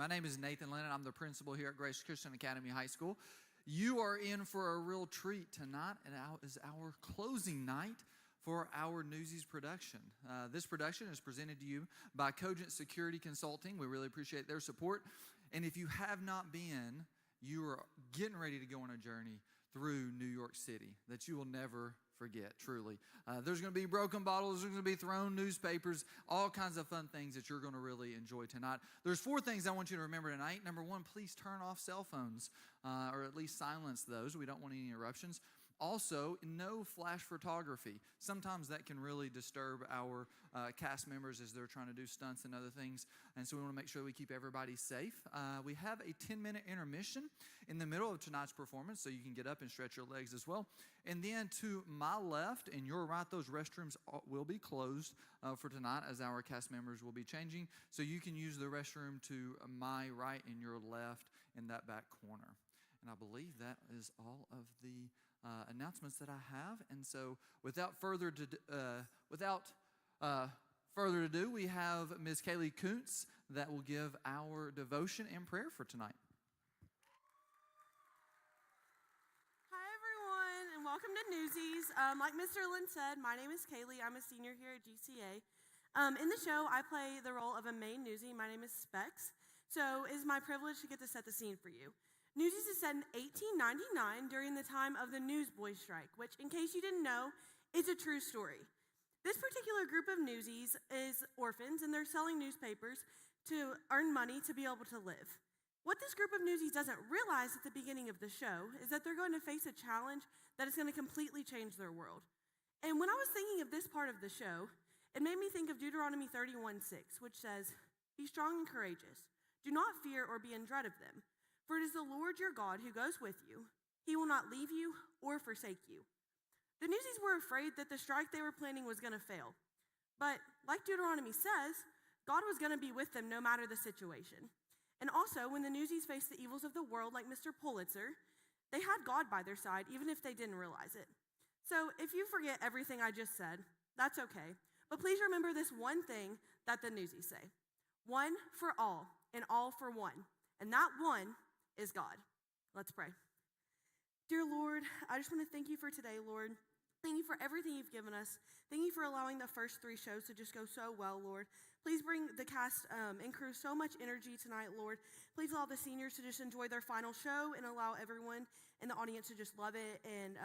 My name is Nathan Lennon. I'm the principal here at Grace Christian Academy High School. You are in for a real treat tonight, and it is our closing night for our Newsies production. This production is presented to you by Cogent Security Consulting. We really appreciate their support. And if you have not been, you are getting ready to go on a journey through New York City that you will never forget, truly. There's going to be broken bottles, there's going to be thrown newspapers, all kinds of fun things that you're going to really enjoy tonight. There's 4 things I want you to remember tonight. Number 1, please turn off cell phones, or at least silence those. We don't want any interruptions. Also, no flash photography. Sometimes that can really disturb our cast members as they're trying to do stunts and other things. And so we want to make sure we keep everybody safe. We have a 10-minute intermission in the middle of tonight's performance, so you can get up and stretch your legs as well. And then to my left and your right, those restrooms will be closed for tonight as our cast members will be changing. So you can use the restroom to my right and your left in that back corner. And I believe that is all of the announcements that I have. And so without further ado, we have Ms. Kaylee Kuntz that will give our devotion and prayer for tonight. Hi everyone, and welcome to Newsies. Like Mr. Lynn said, my name is Kaylee. I'm a senior here at GCA. In the show, I play the role of a main newsie. My name is Specs. So it is my privilege to get to set the scene for you. Newsies is set in 1899 during the time of the Newsboys strike, which, in case you didn't know, is a true story. This particular group of newsies is orphans, and they're selling newspapers to earn money to be able to live. What this group of newsies doesn't realize at the beginning of the show is that they're going to face a challenge that is going to completely change their world. And when I was thinking of this part of the show, it made me think of Deuteronomy 31:6, which says, "Be strong and courageous. Do not fear or be in dread of them. For it is the Lord your God who goes with you. He will not leave you or forsake you." The newsies were afraid that the strike they were planning was going to fail. But like Deuteronomy says, God was going to be with them no matter the situation. And also, when the newsies faced the evils of the world like Mr. Pulitzer, they had God by their side, even if they didn't realize it. So if you forget everything I just said, that's okay. But please remember this one thing that the newsies say. One for all, and all for one. And that one is God. Let's pray. Dear Lord, I just want to thank you for today, Lord. Thank you for everything you've given us. Thank you for allowing the first 3 shows to just go so well, Lord. Please bring the cast and crew so much energy tonight, Lord. Please allow the seniors to just enjoy their final show and allow everyone in the audience to just love it and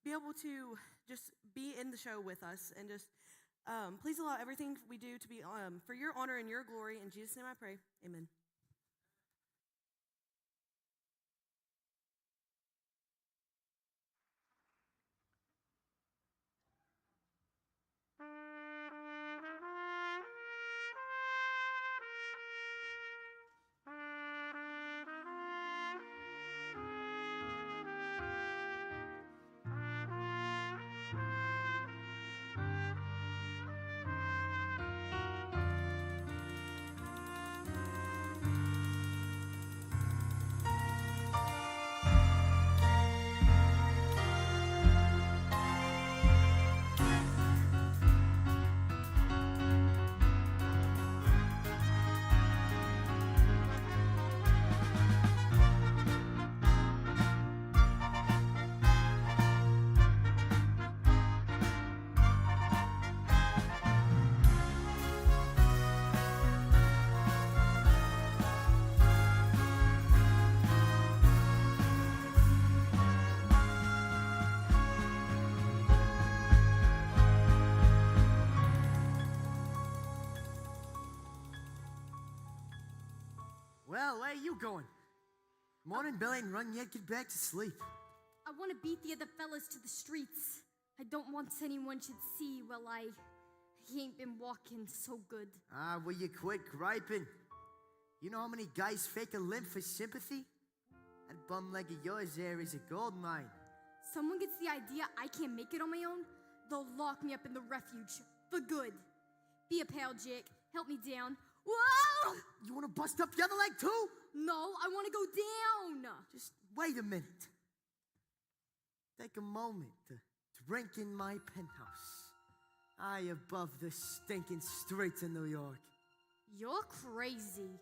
be able to just be in the show with us. And just please allow everything we do to be for your honor and your glory. In Jesus' name I pray. Amen. Well, where are you going? Morning, Billy, and run yet, get back to sleep. I want to beat the other fellas to the streets. I don't want anyone should see, well, I ain't been walking so good. Will you quit griping? You know how many guys fake a limb for sympathy? That bum leg of yours there is a gold mine. Someone gets the idea I can't make it on my own, they'll lock me up in the refuge for good. Be a pal, Jake. Help me down. Whoa! You want to bust up the other leg too? No, I want to go down. Just wait a minute. Take a moment to drink in my penthouse. High above the stinking streets of New York. You're crazy.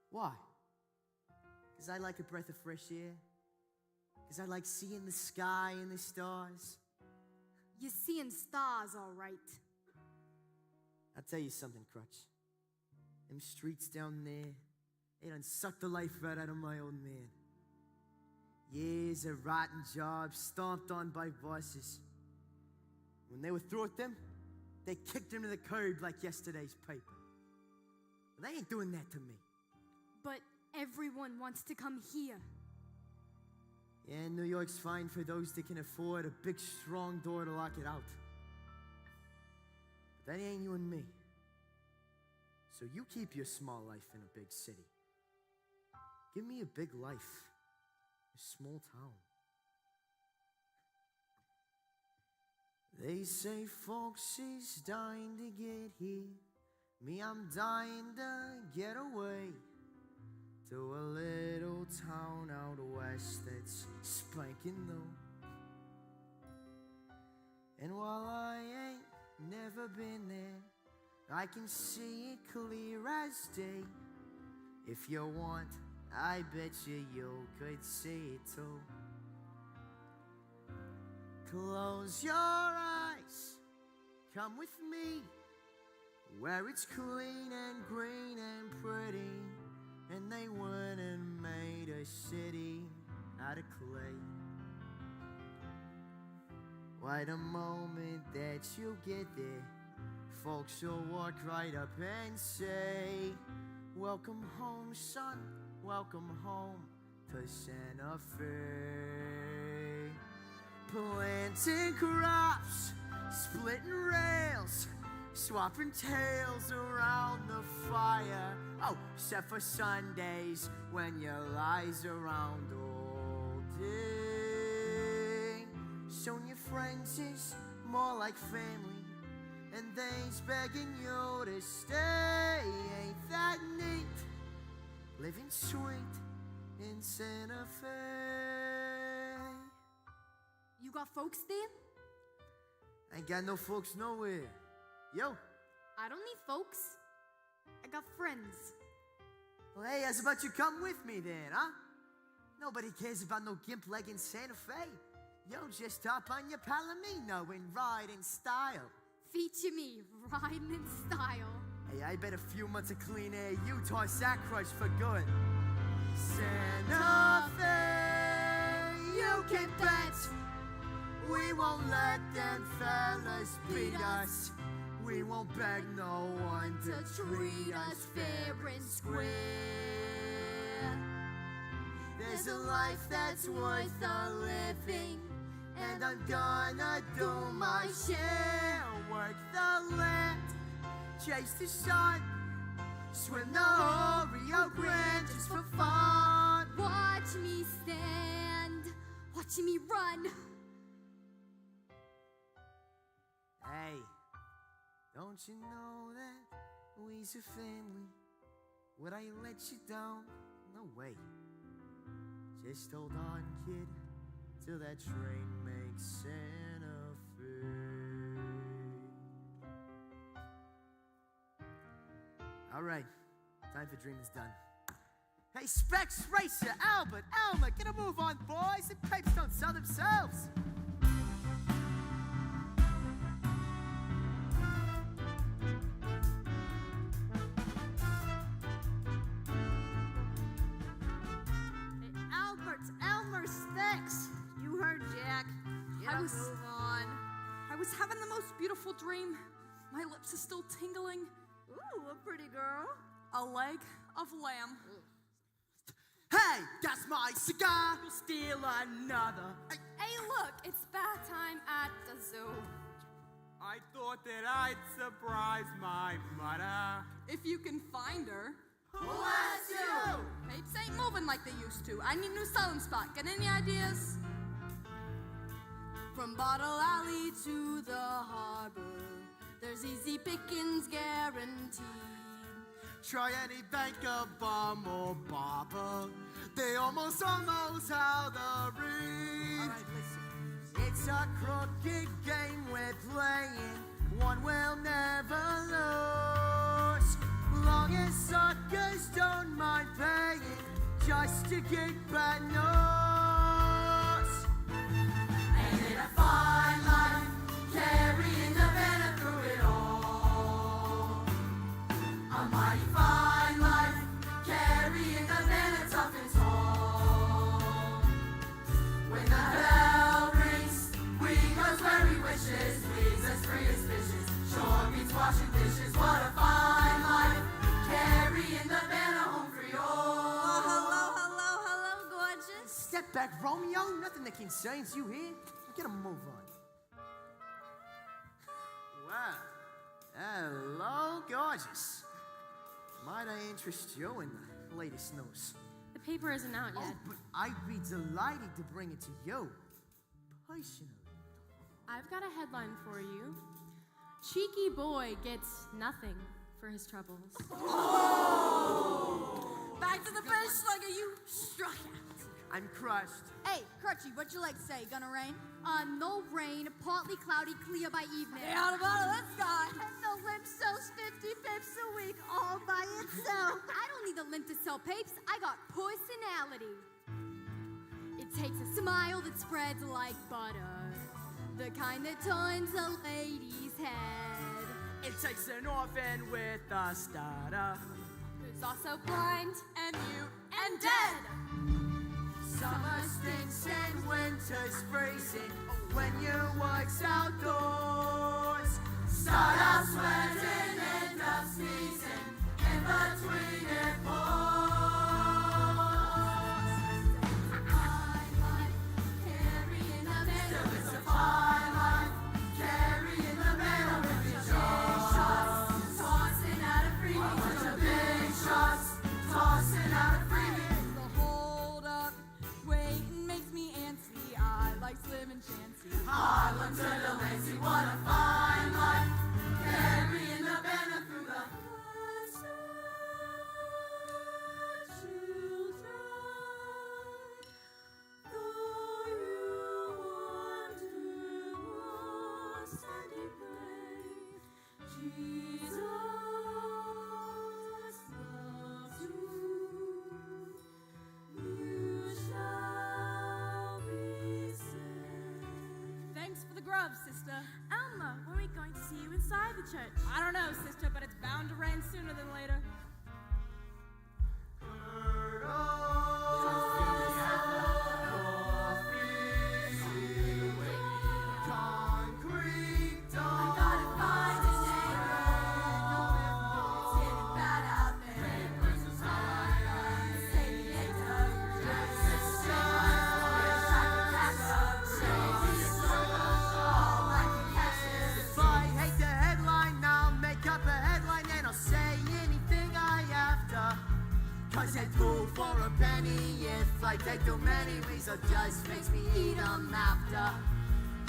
Why? 'Cause I like a breath of fresh air. 'Cause I like seeing the sky and the stars. You're seeing stars, all right. I'll tell you something, Crutch. Them streets down there, they done sucked the life right out of my old man. Years of rotten jobs stomped on by bosses. When they were through with them, they kicked him to the curb like yesterday's paper. But they ain't doing that to me. But everyone wants to come here. Yeah, New York's fine for those that can afford a big, strong door to lock it out. But that ain't you and me. So you keep your small life in a big city. Give me a big life, a small town. They say folks is dying to get here. Me, I'm dying to get away to a little town out west that's spanking new. And while I ain't never been there, I can see it clear as day. If you want, I bet you could see it too. Close your eyes, come with me, where it's clean and green and pretty, and they went and made a city out of clay. Why, the moment that you get there, folks will walk right up and say, welcome home, son, welcome home to Santa Fe. Planting crops, splitting rails, swapping tales around the fire. Oh, except for Sundays when your lies around all day. Soon your friends is more like family, and they's begging you to stay. Ain't that neat? Living sweet in Santa Fe. You got folks there? Ain't got no folks nowhere. Yo. I don't need folks. I got friends. Well, hey, how's about you come with me then, huh? Nobody cares about no gimp leg in Santa Fe. Yo, just hop on your Palomino and ride in style. Feature me, riding in style. Hey, I bet a few months of clean air Utah's that crush for good. Santa Fe, you can bet we won't let them fellas beat us. We won't beg no one to treat us fair and square. There's a life that's worth a living, and I'm gonna do my share. Work the land, chase the sun, swim the whole Rio Grande just for fun. Watch me stand, watch me run. Hey, don't you know that we's a family? Would I let you down? No way. Just hold on, kid, till that train makes Santa Fe. All right, time for dreaming's done. Hey, Specs, Racer, Albert, Alma, get a move on, boys. The pipes don't sell themselves. You heard Jack. I was- Move on. I was having the most beautiful dream. My lips are still tingling. Ooh, a pretty girl. A leg of lamb. Hey, that's my cigar. You'll steal another. Hey, look, it's bath time at the zoo. I thought that I'd surprise my mother. If you can find her. Who asked you? Papes ain't moving like they used to. I need a new selling spot. Got any ideas? From Bottle Alley to the harbor, there's easy pickings guaranteed. Try any banker, bum, or barber. They almost all knows how to read. All right, listen. It's a crooked game we're playing, one we'll never lose. Long as suckers don't mind paying, just to get bad notes. Ain't it a fine life, carrying the banner through it all? A mighty fine life, carrying the banner tough and tall. When the bell rings, we goes where he wishes, leaves us free as fishes. Shore beats washing dishes, what a fine life, carrying the banner home for you. Oh, hello, gorgeous. Step back, Romeo. Nothing that concerns you here. Get a move on. Wow. Hello, gorgeous. Might I interest you in the latest news? The paper isn't out Oh, yet. but I'd be delighted to bring it to you. Personally. I've got a headline for you. Cheeky boy gets nothing for his troubles. Back to the bench, slugger, you struck out. I'm crushed. Hey, Crutchy, what'd your legs say? Gonna rain? No rain, partly cloudy, clear by evening. Stay out of this guy. And the limp sells 50 pips a week all by itself. I don't need the limp to sell papes. I got personality. It takes a smile that spreads like butter, the kind that turns a lady's head. It takes an orphan with a stutter. Who's also blind And mute and dead. Summer stinks and winter's freezing when your work's outdoors. Start out sweating, end up sneezing. In between it pours. Fine life, carrying the banner. Still it's a fine life, carrying the banner with your big shots. Tossing out a freebie. With your big shots. Tossing out a freebie. The hold up, waiting makes me antsy. I like Slim and Chancy. Harlem to Delancey, what a fine life. Carrying the banner through the children. Though you wander lost and depraved, Jesus loves you. You shall be saved. Thanks for the grub, sister. Elma, when are we going to see you inside the church? I don't know, sister, but it's bound to rain sooner than later. I gotta find a neighbor. It's getting bad out there. Say the hater. Sister. Wish I could catch up. Shady circle. All I can catch is If I hate the headline, I'll make up a headline and I'll say anything I have to. Cause I do for a penny. If I take too many, Weasel just makes me eat 'em after.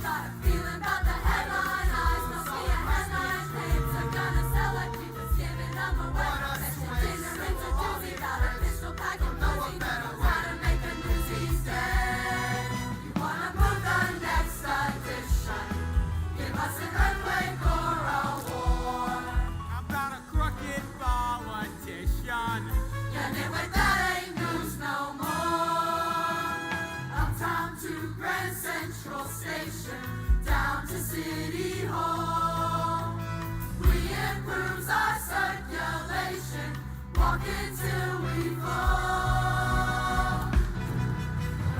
got a feeling about the headline. Eyes must be a headline. Papes are gonna sell like people's giving them away. Session dinner into doozy. Got a pistol pack and boozy. Knows how to make a newsies day. You wanna move the next edition? Give us an earthquake or a war. I'm not a crooked politician. Yeah, nitwit, that ain't news no more. Uptown to Grand Central Station, down to City Hall. We improves our circulation, walking till we fall.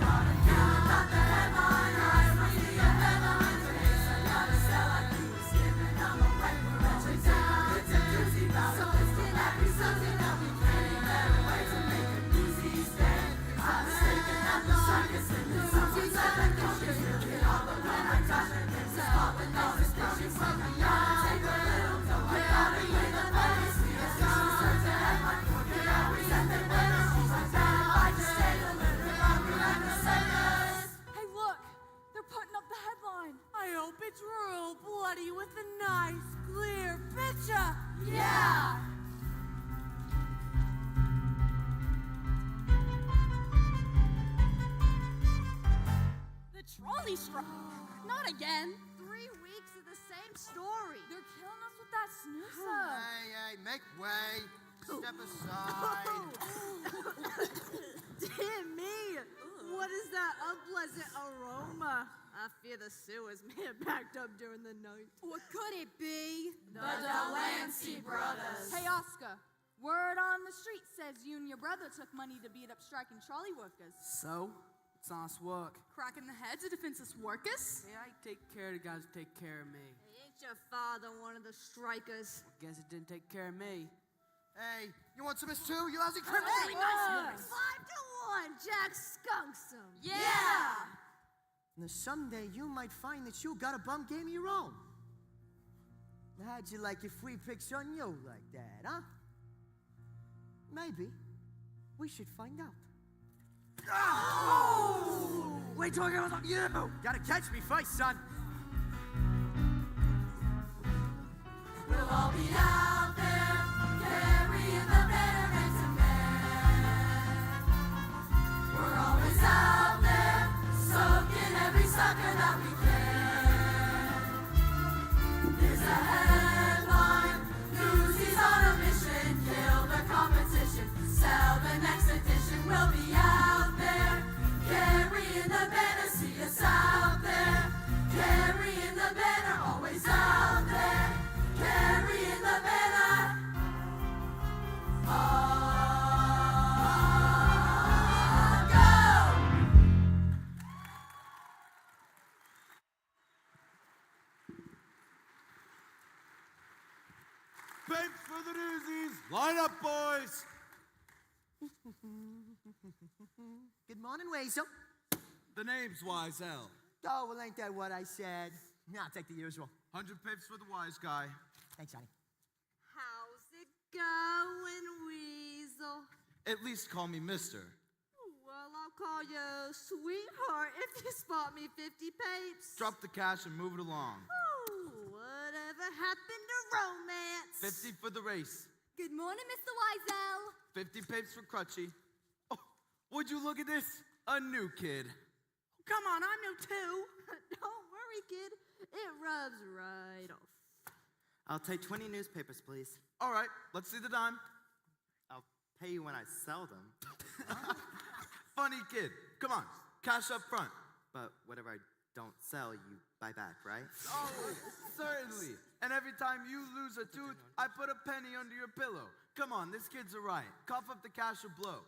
Gotta care about the headline, eyes must be a headline. Papes are gonna sell like you was giving them away. We're entering down, it's a doozy bout of biscuit. Every Sunday that we can't get away to make a newsies day. I'm mistaken at the circus and the newsies at the dishes. Get all the when I touch it, it's popping all the dishes. Take a little dough, I gotta play the place. It's just a search a headline, forget how we send the winners. She's like that if I just stayed a little longer than the circus. Hey, look! They're putting up the headline. I hope it's real bloody with a nice, clear picture. Yeah! The trolley strike. Not again. 3 weeks of the same story. They're killing us with that snoozer. Hey, make way. Step aside. Dear me! What is that unpleasant aroma? I fear the sewers may have backed up during the night. What could it be? The Delancey brothers. Hey, Oscar. Word on the street says you and your brother took money to beat up striking trolley workers. So, it's honest work. Cracking the heads of defenseless workers? Hey, I take care of the guys who take care of me. Ain't your father one of the strikers? Guess it didn't take care of me. Hey, you want some of this too, you lousy criminal? Hey, nice 5-1, Jack skunks him. Yeah! Now someday you might find that you got a bum game of your own. Now, how'd you like if we picked on you like that, huh? Maybe we should find out. Oh! Wait till I get on you! Gotta catch me first, son. We'll all be out there, carrying the betterment of man. We're always out there, soaking every sucker that we can. Here's a headline, Newsies on a mission, kill the competition, sell the next edition. We'll be out there, carrying the banner, see us out there, carrying the banner, always out there. Carrying the banner. Go! Papes for the Newsies! Line up, boys! Good morning, Weasel. The name's Wise L. Oh, well, ain't that what I said? Nah, I'll take the usual. 100 pips for the wise guy. Thanks, honey. How's it going, Weasel? At least call me Mister. Well, I'll call you sweetheart if you spot me 50 papes. Drop the cash and move it along. Ooh, whatever happened to romance? 50 for the race. Good morning, Mr. Wiesel. 50 papes for Crutchy. Oh, would you look at this? A new kid. Come on, I'm new too. Don't worry, kid. It rubs right off. I'll take 20 newspapers, please. All right, let's see the dime. I'll pay you when I sell them. Funny kid. Come on, cash up front. But whatever I don't sell, you buy back, right? Oh, certainly. And every time you lose a tooth, I put a penny under your pillow. Come on, this kid's a riot. Cough up the cash or blow.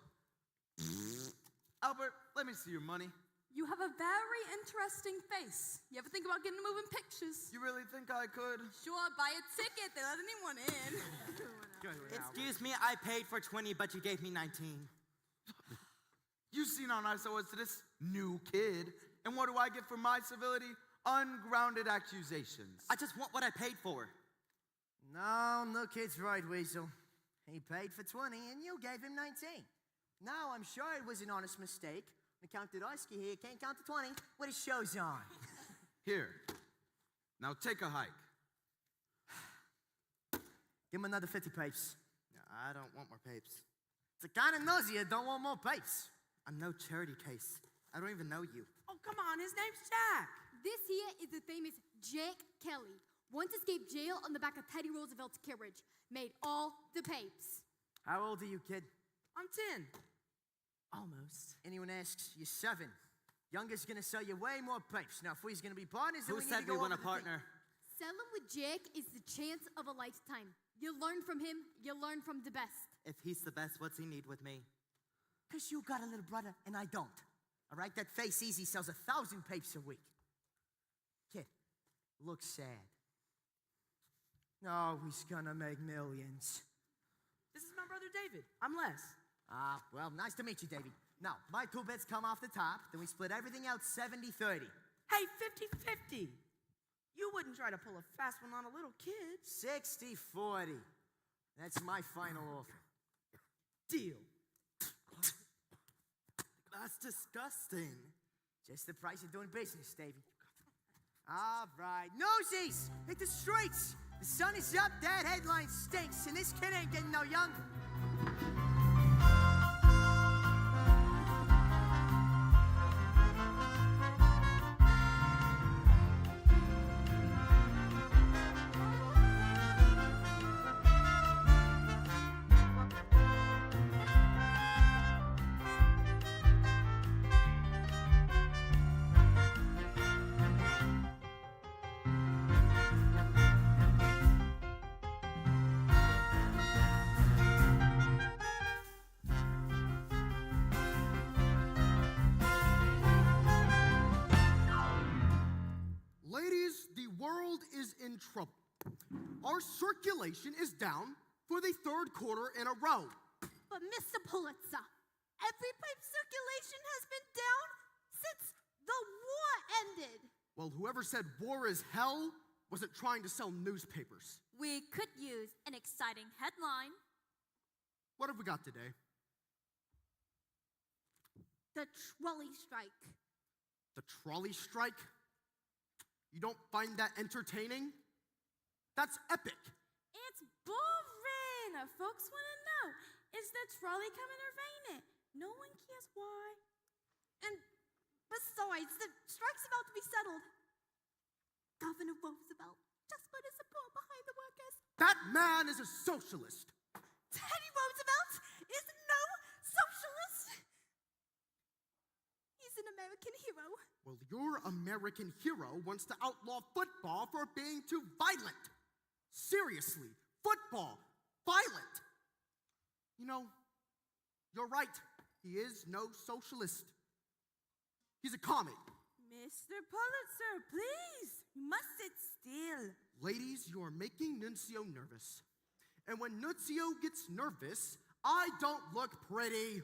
Albert, let me see your money. You have a very interesting face. You ever think about getting moving pictures? You really think I could? Sure, buy a ticket. They let anyone in. Excuse me, I paid for 20, but you gave me 19. You seen how nice I was to this new kid. And what do I get for my civility? Ungrounded accusations. I just want what I paid for. No, the kid's right, Weasel. He paid for 20 and you gave him 19. Now, I'm sure it was an honest mistake. Accountant Oski here can't count to 20 when his show's on. Here. Now take a hike. Give him another 50 papes. No, I don't want more papes. It's the kind of nosy you don't want more papes. I'm no charity case. I don't even know you. Oh, come on, his name's Jack. This here is the famous Jake Kelly. Once escaped jail on the back of Teddy Roosevelt's carriage. Made all the papes. How old are you, kid? I'm 10. Almost. Anyone asks, you're 7. Younger's gonna sell you way more papes. Now, if we's gonna be partners, then Who we need said to we go want a over the thing. partner? Selling with Jake is the chance of a lifetime. You learn from him, you learn from the best. If he's the best, what's he need with me? Because you got a little brother and I don't. All right? That face easy sells 1,000 papes a week. Kid, looks sad. Oh, he's gonna make millions. This is my brother David. I'm Les. Ah, well, nice to meet you, Davey. Now, my 2 bets come off the top, then we split everything out 70-30. Hey, 50-50. You wouldn't try to pull a fast one on a little kid. 60-40. That's my final offer. Deal. That's disgusting. Just the price of doing business, Davey. All right. Nosies! Hit the streets! The sun is up, that headline stinks, and this kid ain't getting no younger. world is in trouble. Our circulation is down for the third quarter in a row. But Mr. Pulitzer, every pipe circulation has been down since the war ended. Well, whoever said war is hell wasn't trying to sell newspapers. We could use an exciting headline. What have we got today? The trolley strike. The trolley strike? You don't find that entertaining? That's epic. It's boring. Folks want to know, is the trolley coming or ain't it? No one cares why. And besides, the strike's about to be settled. Governor Roosevelt just put his support behind the workers. That man is a socialist. Teddy Roosevelt is no socialist. He's an American hero. Well, your American hero wants to outlaw football for being too violent. Seriously, football, violent. You know, you're right. He is no socialist. He's a commie. Mr. Pulitzer, please, you must sit still. Ladies, you are making Nuncio nervous. And when Nuncio gets nervous, I don't look pretty.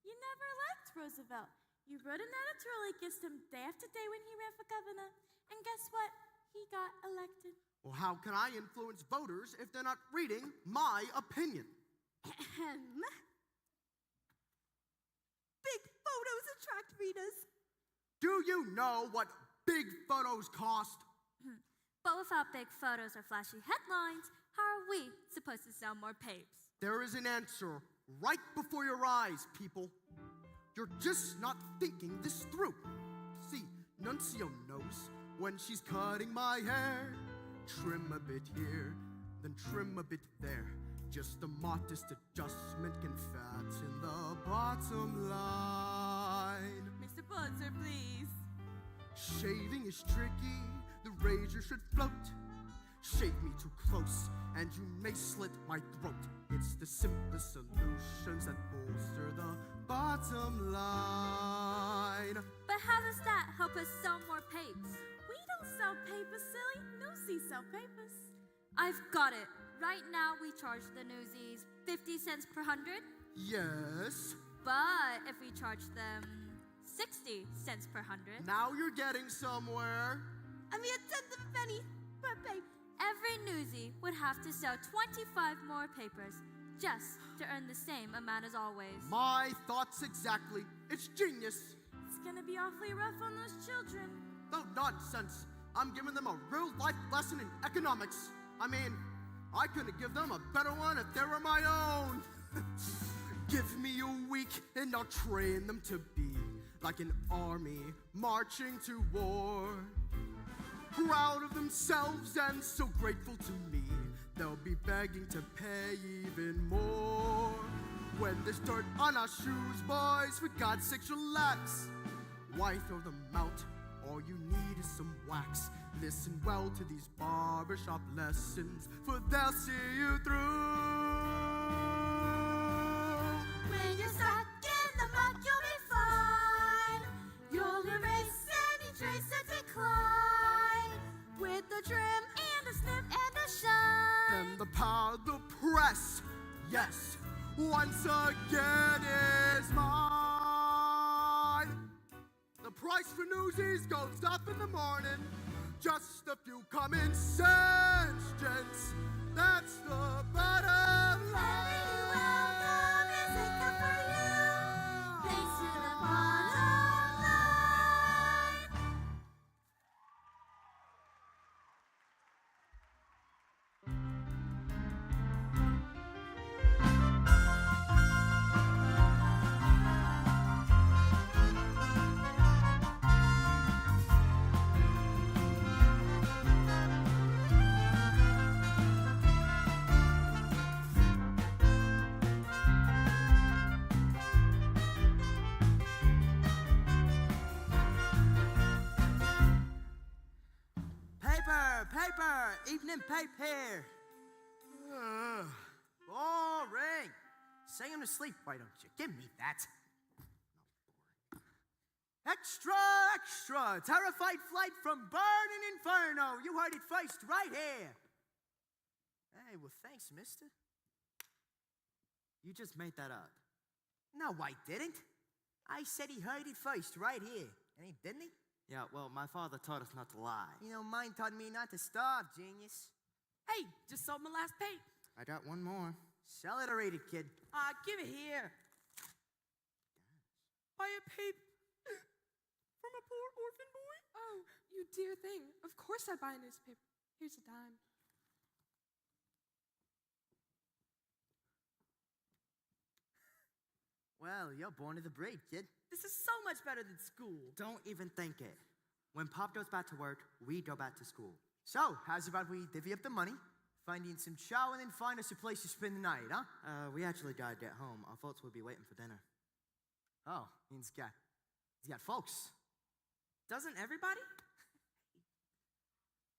You never liked Roosevelt. You wrote an editorial against him day after day when he ran for governor. And guess what? He got elected. Well, how can I influence voters if they're not reading my opinion? Ahem. Big photos attract readers. Do you know what big photos cost? But without big photos or flashy headlines, how are we supposed to sell more papes? There is an answer right before your eyes, people. You're just not thinking this through. See, Nuncio knows when she's cutting my hair. Trim a bit here, then trim a bit there. Just a modest adjustment can fatten the bottom line. Mr. Pulitzer, please. Shaving is tricky, the razor should float. Shave me too close, and you may slit my throat. It's the simplest solutions that bolster the bottom line. But how does that help us sell more papes? We don't sell papers, silly. Newsies sell papers. I've got it. Right now, we charge the Newsies 50 cents per 100. Yes. But if we charge them 60 cents per 100, Now you're getting somewhere. I mean, a tenth of a penny per paper. every newsie would have to sell 25 more papers just to earn the same amount as always. My thoughts exactly. It's genius. It's gonna be awfully rough on those children. No nonsense. I'm giving them a real life lesson in economics. I mean, I couldn't give them a better one if they were my own. Give me a week and I'll train them to be like an army marching to war. Proud of themselves and so grateful to me, they'll be begging to pay even more. When there's dirt on our shoes, boys, for God's sake, relax. Why throw them out? All you need is some wax. Listen well to these barbershop lessons, for they'll see you through. When you're stuck in the muck, you'll be fine. You'll erase any trace of decline with the trim and a snip and a shine. And the power of the press, yes, once again is mine. The price for Newsies goes up in the morning. Just a few common sense, gents. That's the bottom line. Welcome, is it good for you? Thanks to the bottom line. Paper! Evening paper! Boring! Say him to sleep, why don't you? Give me that. Extra, extra! Terrified flight from Burning Inferno! You heard it first, right here! Hey, well, thanks, mister. You just made that up. No, I didn't. I said he heard it first, right here. And he didn't he? Yeah, well, my father taught us not to lie. You know, mine taught me not to starve, genius. Hey, just sold my last pape. I got one more. Sell it or eat it, kid. Give it here. Buy a pape from a poor orphan boy. Oh, you dear thing. Of course I buy a newspaper. Here's a dime. Well, you're born to the breed, kid. This is so much better than school. Don't even think it. When Pop goes back to work, we go back to school. So, how's about we divvy up the money, find you some chow, and then find us a place to spend the night, huh? We actually gotta get home. Our folks will be waiting for dinner. Oh, he's got folks. Doesn't everybody?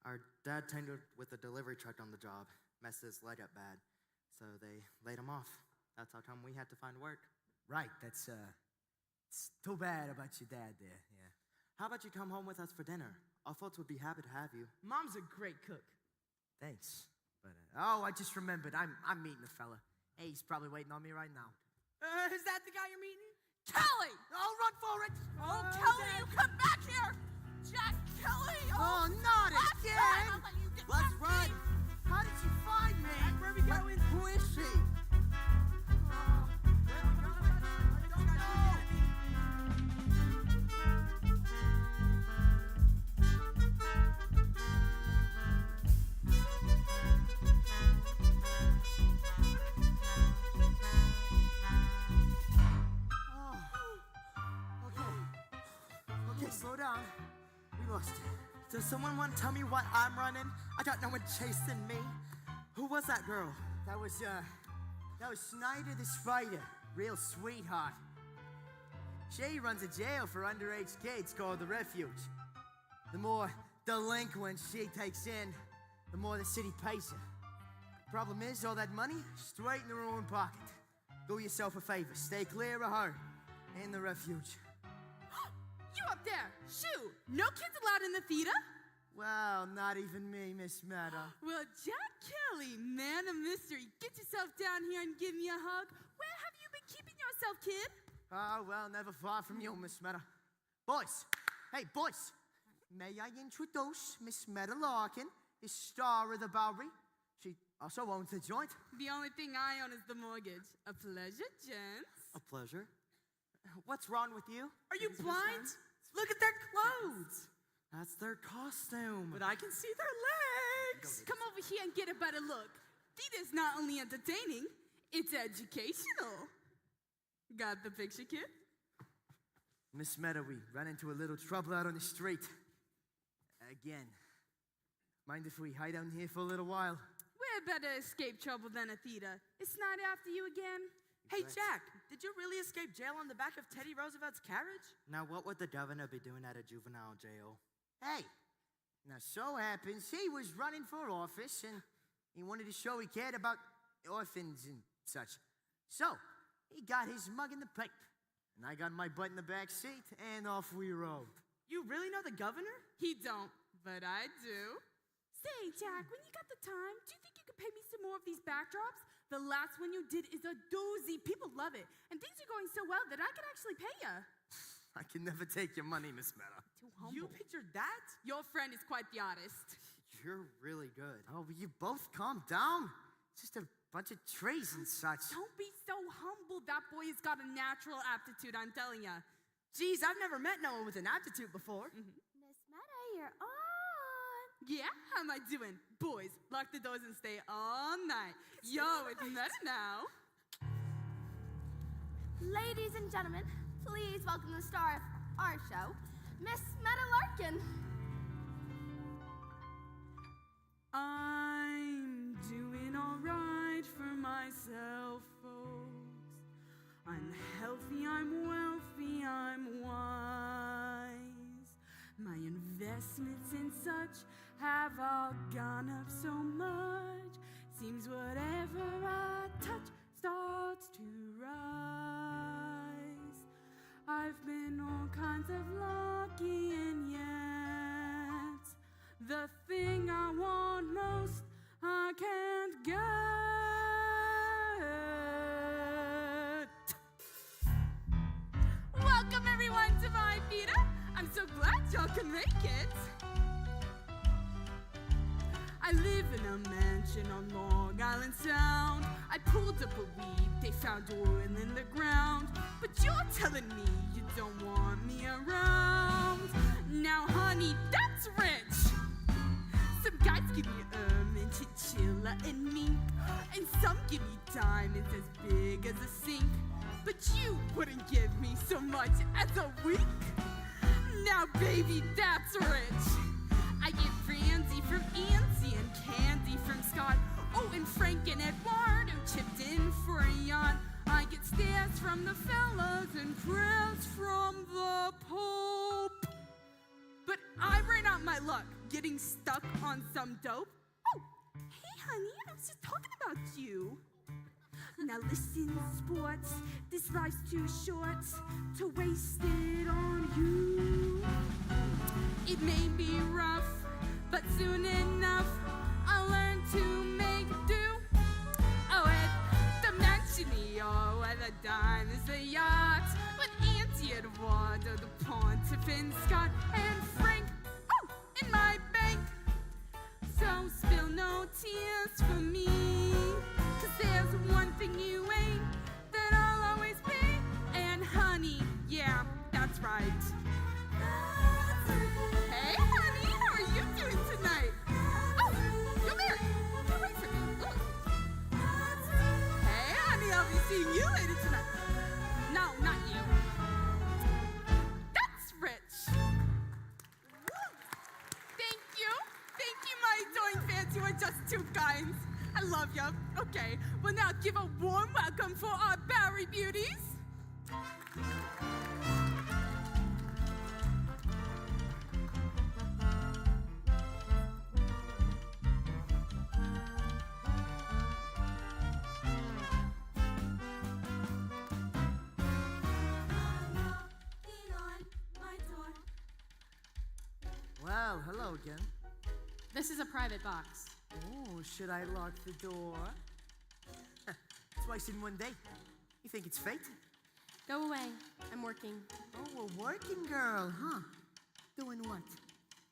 Our dad tangled with a delivery truck on the job, messed his leg up bad, so they laid him off. That's how come we had to find work. Right, it's too bad about your dad there, yeah. How about you come home with us for dinner? Our folks would be happy to have you. Mom's a great cook. Thanks. But, I just remembered, I'm meeting a fella. Hey, he's probably waiting on me right now. Is that the guy you're meeting? Kelly! I'll run for it! Oh, Kelly, you come back here! Jack Kelly! Oh, not again! Let's run! How did you find me? Where are we going? Who is she? Okay, slow down. We lost it. Does someone want to tell me why I'm running? I got no one chasing me. Who was that girl? That was Snyder the Spider. Real sweetheart. She runs a jail for underage kids called the Refuge. The more delinquents she takes in, the more the city pays her. Problem is, all that money, straight in her own pocket. Do yourself a favor, stay clear of her and the Refuge. You up there! Shoo! No kids allowed in the theater? Well, not even me, Miss Meta. Well, Jack Kelly, man of mystery, get yourself down here and give me a hug. Where have you been keeping yourself, kid? Oh, well, never far from you, Miss Meta. Boys, hey, boys, may I introduce Miss Meta Larkin, the star of the Bowery? She also owns the joint. The only thing I own is the mortgage. A pleasure, gents. A pleasure. What's wrong with you? Are you blind? Look at their clothes. That's their costume. But I can see their legs. Come over here and get a better look. Theater's not only entertaining, it's educational. Got the picture, kid? Miss Meta, we ran into a little trouble out on the street. Again. Mind if we hide down here for a little while? We're better escape trouble than a theater. It's not after you again. Hey, Jack, did you really escape jail on the back of Teddy Roosevelt's carriage? Now, what would the governor be doing at a juvenile jail? Hey, now so happens he was running for office and he wanted to show he cared about orphans and such. So, he got his mug in the pipe, and I got my butt in the back seat, and off we rode. You really know the governor? He don't, but I do. Say, Jack, when you got the time, do you think you could pay me some more of these backdrops? The last one you did is a doozy. People love it. And things are going so well that I could actually pay you. I can never take your money, Miss Meta. Too humble. You pictured that? Your friend is quite the artist. You're really good. Oh, will you both calm down? It's just a bunch of trees and such. Don't be so humble. That boy has got a natural aptitude, I'm telling you. Geez, I've never met no one with an aptitude before. Miss Meta, you're on. Yeah, how am I doing? Boys, lock the doors and stay all night. Yo, it's Meta now. Ladies and gentlemen, please welcome the star of our show, Miss Meta Larkin. I'm doing all right for myself, folks. I'm healthy, I'm wealthy, I'm wise. My investments and such have all gone up so much. Seems whatever I touch starts to rise. I've been all kinds of lucky, and yet the thing I want most I can't get. Welcome everyone to my theater. I'm so glad y'all can make it. I live in a mansion on Long Island Sound. I pulled up a weed, they found oil in the ground. But you're telling me you don't want me around. Now honey, that's rich. Some guys give me and chinchilla and mink, and some give me diamonds as big as a sink. But you wouldn't give me so much as a week. Now baby, that's rich. I get brandy from Ansie and candy from Scott. Oh, and Frank and Eduardo chipped in for a yacht. I get stares from the fellas and prayers from the Pope. But I ran out my luck getting stuck on some dope. Oh, hey honey, I was just talking about you. Now listen, sports, this life's too short to waste it on you. It may be rough, but soon enough I'll learn to make do. Oh, at the mansion, or the diamonds, the yacht, with Auntie Eduardo, the Pontiff, and Scott, and Frank, oh, in my bank. So spill no tears for me, 'cause there's one thing you ain't that I'll always be. And honey, yeah, that's right. Hey honey, how are you doing tonight? Oh, you're married. You're right for me. Look. Hey honey, I'll be seeing you later tonight. No, not you. That's rich. Thank you, my adoring fans. You are just too kind. I love you. Okay, well now give a warm welcome for our Barry Beauties. Well, hello again. This is a private box. Oh, should I lock the door? Twice in one day. You think it's fate? Go away. I'm working. Oh, a working girl, huh? Doing what?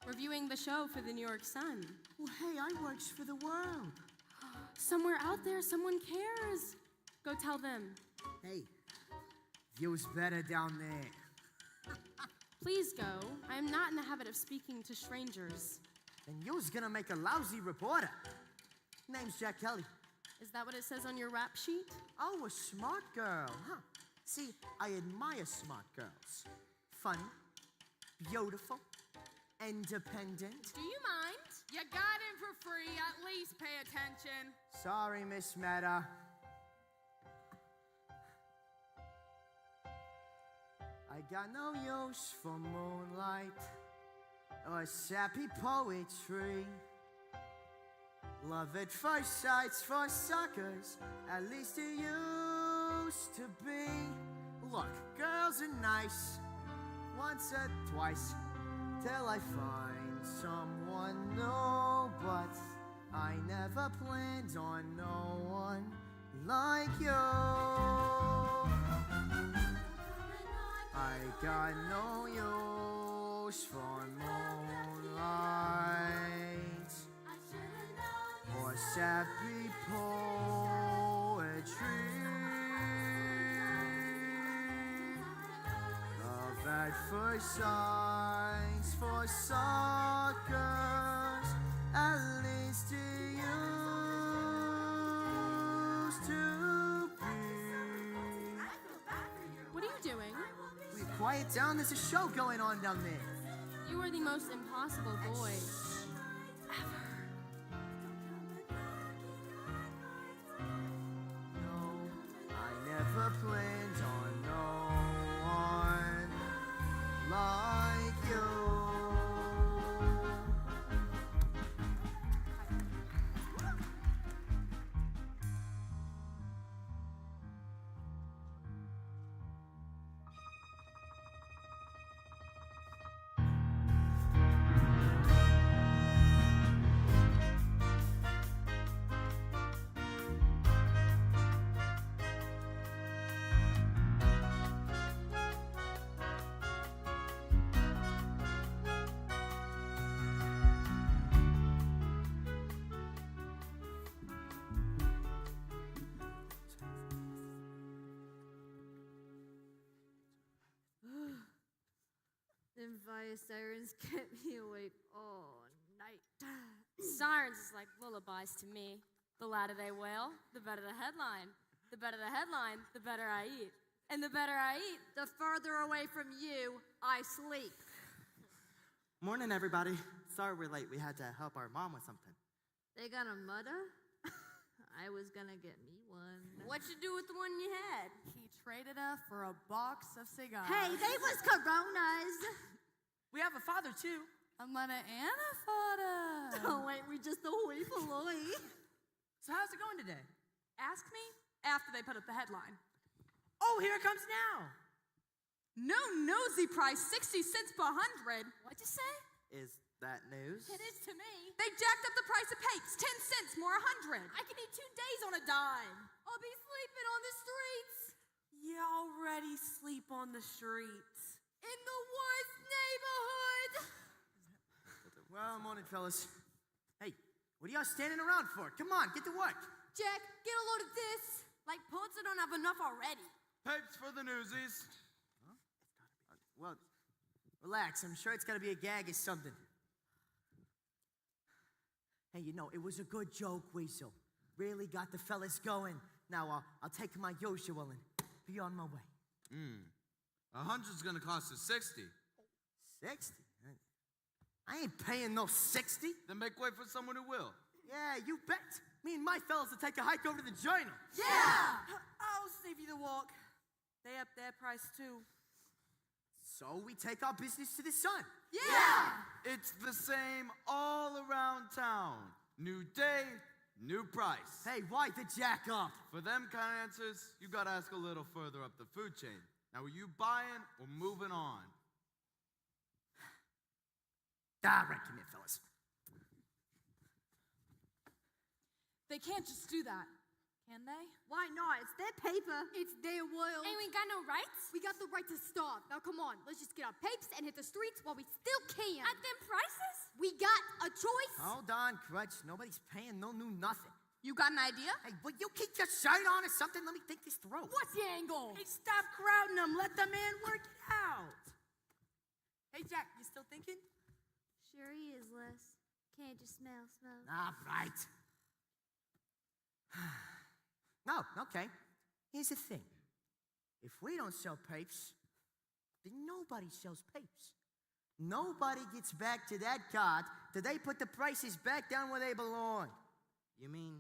Reviewing the show for the New York Sun. Well, hey, I works for the world. Somewhere out there, someone cares. Go tell them. Hey, view's better down there. Please go. I am not in the habit of speaking to strangers. And you's gonna make a lousy reporter. Name's Jack Kelly. Is that what it says on your rap sheet? Oh, a smart girl, huh? See, I admire smart girls. Funny, beautiful, independent. Do you mind? You got in for free. At least pay attention. Sorry, Miss Meta. I got no use for moonlight or sappy poetry. Love at first sight's for suckers, at least it used to be. Look, girls are nice once or twice till I find someone new, but I never planned on no one like you. I got no use for moonlight or sappy poetry. Love at first sight's for suckers, at least it used to be. What are you doing? Quiet down, there's a show going on down there. You are the most impossible boy ever. No, I never planned on no one like you. fire sirens kept me awake all night. Sirens is like lullabies to me. The louder they wail, the better the headline. The better the headline, the better I eat. And the better I eat, The further away from you I sleep. Morning, everybody. Sorry we're late. We had to help our mom with something. They got a mutter? I was gonna get me one. what'd you do with the one you had? He traded her for a box of cigars. Hey, they was Coronas. We have a father too. A mother and a father. Oh, ain't we just a hoi polloi? So how's it going today? Ask me after they put up the headline. Oh, here it comes now. No nosy price, 60 cents per 100. What'd you say? Is that news? It is to me. They jacked up the price of papes, 10 cents more 100. I can eat 2 days on a dime. I'll be sleeping on the streets. You already sleep on the streets. In the worst neighborhood. Well, morning, fellas. Hey, what are y'all standing around for? Come on, get to work. Jack, get a load of this. Like poets don't have enough already. Papes for the Newsies. Well, relax. I'm sure it's got to be a gag or something. Hey, you know, it was a good joke, Weasel. Really got the fellas going. Now, I'll take my usual and be on my way. 100's gonna cost us 60. 60? I ain't paying no 60. Then make way for someone who will. Yeah, you bet. Me and my fellas will take a hike over to the joiner. I'll save you the walk. They up their price too. So we take our business to the sun. It's the same all around town. New day, new price. Hey, why the jack up? For them kind of answers, you gotta ask a little further up the food chain. Now, are you buying or moving on? Ah, right, come here, fellas. They can't just do that, can they? Why not? It's their paper. It's their world. Ain't we got no rights? We got the right to stop. Now come on, let's just get our papes and hit the streets while we still can. At them prices? We got a choice. Hold on, Crutch. Nobody's paying no new nothing. You got an idea? Hey, will you keep your shirt on or something? Let me think this through. What's the angle? Hey, stop crowding them. Let the man work it out. Hey, Jack, you still thinking? Sure he is, Les. Can't you smell smoke? All right. No, okay. Here's the thing. If we don't sell papes, then nobody sells papes. Nobody gets back to that cart till they put the prices back down where they belong. You mean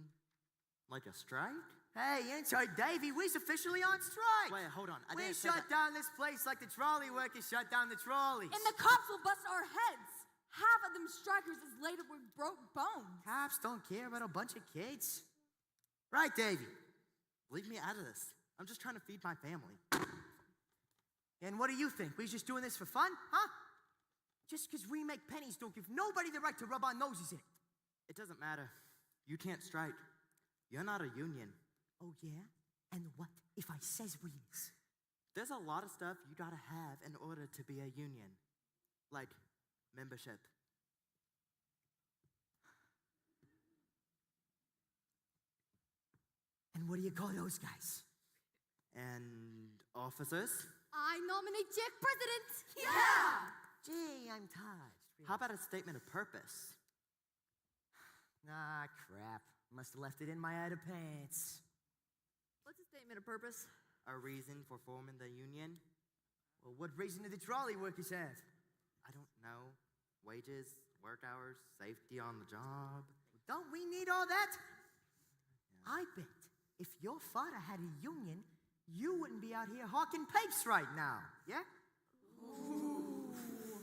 like a strike? Hey, Inside Davey, we's officially on strike. Wait, hold on. I We didn't say shut that. down this place like the trolley workers shut down the trolleys. And the cops will bust our heads. Half of them strikers is later with broke bones. Cops don't care about a bunch of kids. Right, Davey? Leave me out of this. I'm just trying to feed my family. And what do you think? We just doing this for fun, huh? Just because we make pennies don't give nobody the right to rub our noses in it. It doesn't matter. You can't strike. You're not a union. Oh, yeah? And what if I says we is? There's a lot of stuff you gotta have in order to be a union. Like membership. And what do you call those guys? And officers? I nominate Jack president. Gee, I'm touched. How about a statement of purpose? Ah, crap. Must have left it in my underpants. What's a statement of purpose? A reason for forming the union? Well, what reason do the trolley workers have? I don't know. Wages, work hours, safety on the job. Don't we need all that? I bet if your father had a union, you wouldn't be out here hawking papes right now, yeah?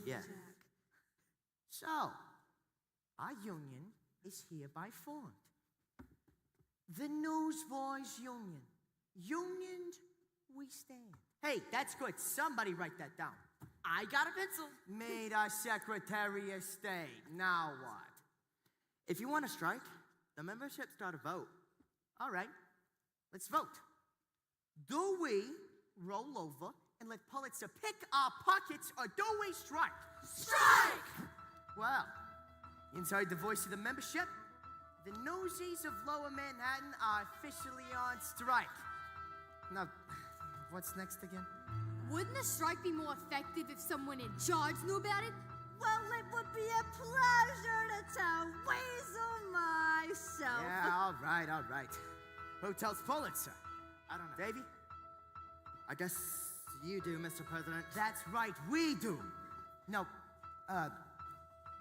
Yeah. So, our union is hereby formed. The Newsboys Union. Unioned, we stand. Hey, that's good. Somebody write that down. I got a pencil. Made our Secretary of State. Now what? If you want to strike, the membership start a vote. All right, let's vote. Do we roll over and let Pulitzer pick our pockets, or do we strike? Strike! Well, inside the voice of the membership, the Newsies of Lower Manhattan are officially on strike. Now, What's next again? Wouldn't a strike be more effective if someone in charge knew about it? Well, it would be a pleasure to tell Weasel myself. Yeah, all right. Who tells Pulitzer? I don't know. Davy? I guess you do, Mr. President. That's right, we do. No,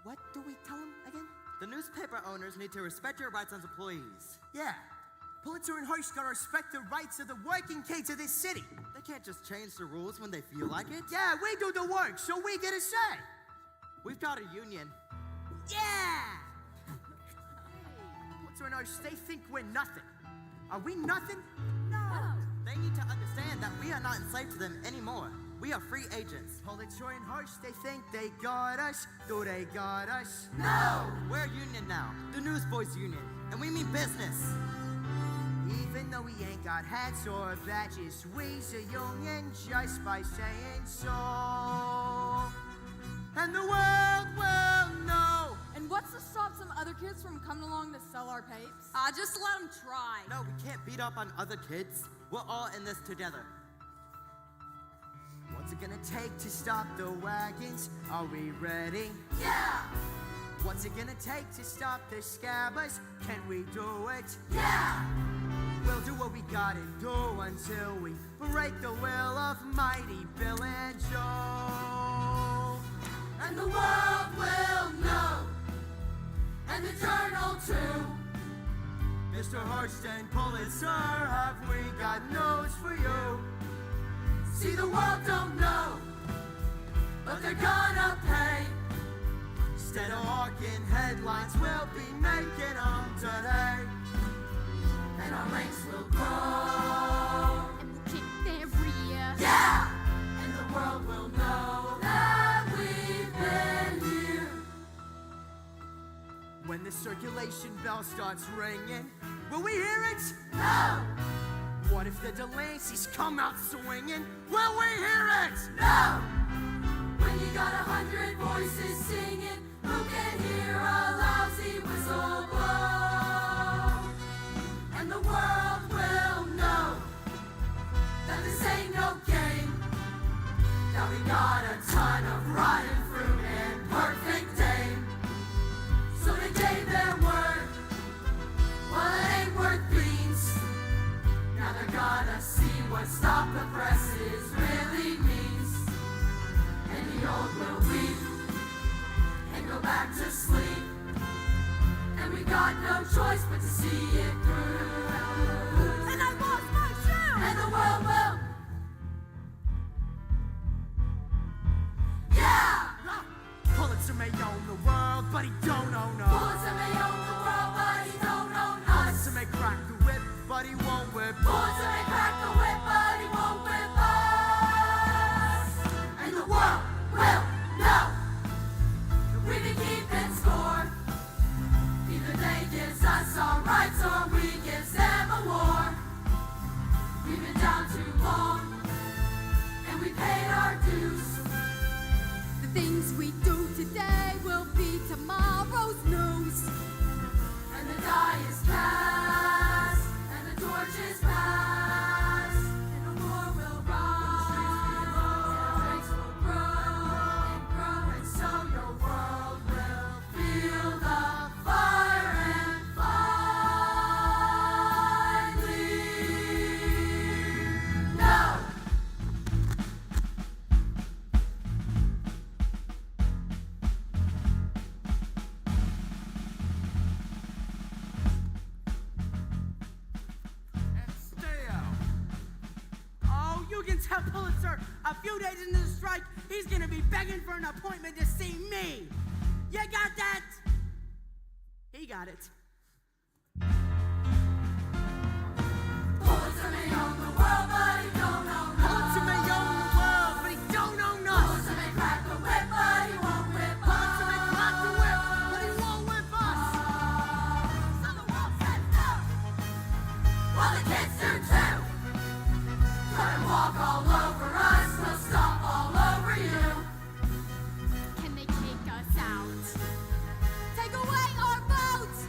what do we tell him again? The newspaper owners need to respect your rights as employees. Yeah, Pulitzer and Hirsch gotta respect the rights of the working kids of this city. They can't just change the rules when they feel like it. Yeah, we do the work, so we get a say. We've got a union. Yeah! Pulitzer and Hirsch, they think we're nothing. Are we nothing? They need to understand that we are not enslaved to them anymore. We are free agents. Pulitzer and Hirsch, they think they got us. Do they got us? No! We're a union now, the Newsboys Union, and we mean business. Even though we ain't got hats or badges, we's a union just by saying so. And the world will know. And what's to stop some other kids from coming along to sell our papes? Just let them try. No, we can't beat up on other kids. We're all in this together. What's it gonna take to stop the wagons? Are we ready? Yeah! What's it gonna take to stop the scabbers? Can we do it? Yeah! We'll do what we gotta do until we break the will of mighty Bill and Joe. And the world will know, and the journal too. Mr. Hirsch and Pulitzer, have we got news for you? See, the world don't know, but they're gonna pay. Instead of hawking headlines, we'll be making them today. And our ranks will grow. And we'll kick their rear. Yeah! And the world will know that we've been here. When the circulation bell starts ringing, will we hear it? No! What if the Delancey's come out swinging? Will we hear it? No! When you got 100 voices singing, who can hear a lousy whistle blow? And the world will know that this ain't no game. That we got a ton of rotten fruit and perfect aim. So they gave their word, well it ain't worth beans. Now they're gonna see what stop the presses really means. And the old will weep and go back to sleep. And we got no choice but to see it through. And I lost my shoe! And the world will. Yeah! Pulitzer may own the world, but he don't own us. Pulitzer may own the world, but he don't own us. Pulitzer may crack the whip, but he won't whip us. Pulitzer may crack the whip, but he won't whip us. And the world will know. We've been keeping score. Either they gives us our rights or we gives them a war. We've been down too long, and we paid our dues. The things we do today will be tomorrow's news. And the die is cast, and the torch is passed, and the war will rise, and the ranks will grow, and so your world will feel the fire and finally know. And stay out. Oh, you can tell Pulitzer a few days into the strike, he's gonna be begging for an appointment to see me. You got that? He got it. Pulitzer may own the world, but he don't own us. Pulitzer may own the world, but he don't own us. Pulitzer may crack the whip, but he won't whip us. Pulitzer may crack the whip, but he won't whip us. So the world says no. Well, the kids do too. Come and walk all over us, we'll stomp all over you. Can they kick us out? Take away our votes!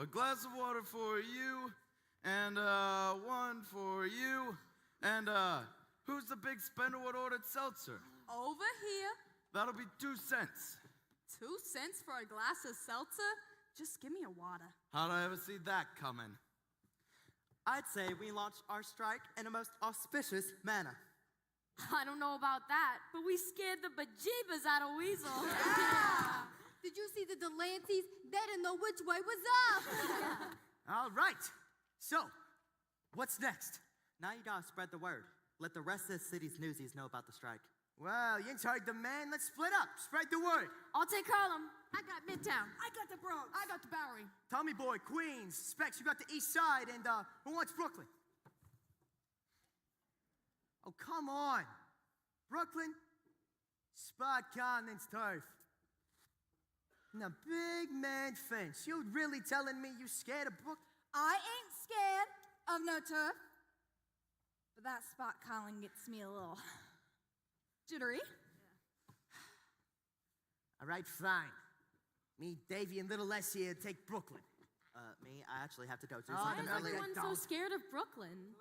A glass of water for you, and one for you, and who's the big spender what ordered seltzer? Over here, That'll be 2 cents. 2 cents for a glass of seltzer? Just give me a water. How'd I ever see that coming? I'd say we launched our strike in a most auspicious manner. I don't know about that, but we scared the bejeebers out of Weasel. Did you see the Delanceys? They didn't know which way was up. All right. So, what's next? Now you gotta spread the word. Let the rest of the city's newsies know about the strike. Well, you heard the man. Let's split up. Spread the word. I'll take Harlem. I got Midtown. I got the Bronx. I got the Bowery. Tommy Boy, Queens. Specs, you got the East Side. And who wants Brooklyn? Oh, come on. Brooklyn? Spot Continent's turf. Now, big man fence. You really telling me you scared of Brooklyn? I ain't scared of no turf. But that spot calling gets me a little jittery. All right, fine. Me, Davy, and Little S here take Brooklyn. Me, I actually have to go do Oh, something Why is earlier. everyone so scared of Brooklyn?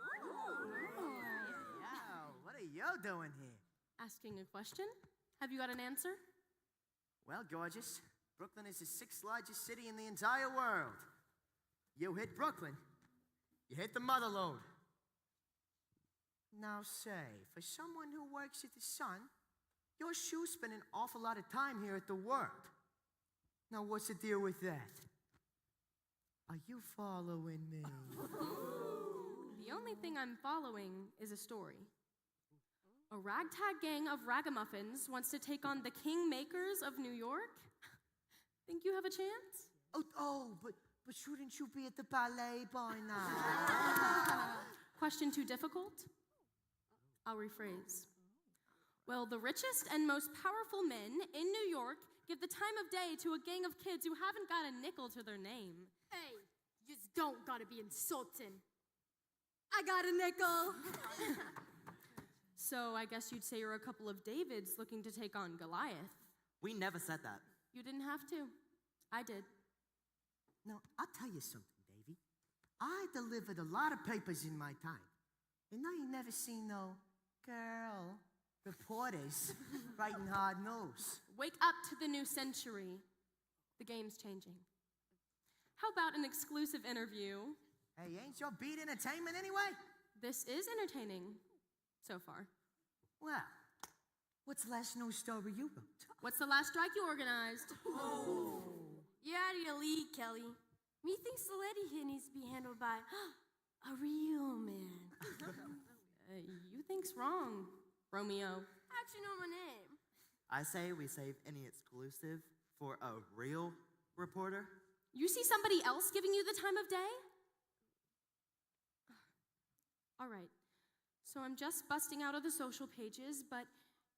Yeah, what are you doing here? Asking a question? Have you got an answer? Well, gorgeous, Brooklyn is the 6th largest city in the entire world. You hit Brooklyn, you hit the mother lode. Now say, for someone who works at the Sun, your shoes spend an awful lot of time here at the World. Now what's the deal with that? Are you following me? The only thing I'm following is a story. A ragtag gang of ragamuffins wants to take on the kingmakers of New York. Think you have a chance? But shouldn't you be at the ballet by now? Question too difficult? I'll rephrase. Well, the richest and most powerful men in New York give the time of day to a gang of kids who haven't got a nickel to their name. Hey, you just don't gotta be insulting. I got a nickel. So I guess you'd say you're a couple of Davids looking to take on Goliath. We never said that. You didn't have to. I did. Now, I'll tell you something, Davy. I delivered a lot of papers in my time. And I ain't never seen no girl reporters writing hard news. Wake up to the new century. The game's changing. How about an exclusive interview? Hey, ain't your beat entertainment anyway? This is entertaining so far. Well, what's the last news story you wrote? What's the last strike you organized? You're out of your league, Kelly. Methinks the lady here needs to be handled by a real man. You think's wrong, Romeo. How'd you know my name? I say we save any exclusive for a real reporter. You see somebody else giving you the time of day? All right, so I'm just busting out of the social pages, but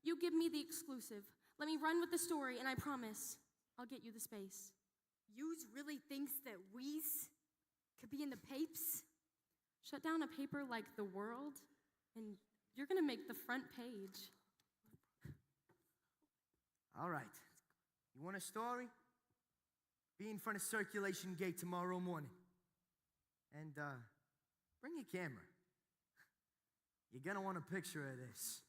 you give me the exclusive. Let me run with the story, and I promise I'll get you the space. Yous really thinks that we's could be in the papes? Shut down a paper like The World, and you're gonna make the front page. All right. You want a story? Be in front of Circulation Gate tomorrow morning. And, bring your camera. You're gonna want a picture of this.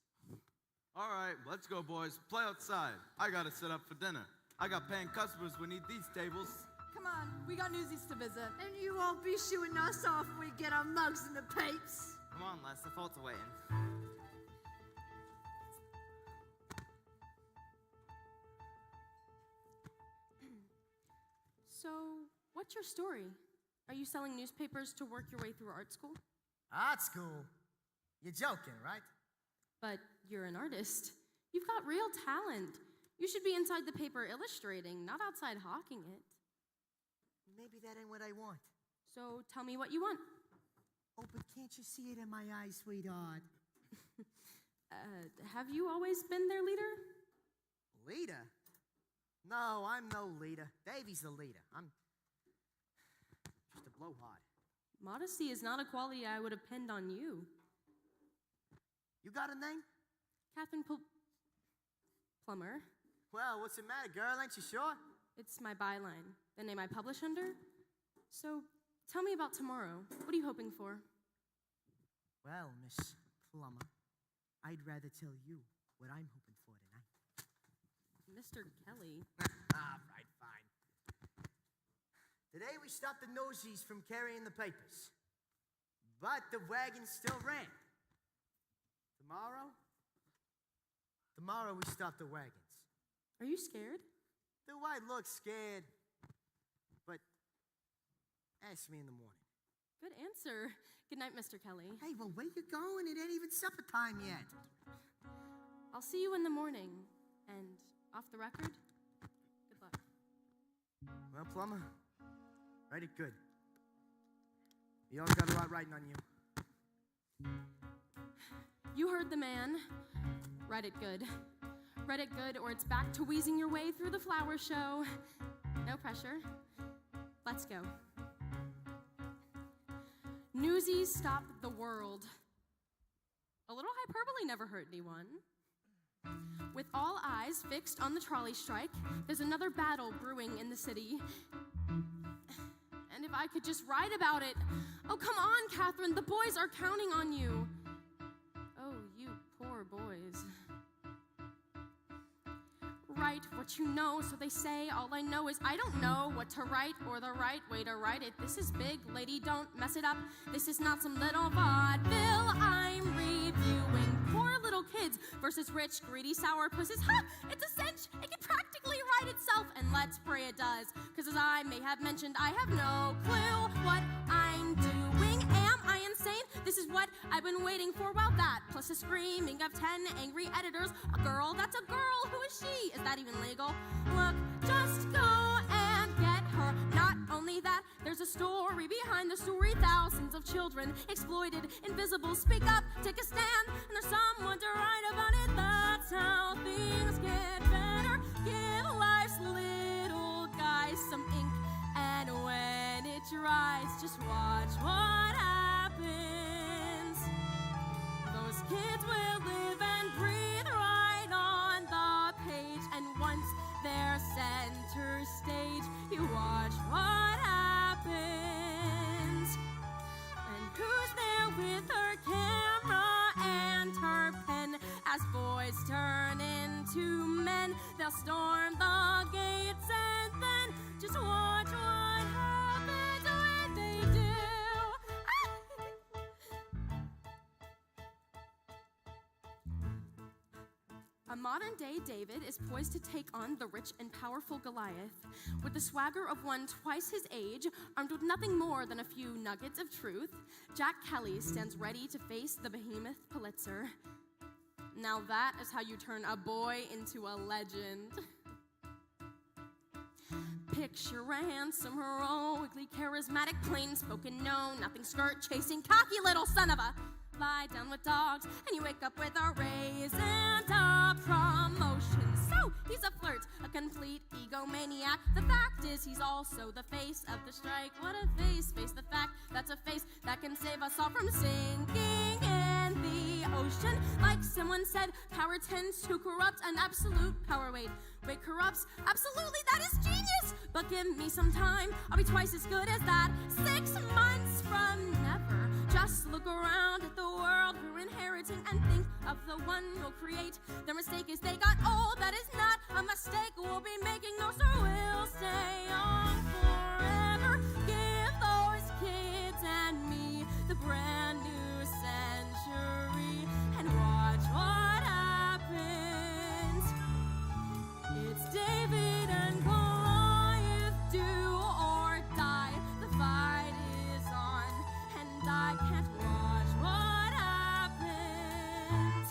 All right, let's go, boys. Play outside. I gotta set up for dinner. I got paying customers who need these tables. Come on, we got newsies to visit. And you won't be shooing us off when we get our mugs in the papes. Come on, Les, the folks are waiting. So, what's your story? Are you selling newspapers to work your way through art school? Art school? You're joking, right? But you're an artist. You've got real talent. You should be inside the paper illustrating, not outside hawking it. Maybe that ain't what I want. So tell me what you want. Oh, but can't you see it in my eyes, sweetheart? Have you always been their leader? Leader? No, I'm no leader. Davy's the leader. I'm just a blowhard. Modesty is not a quality I would have pinned on you. You got a name? Catherine Plummer. Well, what's the matter, girl? Ain't you sure? It's my byline. The name I publish under? So tell me about tomorrow. What are you hoping for? Well, Miss Plummer, I'd rather tell you what I'm hoping for tonight. Mr. Kelly. All right, fine. Today we stopped the Nosies from carrying the papers, but the wagon still ran. Tomorrow we stop the wagons. Are you scared? Do I look scared? But ask me in the morning. Good answer. Good night, Mr. Kelly. Hey, well, where you going? It ain't even supper time yet. I'll see you in the morning. And off the record, good luck. Well, Plummer, write it good. You all got a lot writing on you. You heard the man. Write it good. Write it good, or it's back to wheezing your way through the flower show. No pressure. Let's go. Newsies stop the world. A little hyperbole never hurt anyone. With all eyes fixed on the trolley strike, there's another battle brewing in the city. And if I could just write about it. Oh, come on, Catherine, the boys are counting on you. Oh, you poor boys. Write what you know, so they say. All I know is I don't know what to write or the right way to write it. This is big, lady, don't mess it up. This is not some little vaudeville I'm reviewing. Poor little kids versus rich, greedy sour pusses. Ha! It's a cinch! It can practically write itself, and let's pray it does. Because as I may have mentioned, I have no clue what I'm doing. Am I insane? This is what I've been waiting for. Well, that plus the screaming of 10 angry editors. A girl, that's a girl. Who is she? Is that even legal? Look, just go and get her. Not only that, there's a story behind the story. Thousands of children exploited, invisible. Speak up, take a stand, and there's someone to write about it. That's how things get better. Give life's little guy some ink, and when it dries, just watch what happens. Those kids will live and breathe right on the page, and once they're center stage, you watch what happens. And who's there with her camera and her pen? As boys turn into men, they'll storm the gates, and then just watch what happens when they do. A modern-day David is poised to take on the rich and powerful Goliath. With the swagger of one twice his age, armed with nothing more than a few nuggets of truth, Jack Kelly stands ready to face the behemoth Pulitzer. Now that is how you turn a boy into a legend. Picture a handsome, heroically charismatic, plain-spoken, no, nothing skirt-chasing, cocky little son of a... Lie down with dogs, and you wake up with a raise and a promotion. So, he's a flirt, a complete egomaniac. The fact is, he's also the face of the strike. What a face, face the fact, that's a face that can save us all from sinking in the ocean. Like someone said, power tends to corrupt an absolute power. Wait, corrupts? Absolutely, that is genius! But give me some time, I'll be twice as good as that. 6 months from never. Just look around at the world we're inheriting and think of the one we'll create. Their mistake is they got old, that is not a mistake we'll be making. No, sir, we'll stay on forever. Give those kids and me the brand new century and watch what happens. It's David and Goliath, do or die. The fight is on, and I can't watch what happens.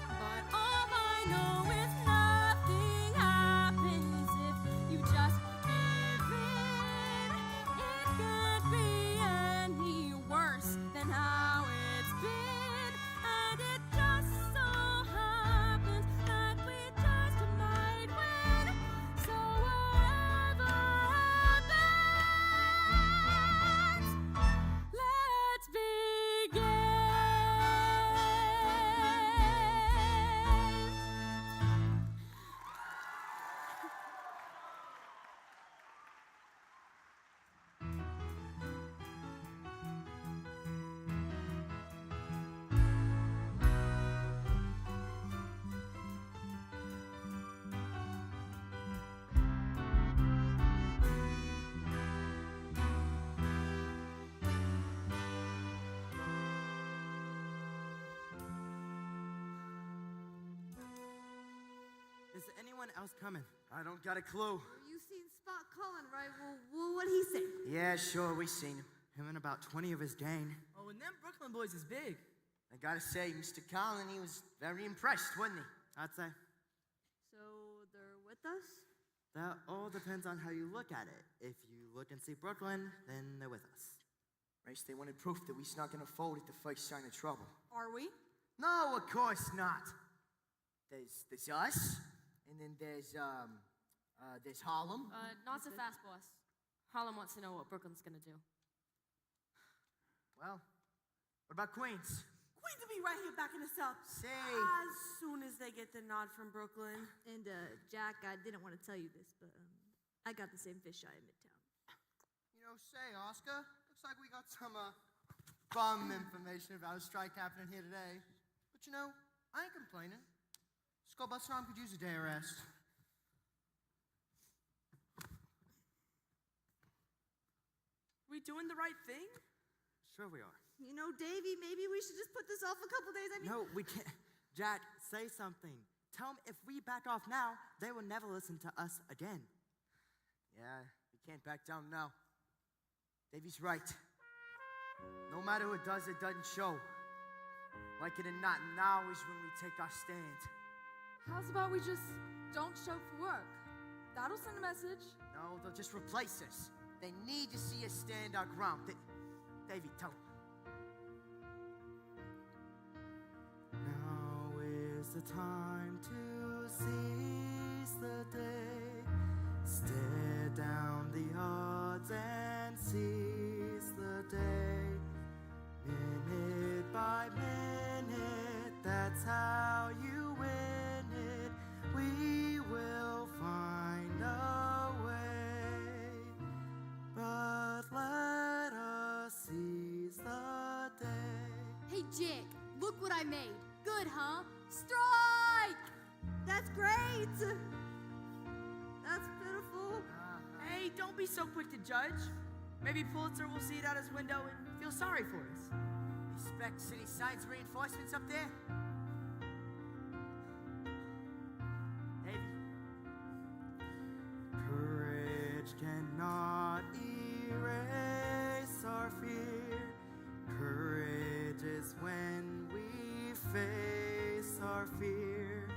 But all I know is nothing happens if you just give Is anyone else coming? I don't got a clue. You seen Spot Cullen, right? Well, what'd he say? Yeah, sure, we seen him. Him and about 20 of his gang. Oh, and them Brooklyn boys is big. I gotta say, Mr. Collin, he was very impressed, wasn't he? I'd say. So they're with us? That all depends on how you look at it. If you look and see Brooklyn, then they're with us. Race, they wanted proof that we snuck in a fold at the first sign of trouble. Are we? No, of course not. There's us, and then there's Harlem. Not so fast, boss. Harlem wants to know what Brooklyn's gonna do. Well, what about Queens? Queens will be right here backing us up. Say. As soon as they get the nod from Brooklyn. And, Jack, I didn't want to tell you this, but I got the same fish eye in Midtown. You know, say, Oscar, looks like we got some bum information about a strike happening here today. But you know, I ain't complaining. Skull Buster Arm could use a day of rest. We doing the right thing? Sure we are. You know, Davey, maybe we should just put this off a couple days. No, we can't. Jack, say something. Tell them if we back off now, they will never listen to us again. Yeah, we can't back down now. Davey's right. No matter who does, it doesn't show. Like it or not, now is when we take our stand. How's about we just don't show for work? That'll send a message. No, they'll just replace us. They need to see us stand our ground. Davey, tell them. Now is the time to seize the day. Stare down the odds and seize the day. Minute by minute, that's how you win it. We will find a way. But let us seize the day. Hey, Jake, look what I made. Good, huh? Strike! That's great! That's pitiful. Hey, don't be so quick to judge. Maybe Pulitzer will see it out his window and feel sorry for us. Expect city signs reinforcements up there? Davey. Courage cannot erase our fear. Courage is when we face our fear.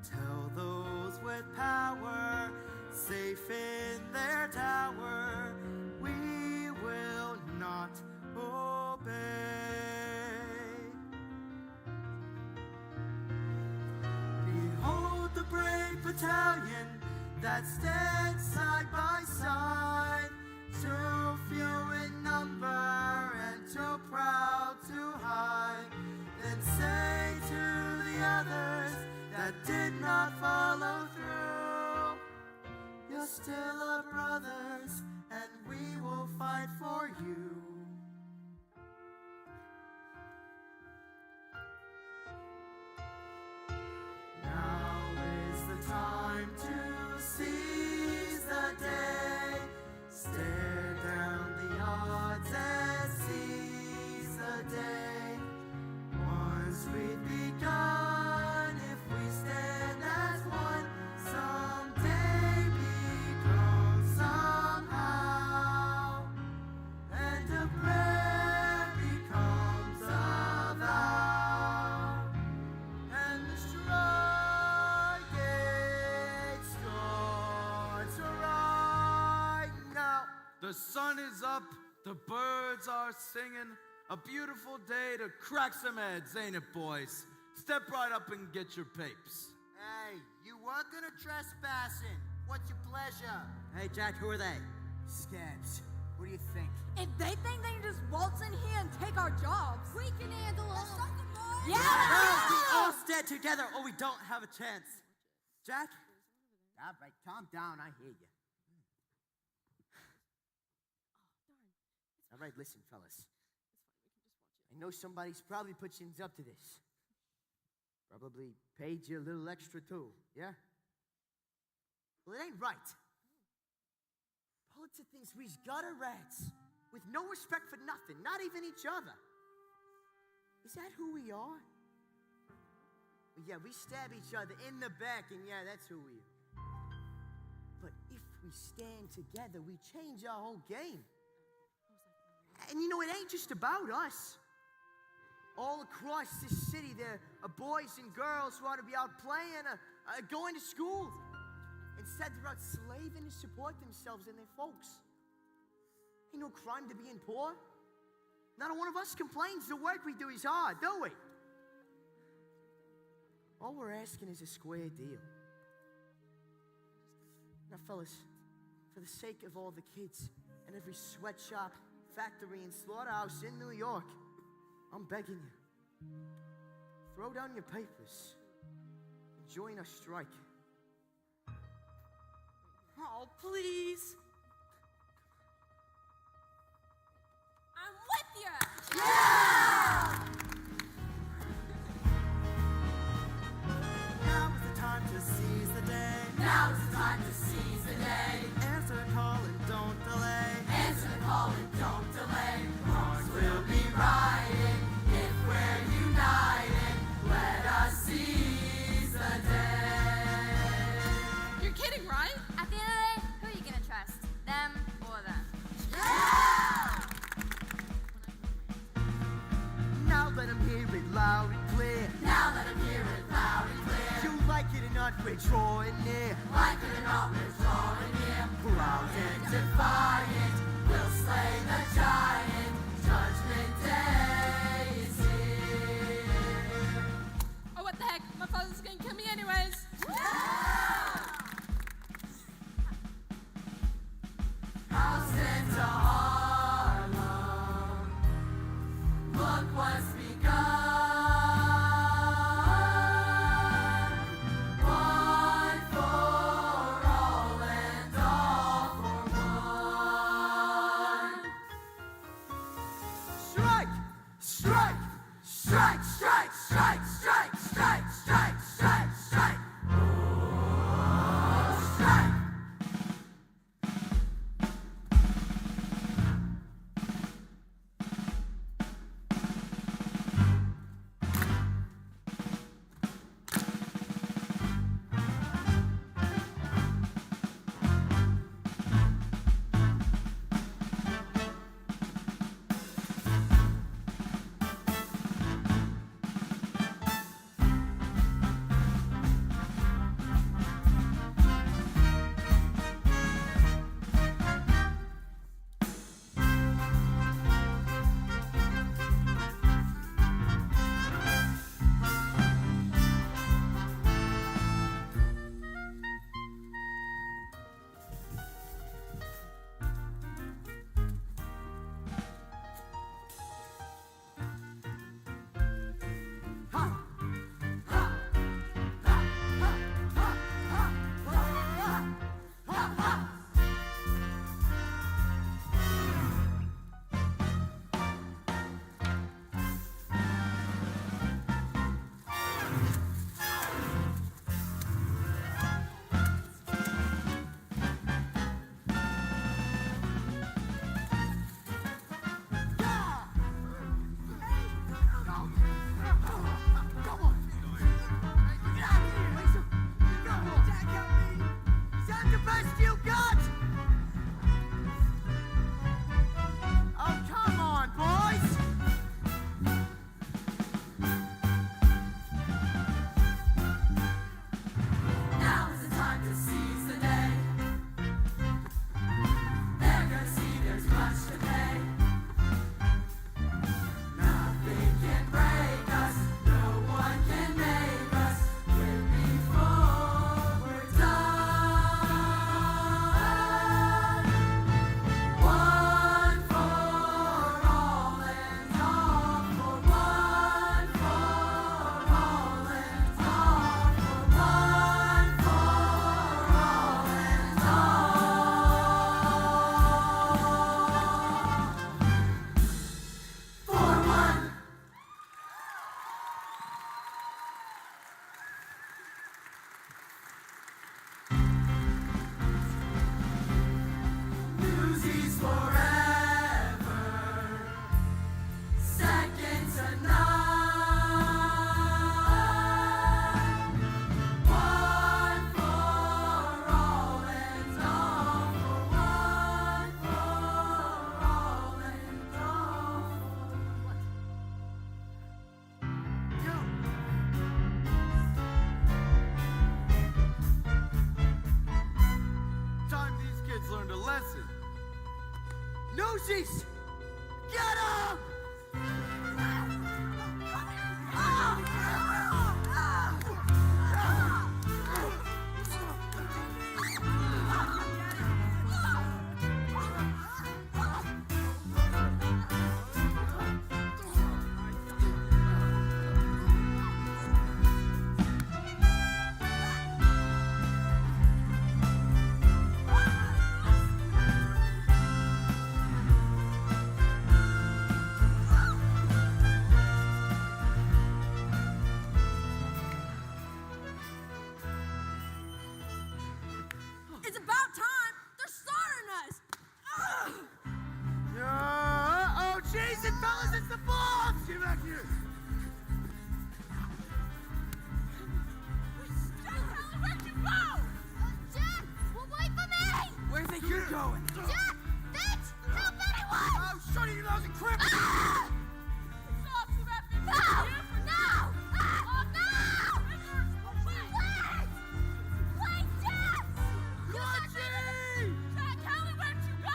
Tell those with power, safe in their tower, we will not obey. Behold the brave battalion that stands side by side, too few in number and too proud to hide. Then say to the others that did not follow through, you're still our brothers and we will fight for you. Now is the time to seize the day. Stare down the odds and seize the day. Once we've begun, if we stand as one, someday become somehow. And a prayer becomes a vow. And the strike starts right now. The sun is up, the birds are singing. A beautiful day to crack some heads, ain't it, boys? Step right up and get your papes. Hey, you weren't gonna trespassing. What's your pleasure? Hey, Jack, who are they? Scabs. What do you think? If they think they can just waltz in here and take our jobs, We can handle them. yeah! We all stand together or we don't have a chance. Jack? All right, calm down. I hear you. All right, listen, fellas. I know somebody's probably put you up to this. Probably paid you a little extra too, yeah? Well, it ain't right. Pulitzer thinks we's gutter rats with no respect for nothing, not even each other. Is that who we are? Yeah, we stab each other in the back, and yeah, that's who we are. But if we stand together, we change our whole game. And you know, it ain't just about us. All across this city, there are boys and girls who ought to be out playing, going to school. Instead, they're out slaving to support themselves and their folks. Ain't no crime to being poor. Not one of us complains the work we do is hard, do we? All we're asking is a square deal. Now, fellas, for the sake of all the kids and every sweatshop, factory, and slaughterhouse in New York, I'm begging you. Throw down your papers and join our strike. Oh, please. I'm with you. Now is the time to seize the day. Now is the time to seize the day. Answer the call and don't delay. Answer the call and don't delay. Wrongs will be righted if we're united. Let us seize the day. You're kidding, right? At the end of the day, who are you gonna trust? Them or them? Now let 'em hear it loud and clear. Now let 'em hear it loud and clear. You like it or not, we're drawing near. Like it or not, we're drawing near. Proud And defiant, we'll slay the giant. Judgment Day is here. Oh, what the heck? My father's gonna kill me anyways. House into Harlem. Look what's begun. One for all and all for one. strike! Strike! Strike! Strike! Strike! Strike! Strike! Strike! Strike! Strike! Strike! Where'd you go? Jack, well, wait for me! Where do you think you're going? Jack, bitch, help anyone! Oh, shut it, you lousy crip! Ah! No! No! Ah! No! Please! Please, Jack! Jack, Hallie, where'd you go?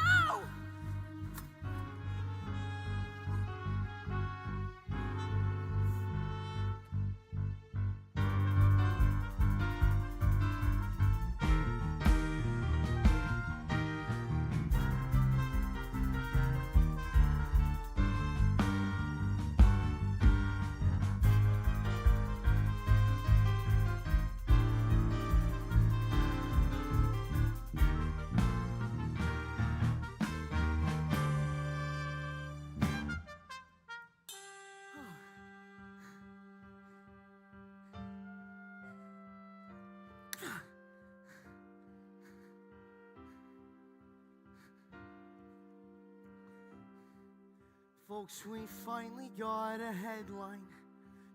Folks, we finally got a headline.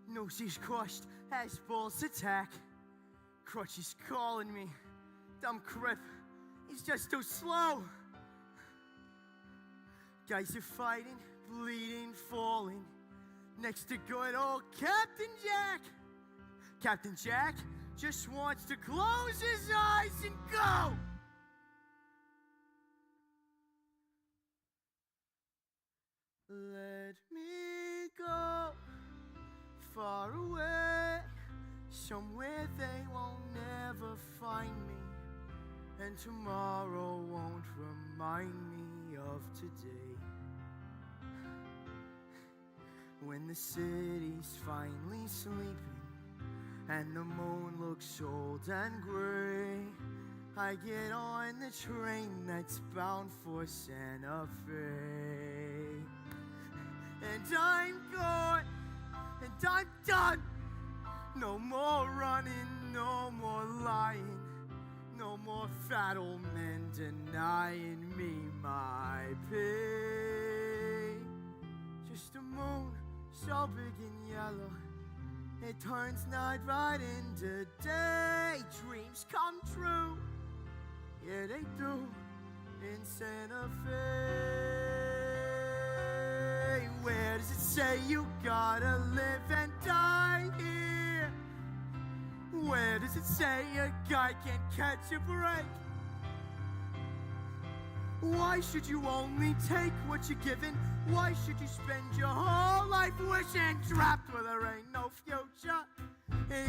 Newsies crushed as Bulls attack. Crutch is calling me. Dumb crip, he's just too slow. Guys are fighting, bleeding, falling. Next to good old Captain Jack. Captain Jack just wants to close his eyes and go. Let me go far away, somewhere they won't never find me, and tomorrow won't remind me of today. When the city's finally sleeping and the moon looks old and gray, I get on the train that's bound for Santa Fe. And I'm gone, and I'm done. No more running, no more lying, no more fat old men denying me my pay. Just a moon so big and yellow, it turns night right into day. Dreams come true, yeah they do, in Santa Fe. Where does it say you gotta live and die here? Where does it say a guy can't catch a break? Why should you only take what you're given? Why should you spend your whole life wishing, trapped where there ain't no future?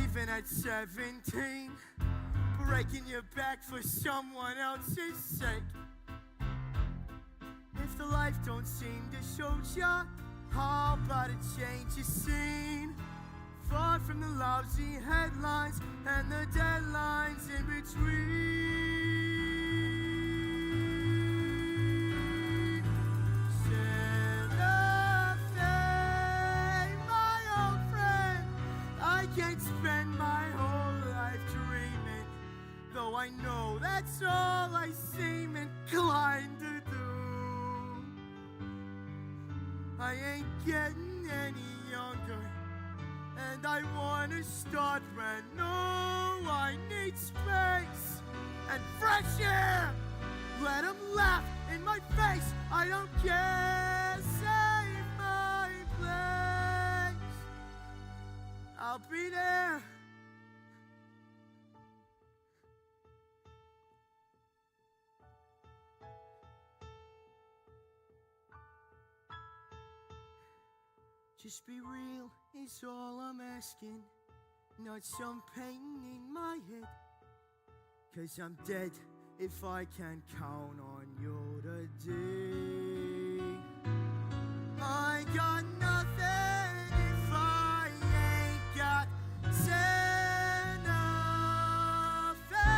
Even at 17, breaking your back for someone else's sake. If the life don't seem to suit ya, how about a change of scene? Far from the lousy headlines and the deadlines in between. Santa Fe, my old friend, I can't spend my whole life dreaming, though I know that's all I seem inclined to do. I ain't getting any younger, and I wanna start brand new. I need space and fresh air. Let 'em laugh in my face, I don't care. Save my place, I'll be there. Just be real is all I'm asking, not some pain in my head. 'Cause I'm dead if I can't count on you today. I got nothing if I ain't got Santa Fe.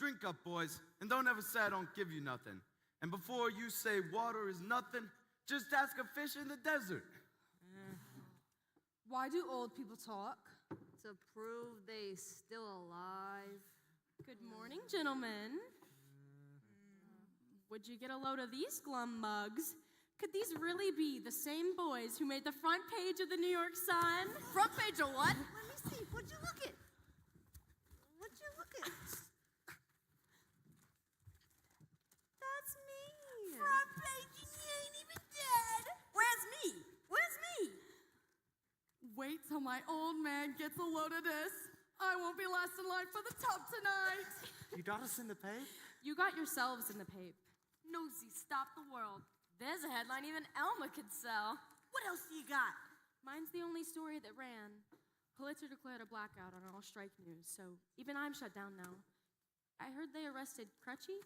Drink up, boys, and don't ever say I don't give you nothing. And before you say water is nothing, just ask a fish in the desert. Why do old people talk? To prove they still alive. Good morning, gentlemen. Would you get a load of these glum mugs? Could these really be the same boys who made the front page of the New York Sun? Front page of what? Let me see. What'd you look at? What'd you look at? That's me. Front page and you ain't even dead. Where's me? Where's me? Wait till my old man gets a load of this. I won't be last in line for the tub tonight. You got us in the pape? You got yourselves in the pape. Nosy, stop the world. There's a headline even Elma could sell. What else do you got? Mine's the only story that ran. Pulitzer declared a blackout on all strike news, so even I'm shut down now. I heard they arrested Crutchy.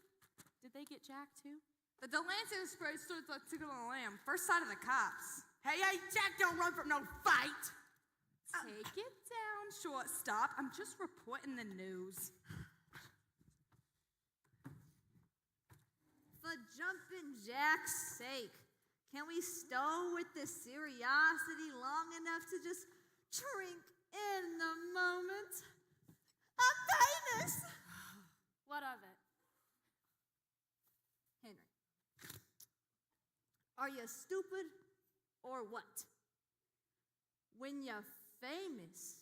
Did they get Jack too? The Delancey spray stood like tickle on a lamb. First sight of the cops. Hey, Jack don't run from no fight. Take it down, shortstop. I'm just reporting the news. For jumping Jack's sake, can we stow with the seriosity long enough to just drink in the moment? I'm famous! What of it? Henry, are you stupid or what? When you're famous,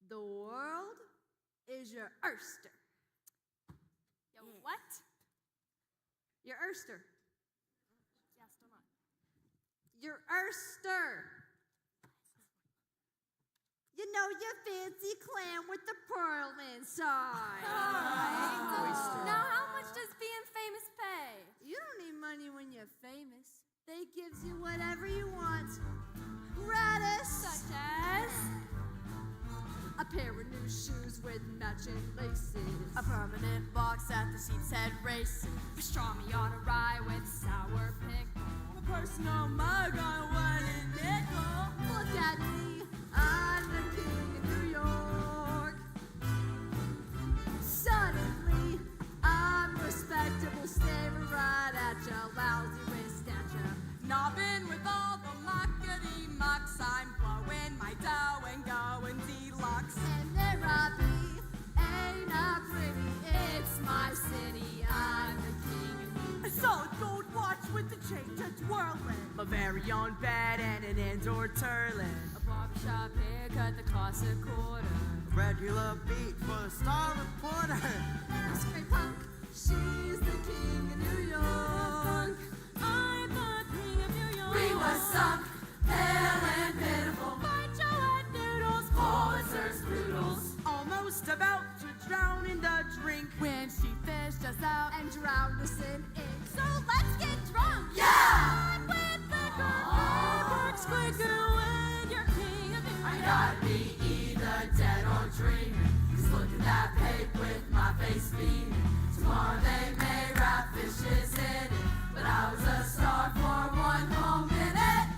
the world is your oyster. Yo, what? Your oyster. Yeah, still not. Your oyster. You know your fancy clam with the pearl inside. Now, how much does being famous pay? You don't need money when you're famous. They gives you whatever you want. Gratis. Such as? A pair of new shoes with matching laces. A permanent box at the Sheep's Head Races. Pastrami on a rye with sour pickle. A personal mug on a one and nickel. Look at me, I'm the king of New York. Suddenly, I'm respectable, staring right at your lousy waist stature. Nobbing with all the muckety mucks. I'm blowing my dough and going deluxe. And there I be, ain't I pretty? It's my city, I'm the king of New York. A solid gold watch with the chain just whirling. My very own bed and an indoor turlet. A barbershop haircut that costs a quarter. Regular beat for the Star Reporter. Ice cream punk, she's the king of New York. I'm the king of New York. We were sunk, pale and pitiful. By Joe and Noodles. Pulitzer's poodles. Almost about to drown in the drink. When she fished us out. And drowned us in ink. So let's get drunk. Yeah! On with the good fireworks quicker when you're king of New York. I gotta be either dead or dreaming. 'Cause look at that pape with my face beaming. Tomorrow they may wrap fishes in it, but I was a star for one whole minute.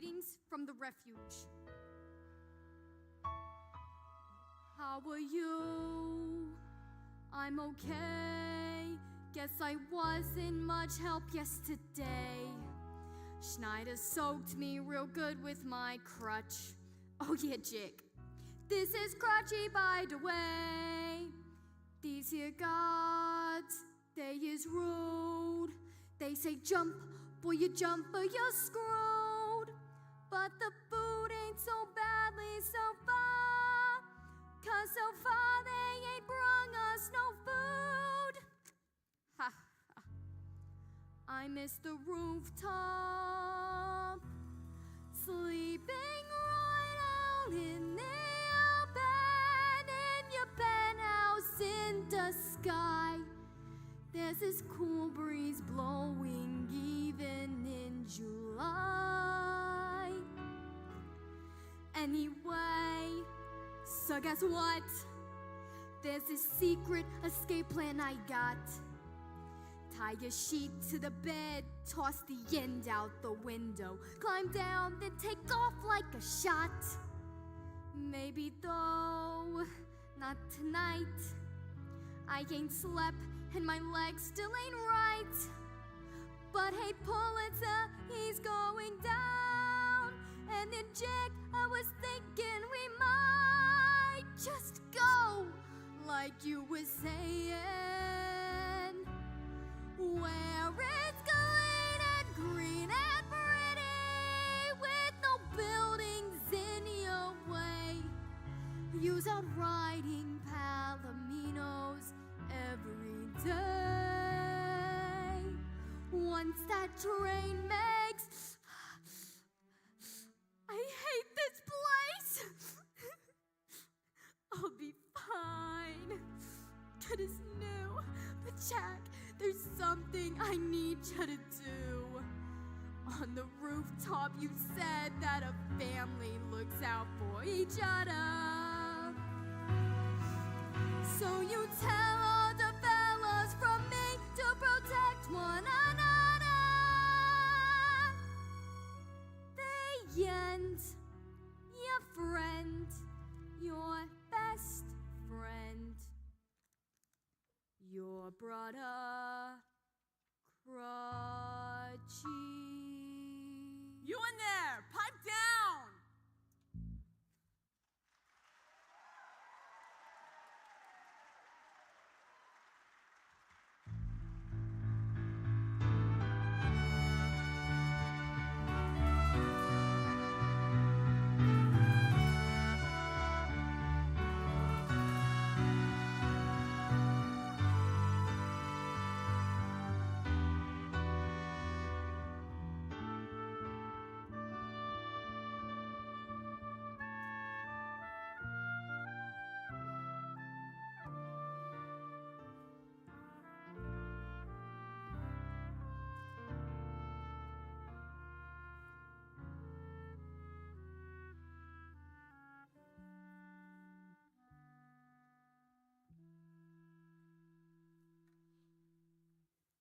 Greetings from the refuge. How are you? I'm okay. Guess I wasn't much help yesterday. Schneider soaked me real good with my crutch. Oh yeah, Jick. This is Crutchy, by the way. These here guards, they is rude. They say jump, boy you jump or you're screwed. But the food ain't so badly so far, 'cause so far they ain't brung us no food. Ha ha. I miss the rooftop, sleeping right out in the open, in your penthouse in the sky. There's this cool breeze blowing even in July. Anyway, so guess what? There's this secret escape plan I got. Tie your sheet to the bed, toss the end out the window, climb down, then take off like a shot. Maybe though, not tonight. I ain't slept and my legs still ain't right. But hey, Pulitzer, he's going down. And then Jack, I was thinking we might just go like you were saying, where it's clean and green and pretty, with no buildings in your way. Use out riding Palominos every day. Once that train makes, I hate this place. I'll be fine. Good as new. But Jack, there's something I need you to do. On the rooftop, you said that a family looks out for each other. So you tell all the fellas from me to protect one another. The end. Your friend, your best friend, your brother, Crutchy. You in there! Pipe down!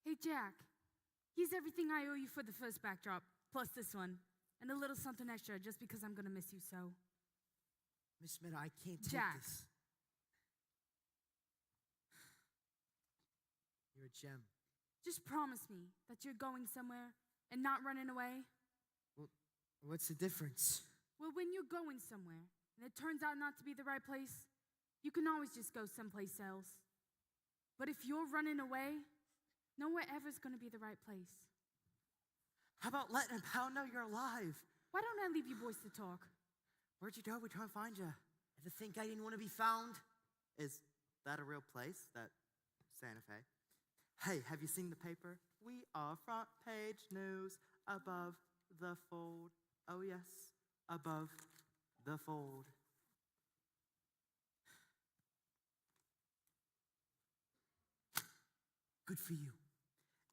Hey, Jack, here's everything I owe you for the first backdrop, plus this one, and a little something extra just because I'm gonna miss you so. Miss Meta, I can't take Jack. this. You're a gem. Just promise me that you're going somewhere and not running away. Well, what's the difference? Well, when you're going somewhere and it turns out not to be the right place, you can always just go someplace else. But if you're running away, nowhere ever's gonna be the right place. How about letting a pal know you're alive? Why don't I leave you boys to talk? Where'd you go? We're trying to find you. Ever think I didn't want to be found? Is that a real place, that Santa Fe? Hey, have you seen the paper? We are front page news above the fold. Oh yes, above the fold. Good for you.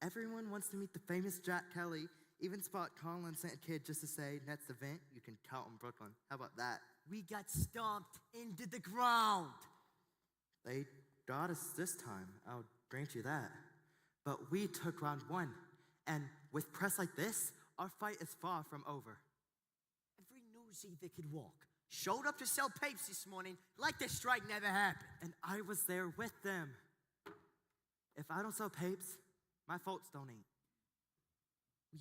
Everyone wants to meet the famous Jack Kelly. Even Spot Conlon sent a kid just to say, next event, you can count on Brooklyn. How about that? We got stomped into the ground. They got us this time, I'll grant you that. But we took round one, and with press like this, our fight is far from over. Nosy that could walk. Showed up to sell papes this morning like the strike never happened. And I was there with them. If I don't sell papes, my folks don't eat.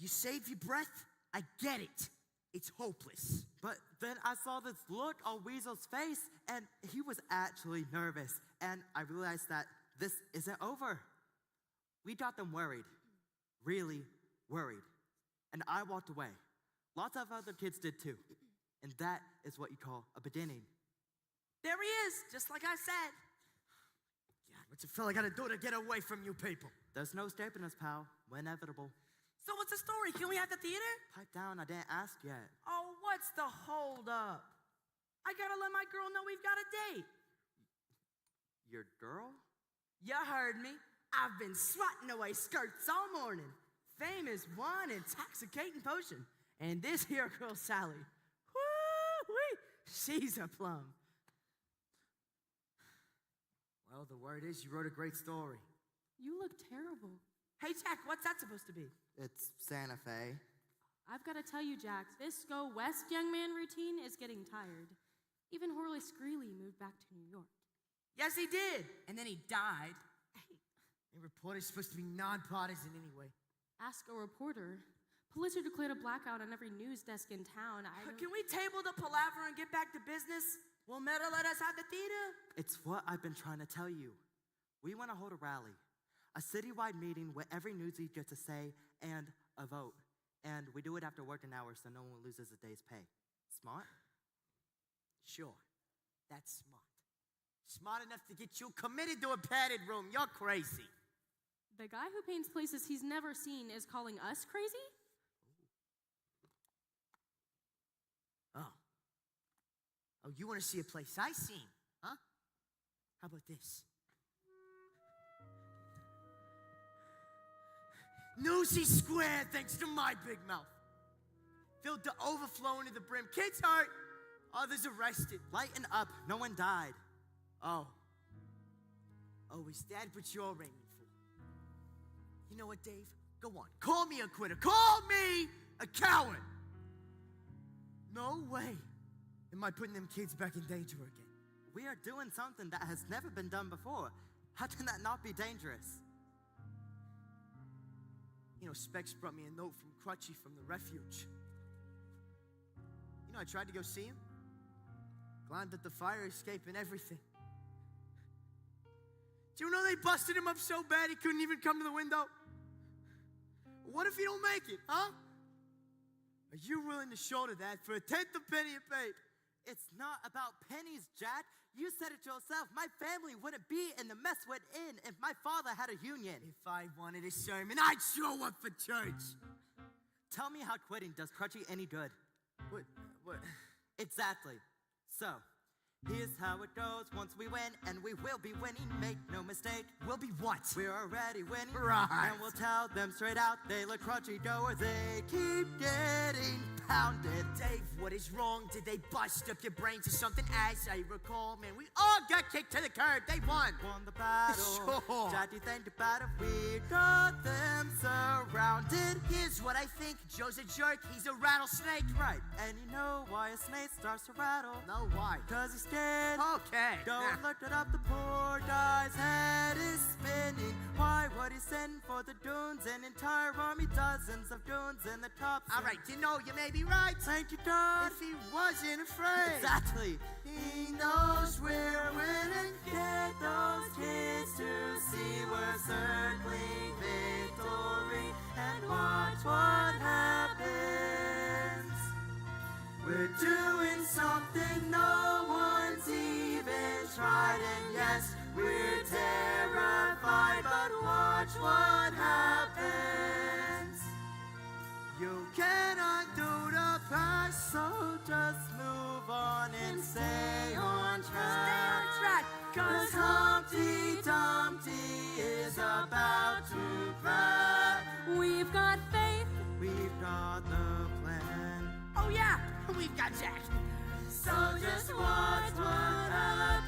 You save your breath? I get it. It's hopeless. But then I saw this look on Weasel's face, and he was actually nervous. And I realized that this isn't over. We got them worried. Really worried. And I walked away. Lots of other kids did too. And that is what you call a beginning. There he is, just like I said. God, what's a fella gotta do to get away from you people? There's no escaping us, pal. We're inevitable. So what's the story? Can we have the theater? Pipe down, I didn't ask yet. Oh, what's the hold up? I gotta let my girl know we've got a date. Your girl? You heard me. I've been swatting away skirts all morning. Famous one intoxicating potion. And this here girl, Sally, woo-wee, she's a plum. Well, the word is you wrote a great story. You look terrible. Hey, Jack, what's that supposed to be? It's Santa Fe. I've got to tell you, Jack, this go west young man routine is getting tired. Even Horley Screely moved back to New York. Yes, he did. And then he died. A reporter's supposed to be nonpartisan anyway. Ask a reporter. Pulitzer declared a blackout on every news desk in town. Can we table the palaver and get back to business? Will Meta let us have the theater? It's what I've been trying to tell you. We want to hold a rally. A citywide meeting where every newsie gets a say and a vote. And we do it after working hours so no one loses a day's pay. Smart? Sure, that's smart. Smart enough to get you committed to a padded room. You're crazy. The guy who paints places he's never seen is calling us crazy? Oh, you want to see a place I seen, huh? How about this? Newsy Square, thanks to my big mouth. Filled to overflowing to the brim. Kids hurt, others arrested. Lighten up, no one died. Oh, is that what you're aiming for? You know what, Dave? Go on, call me a quitter. Call me a coward. No way am I putting them kids back in danger again. We are doing something that has never been done before. How can that not be dangerous? You know, Specs brought me a note from Crutchy from the refuge. You know, I tried to go see him. Climbed up the fire escape and everything. Do you know they busted him up so bad he couldn't even come to the window? What if he don't make it, huh? Are you willing to shoulder that for a tenth of penny a paper? It's not about pennies, Jack. You said it yourself. My family wouldn't be in the mess we're in if my father had a union. If I wanted a sermon, I'd show up for church. Tell me how quitting does Crutchy any good. What? Exactly. So, here's how it goes. Once we win, and we will be winning, make no mistake. We'll be what? We're already winning. Right. And we'll tell them straight out, they look Crutchy go or they keep getting pounded. Dave, what is wrong? Did they bust up your brains or something? As I recall, man, we all got kicked to the curb. They won. Won the battle. Sure. Jack, you think about it? We got them surrounded. Here's what I think. Joe's a jerk. He's a rattlesnake. Right. And you know why a snake starts to rattle? No, why? Cause he's scared. Okay. Don't look it up. The poor guy's head is spinning. Why would he send for the dunes? An entire army, dozens of dunes in the top. All right, you know, you may be right. Thank you, God. If he wasn't afraid. Exactly. He knows we're winning. Get those kids to see we're circling victory and watch what happens. We're doing something no one's even tried. And yes, we're terrified, but watch what happens. You cannot do the past, So just move on and stay on track. Stay on track, Cause Humpty Dumpty is about to crack. We've got faith. We've got the plan. Oh yeah, we've got Jack. So just watch what happens.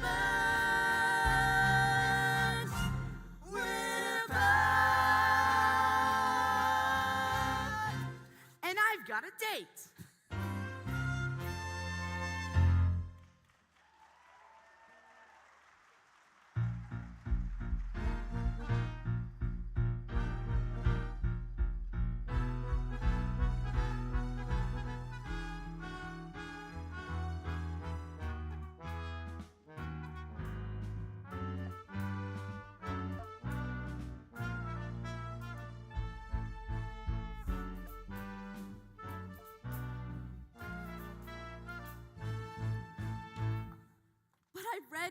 We're back. And I've got a date.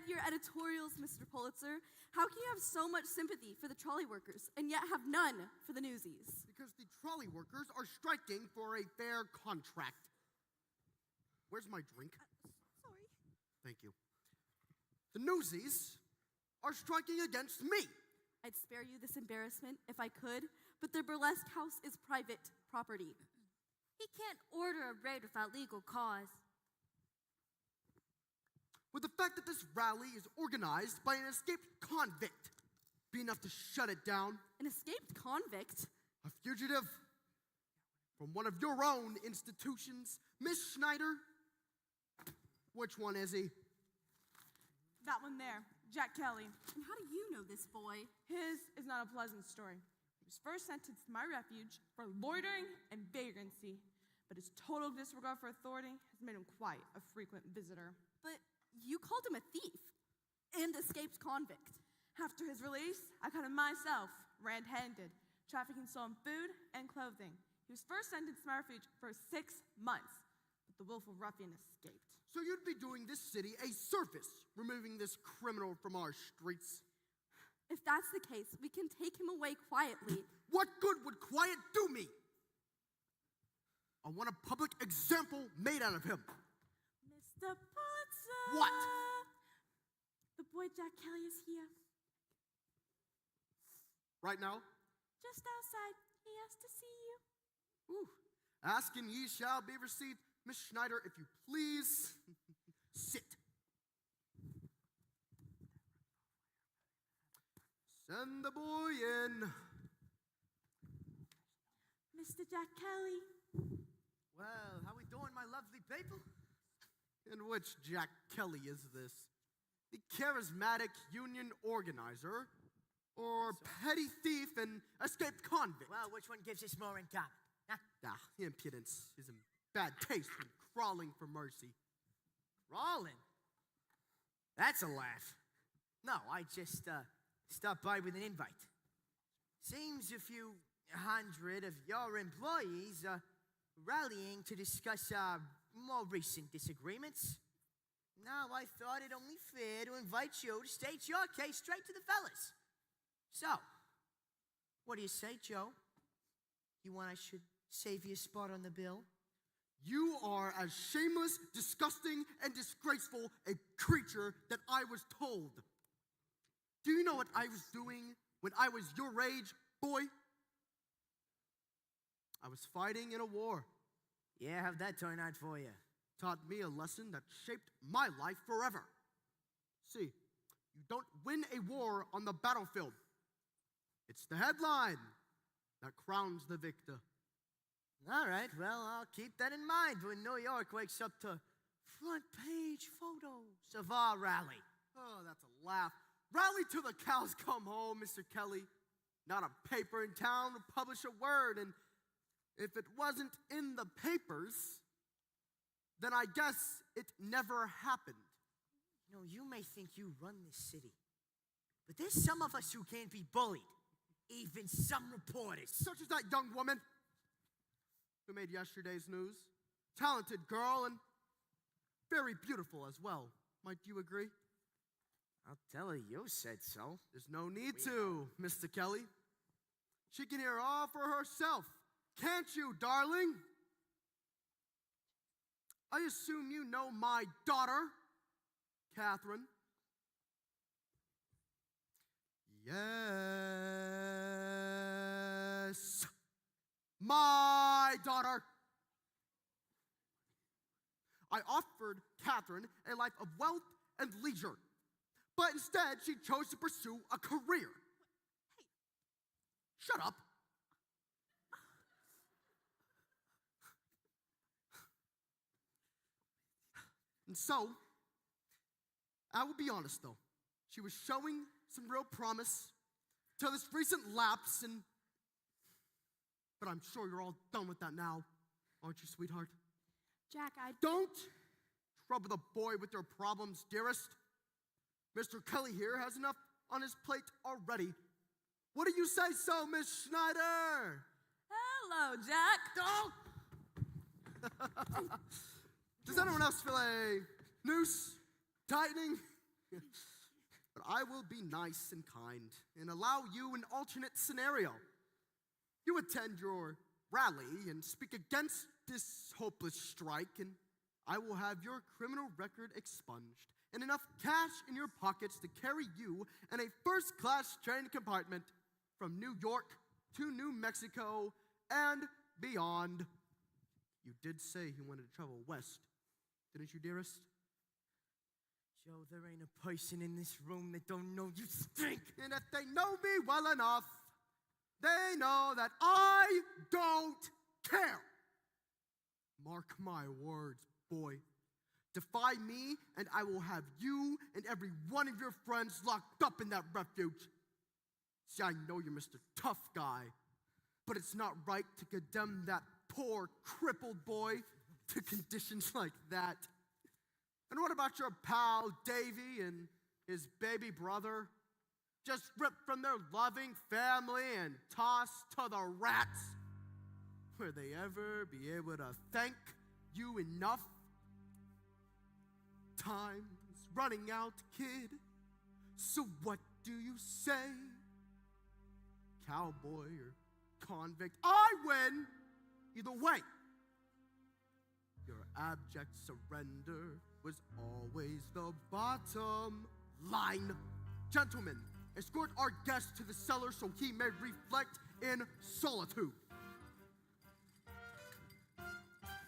your editorials, Mr. Pulitzer. How can you have so much sympathy for the trolley workers and yet have none for the Newsies? Because the trolley workers are striking for a fair contract. Where's my drink? Sorry. Thank you. The Newsies are striking against me. I'd spare you this embarrassment if I could, but their burlesque house is private property. He can't order a raid without legal cause. Would the fact that this rally is organized by an escaped convict be enough to shut it down? An escaped convict? A fugitive from one of your own institutions, Miss Schneider? Which one is he? That one there, Jack Kelly. And how do you know this boy? His is not a pleasant story. He was first sentenced to my refuge for loitering and vagrancy, but his total disregard for authority has made him quite a frequent visitor. But you called him a thief and escaped convict. After his release, I caught him myself, red-handed, trafficking stolen food and clothing. He was first sentenced to my refuge for 6 months, but the willful ruffian escaped. So you'd be doing this city a service, removing this criminal from our streets. If that's the case, we can take him away quietly. What good would quiet do me? I want a public example made out of him. Mr. Pulitzer! What? The boy Jack Kelly is here. Right now? Just outside. He has to see you. Ooh. Ask and ye shall be received. Miss Schneider, if you please, sit. Send the boy in. Mr. Jack Kelly. Well, how we doing, my lovely people? And which Jack Kelly is this? The charismatic union organizer or petty thief and escaped convict? Well, which one gives us more in common? Huh? Impudence is in bad taste when crawling for mercy. Crawling? That's a laugh. No, I just stopped by with an invite. Seems a few hundred of your employees are rallying to discuss our more recent disagreements. Now, I thought it only fair to invite you to state your case straight to the fellas. So, what do you say, Joe? You want I should save you a spot on the bill? You are as shameless, disgusting, and disgraceful a creature that I was told. Do you know what I was doing when I was your age, boy? I was fighting in a war. Yeah, how'd that turn out for you? Taught me a lesson that shaped my life forever. See, you don't win a war on the battlefield. It's the headline that crowns the victor. All right, well, I'll keep that in mind when New York wakes up to front page photos of our rally. Oh, that's a laugh. Rally till the cows come home, Mr. Kelly. Not a paper in town would publish a word, and if it wasn't in the papers, then I guess it never happened. You know, you may think you run this city, but there's some of us who can't be bullied. Even some reporters. Such as that young woman who made yesterday's news. Talented girl and very beautiful as well. Might you agree? I'll tell her you said so. There's no need to, Mr. Kelly. She can hear all for herself. Can't you, darling? I assume you know my daughter, Catherine. Yes, my daughter. I offered Catherine a life of wealth and leisure, but instead she chose to pursue a career. Hey, shut up. And so, I will be honest though, she was showing some real promise till this recent lapse, but I'm sure you're all done with that now, aren't you, sweetheart? Jack, Don't trouble the boy with your problems, dearest. Mr. Kelly here has enough on his plate already. What do you say so, Miss Schneider? Hello, Jack. Does anyone else feel a noose tightening But I will be nice and kind and allow you an alternate scenario. You attend your rally and speak against this hopeless strike, and I will have your criminal record expunged and enough cash in your pockets to carry you in a first-class train compartment from New York to New Mexico and beyond. You did say you wanted to travel west, didn't you, dearest? Joe, there ain't a person in this room that don't know you stink. And if they know me well enough, they know that I don't care. Mark my words, boy. Defy me, and I will have you and every one of your friends locked up in that refuge. See, I know you're Mr. Tough Guy, but it's not right to condemn that poor, crippled boy to conditions like that. And what about your pal, Davy, and his baby brother? Just ripped from their loving family and tossed to the rats. Will they ever be able to thank you enough? Time's running out, kid. So what do you say? Cowboy or convict? I win! Either way. Your abject surrender was always the bottom line. Gentlemen, escort our guest to the cellar so he may reflect in solitude.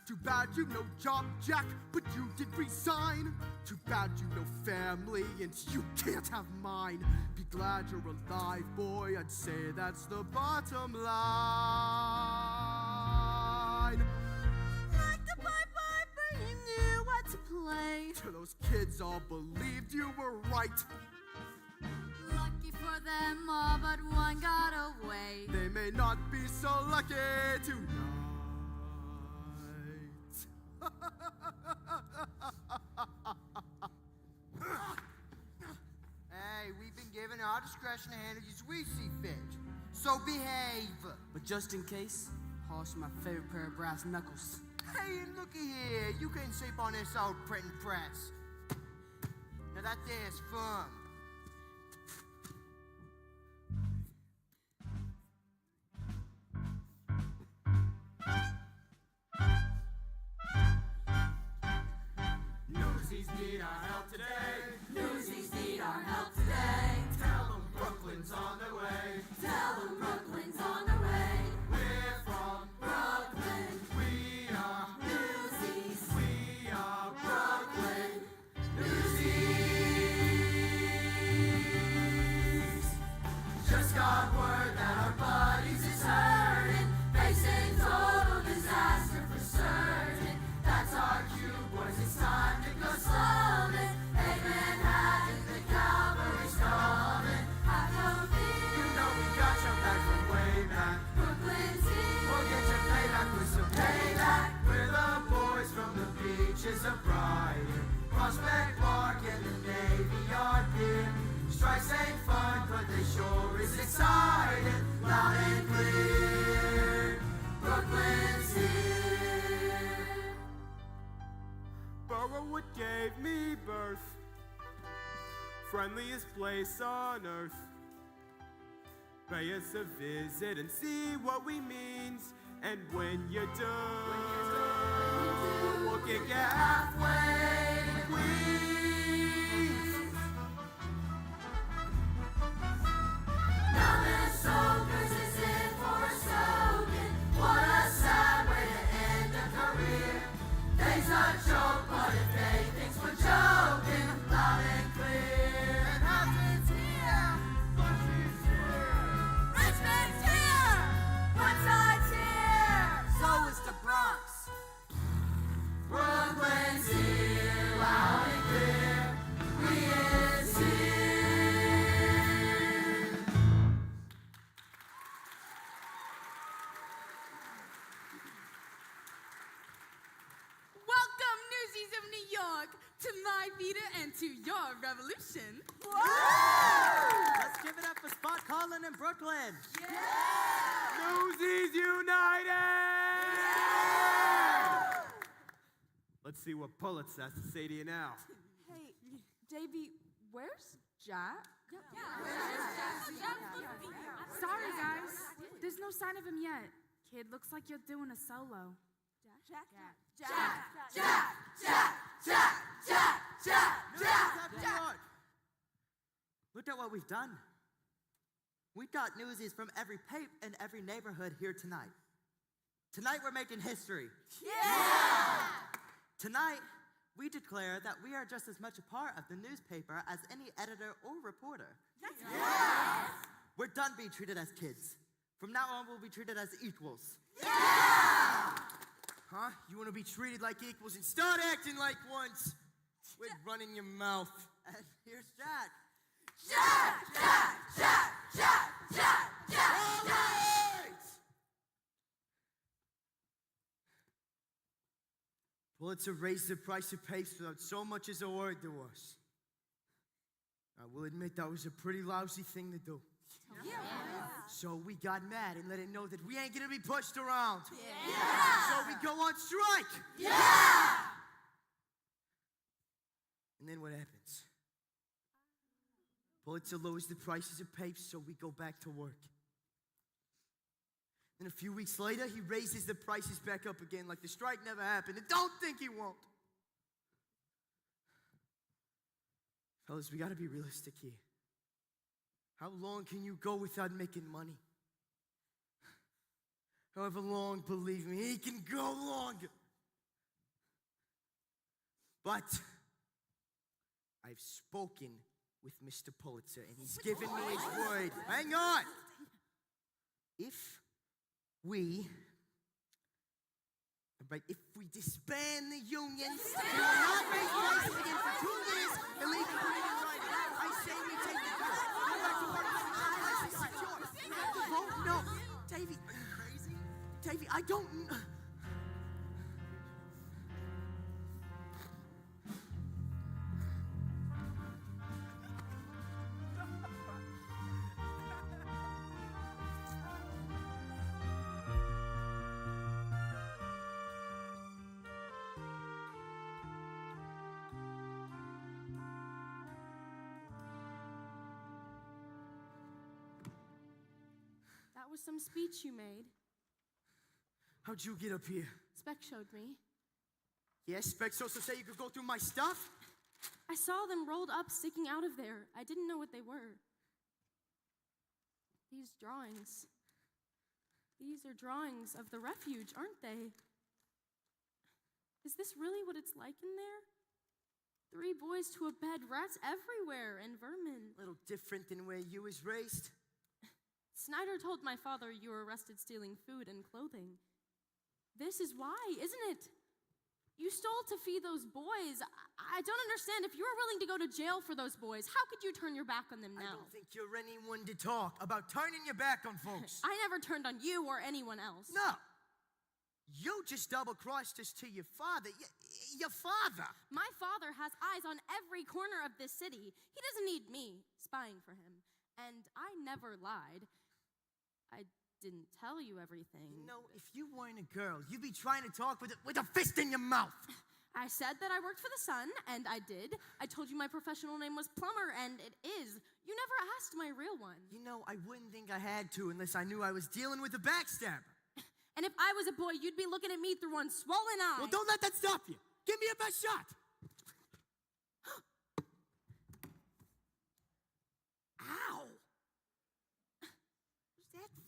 Too bad you no job, Jack, but you did resign. Too bad you no family, and you can't have mine. Be glad you're alive, boy, I'd say that's the bottom line. Like the Pied Piper, you knew what to play. To those kids all believed you were right. Lucky for them all, but one got away. They may not be so lucky tonight. Hey, we've been given our discretion to handle you as we see fit. So behave. But just in case, polish my favorite pair of brass knuckles. Hey, and looky here. You can't sleep on this old printing press. Now that there's firm. Newsies need our help today. Newsies need our help today. Tell them Brooklyn's on their way. Tell them Brooklyn's on their way. We're from Brooklyn. We are Newsies. We are Brooklyn Newsies. Just got word that our buddies is hurting, facing total disaster for certain. That's our cue, boys. It's time to go slumming. Hey, Manhattan, the cavalry's coming. Have no fear. You know we got your back from way back. Brooklyn's here. We'll get your payback with some payback. We're the boys from the beaches of Brighton, Prospect Park, and the Navy Yard Pier. Strikes ain't fun, but they sure is exciting. Loud and clear, Brooklyn's here. Borough gave me birth, friendliest place on earth. Pay us a visit and see what we means. And when you do, we'll kick you halfway to Queens. Now there's soakers is in for a soaking. What a sad way to end a career. They's a joke, but if they thinks we're joking, loud and clear. Manhattan's here. Bucky's here. Richmond's here. Woodside's here. So is the Bronx. Brooklyn's here, loud and clear. We is here. Welcome, Newsies of New York, to my theater and to your revolution. Let's give it up for Spot Calling in Brooklyn. Newsies United! Let's see what Pulitzer has to say to you now. Hey, Davey, Where's Jack? Sorry, guys. There's no sign of him yet. Kid, looks like you're doing a solo. Look at what we've done. We got newsies from every pape and every neighborhood here tonight. Tonight we're making history. Yeah! Tonight, we declare that we are just as much a part of the newspaper as any editor or reporter. Yes! We're done being treated as kids. From now on, we'll be treated as equals. Huh? You want to be treated like equals and start acting like ones? Quit running your mouth. And here's Jack. All right! Pulitzer raised the price of papes without so much as a word to us. I will admit that was a pretty lousy thing to do. Yeah. So we got mad and let it know that we ain't gonna be pushed around. Yeah. So we go on strike. Yeah. And then what happens? Pulitzer lowers the prices of papes, so we go back to work. Then a few weeks later, he raises the prices back up again like the strike never happened. And don't think he won't. Fellas, we gotta be realistic here. How long can you go without making money? However long, believe me, he can go longer. But I've spoken with Mr. Pulitzer, and he's given me his word. Hang on. If we disband the unions, we will not raise prices again for 2 years and leave the union right. I say we take the vote. Go back to work. The vote? No. Davey, are you crazy? Davey, I don't... That was some speech you made. How'd you get up here? Spec showed me. Yes, Specs also say you could go through my stuff? I saw them rolled up, sticking out of there. I didn't know what they were. These drawings. These are drawings of the refuge, aren't they? Is this really what it's like in there? 3 boys to a bed, rats everywhere, and vermin. A little different than where you was raised. Snyder told my father you were arrested stealing food and clothing. This is why, isn't it? You stole to feed those boys. I don't understand. If you were willing to go to jail for those boys, how could you turn your back on them now? I don't think you're anyone to talk about turning your back on folks. I never turned on you or anyone else. No. You just double-crossed us to your father. Your father. My father has eyes on every corner of this city. He doesn't need me spying for him. And I never lied. I didn't tell you everything. You know, if you weren't a girl, you'd be trying to talk with a fist in your mouth. I said that I worked for the Sun, and I did. I told you my professional name was Plumber, and it is. You never asked my real one. You know, I wouldn't think I had to unless I knew I was dealing with a backstabber. And if I was a boy, you'd be looking at me through one swollen eye. Well, don't let that stop you. Give me your best shot. Ow. What's that for?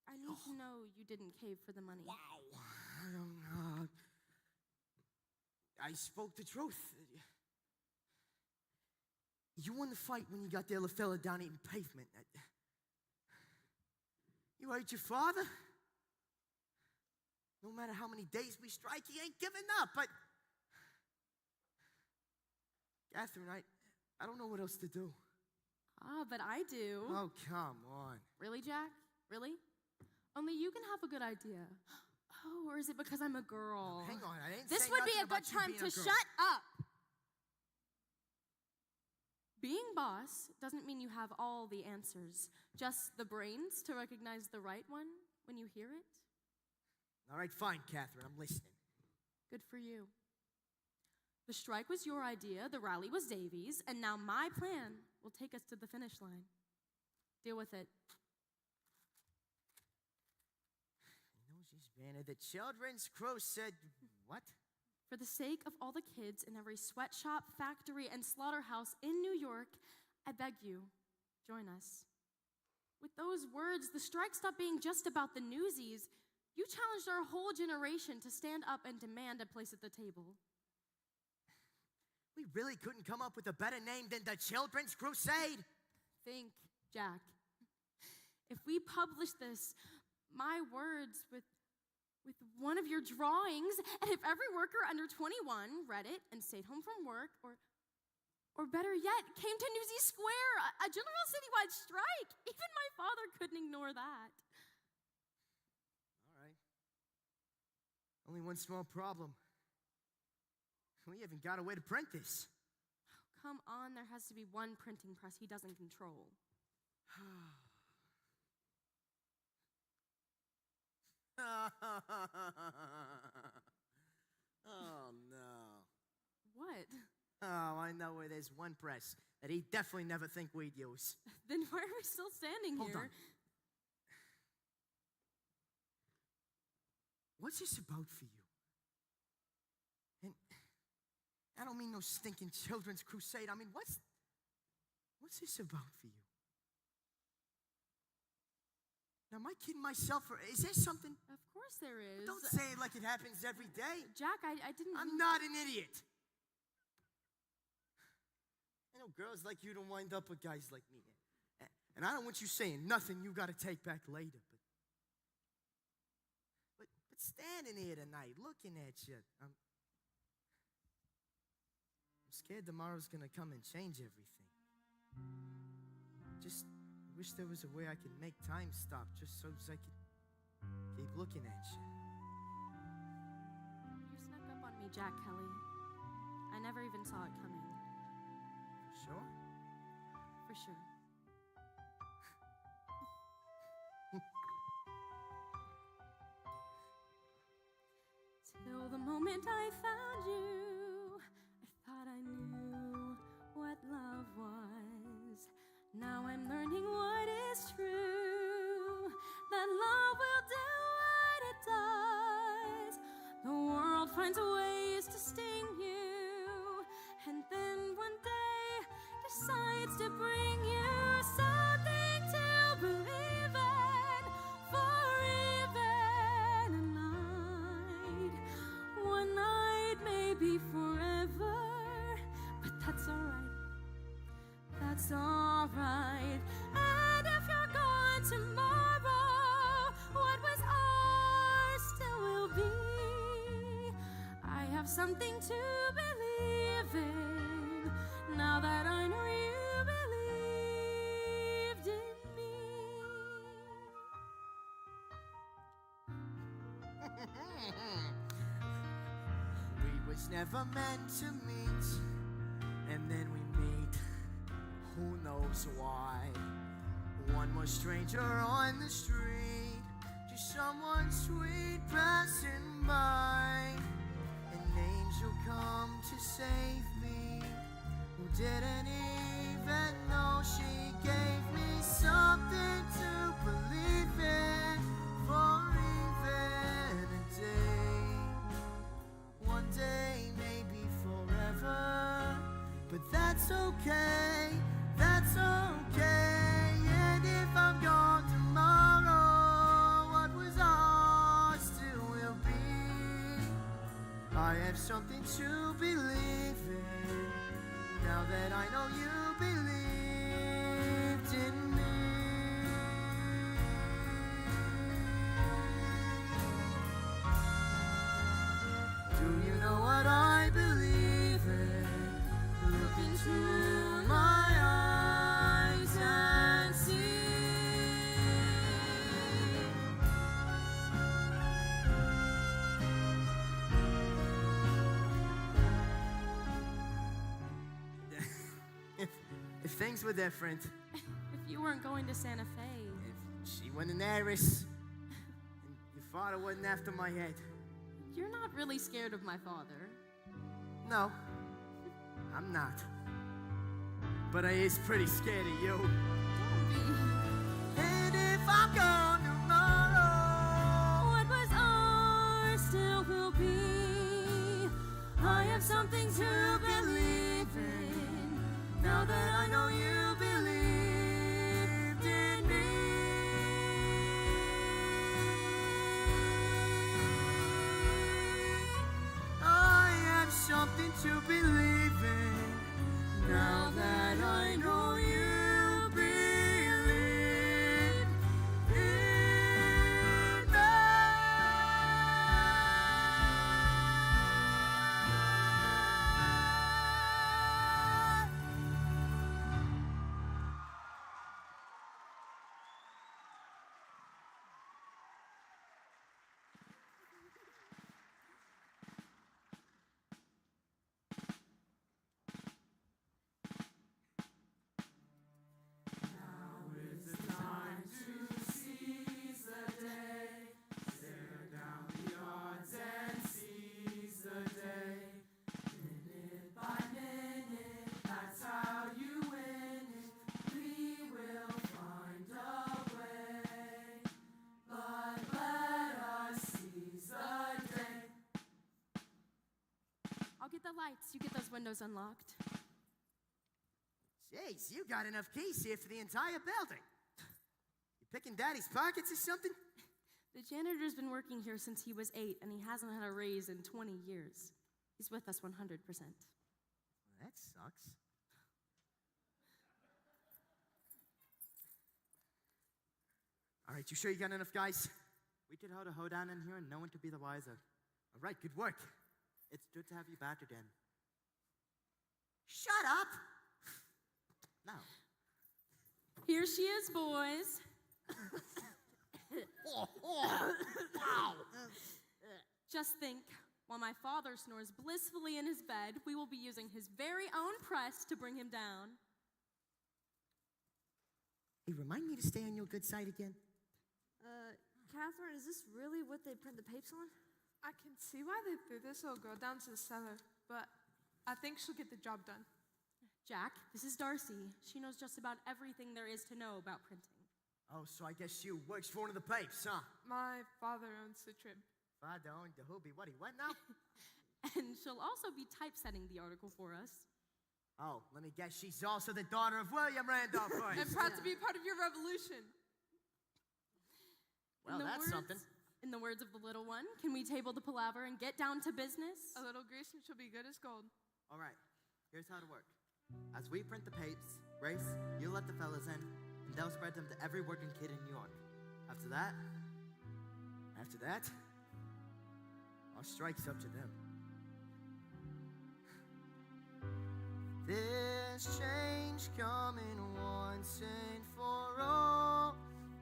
I need to know you didn't cave for the money. Wow. I spoke the truth. You won the fight when you got the other fella down eating pavement. You hurt your father? No matter how many days we strike, he ain't giving up, but... Catherine, I don't know what else to do. But I do. Oh, come on. Really, Jack? Really? Only you can have a good idea. Oh, or is it because I'm a girl? Hang on, I ain't This saying would be nothing a good about you time being to a girl. shut up. Being boss doesn't mean you have all the answers, just the brains to recognize the right one when you hear it. All right, fine, Catherine, I'm listening. Good for you. The strike was your idea, the rally was Davy's, and now my plan will take us to the finish line. Deal with it. Newsies banner, the children's crusade. What? For the sake of all the kids in every sweatshop, factory, and slaughterhouse in New York, I beg you, join us. With those words, the strike stopped being just about the Newsies. You challenged our whole generation to stand up and demand a place at the table. We really couldn't come up with a better name than the Children's Crusade. Think, Jack. If we publish this, my words with one of your drawings, and if every worker under 21 read it and stayed home from work, or better yet, came to Newsies Square, a general citywide strike, even my father couldn't ignore that. All right. Only one small problem. We haven't got a way to print this. Come on, there has to be one printing press he doesn't control. Oh, no. What? Oh, I know where there's one press that he'd definitely never think we'd use. Then why are we still standing Hold here? on. What's this about for you? And I don't mean no stinking children's crusade. I mean, what's this about for you? Now, am I kidding myself, or is there something? Of course there is. Don't say it like it happens every day. Jack, I didn't... I'm not an idiot. I know girls like you don't wind up with guys like me. And I don't want you saying nothing you got to take back later. But standing here tonight, looking at you, I'm scared tomorrow's going to come and change everything. Just wish there was a way I could make time stop just so I could keep looking at you. You snuck up on me, Jack Kelly. I never even saw it coming. For sure? For sure. Till the moment I found you, I thought I knew what love was. Now I'm learning what is true, that love will do what it does. The world finds ways to sting you, and then one day decides to bring you something to believe in for even a night. One night may be forever, but that's alright. That's alright. And if you're gone tomorrow, what was ours still will be. I have something to believe in, now that I know you believed in me. We was never meant to meet, and then we meet. Who knows why? One more stranger on the street, just someone sweet passing by. An angel come to save me, who didn't even know she gave me something to believe in for even a day. One day, maybe forever, but that's okay. That's okay, and if I'm gone tomorrow, what was ours still will be. I have something to believe in, now that I know you believed in me. Do you know what I believe in? Look into my eyes and see. If things were different, If you weren't going to Santa Fe. if she wasn't an heiress, and your father wasn't after my head. You're not really scared of my father. No, I'm not. But I is pretty scared of you. And if I'm gone tomorrow, What was ours still will be. I have something to believe in. Now that I know you believed in me. I have something to believe in. Now that I know you believe in me. I'll get the lights. You get those windows unlocked. Jeez, you got enough keys here for the entire building. You picking Daddy's pockets or something? The janitor's been working here since he was 8, and he hasn't had a raise in 20 years. He's with us 100%. That sucks. All right, you sure you got enough guys? We could hold a hoedown in here and no one could be the wiser. All right, good work. It's good to have you back again. Shut up! No. Here she is, boys. Just think, while my father snores blissfully in his bed, we will be using his very own press to bring him down. Hey, remind me to stay on your good side again. Catherine, is this really what they print the papes on? I can see why they threw this little girl down to the cellar, but I think she'll get the job done. Jack, this is Darcy. She knows just about everything there is to know about printing. Oh, so I guess you works for one of the papes, huh? My father owns the Trib. Father owned the hoobie. What now? And she'll also be typesetting the article for us. Oh, let me guess, she's also the daughter of William Randolph Hearst. I'm proud to be part of your revolution. Well, that's something. In the words of the little one, can we table the palaver and get down to business? A little grease and she'll be good as gold. All right, here's how to work. As we print the papes, Grace, you let the fellas in, and they'll spread them to every working kid in New York. After that, our strike's up to them. There's change coming once and for all.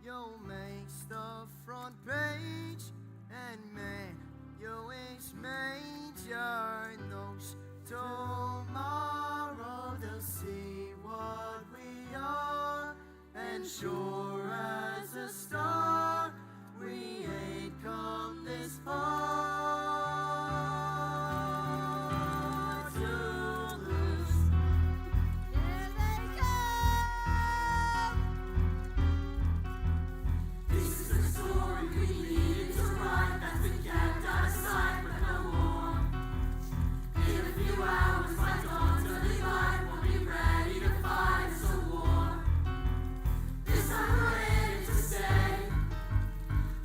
You'll make the front page, and man, you is major in those tomorrow they'll see what we are, and sure as a star, we ain't come this far to lose. Here they come! This is the story we needed to write, that's been kept out of sight but no more. In a few hours, my dawn's early light will be ready to fight us a war. This time we're in it to stay.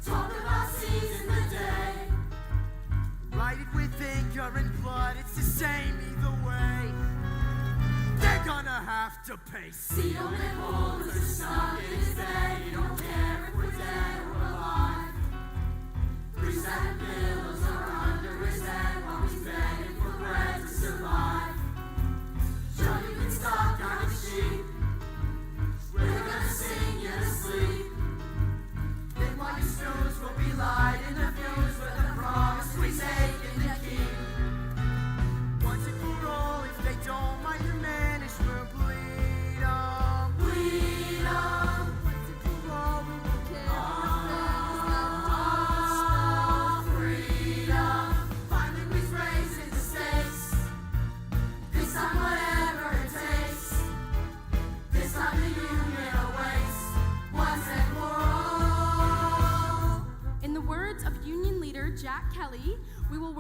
Talk about seizing the day. Write it with ink or in blood, it's the same either way. They're gonna have to pay. See on their boulders are stuck in his bed. You don't care if we're dead or alive. 3 satin pillows are under his head while he's begging for bread to survive. Sure, you can stop counting sheep. We're gonna sing you to sleep. Then while you snooze, we'll be lighting the fuse with a promise we take in the keep. Once and for all, if they don't mind the management, bleed on. Bleed on. Once and for all, we will care. All freedom.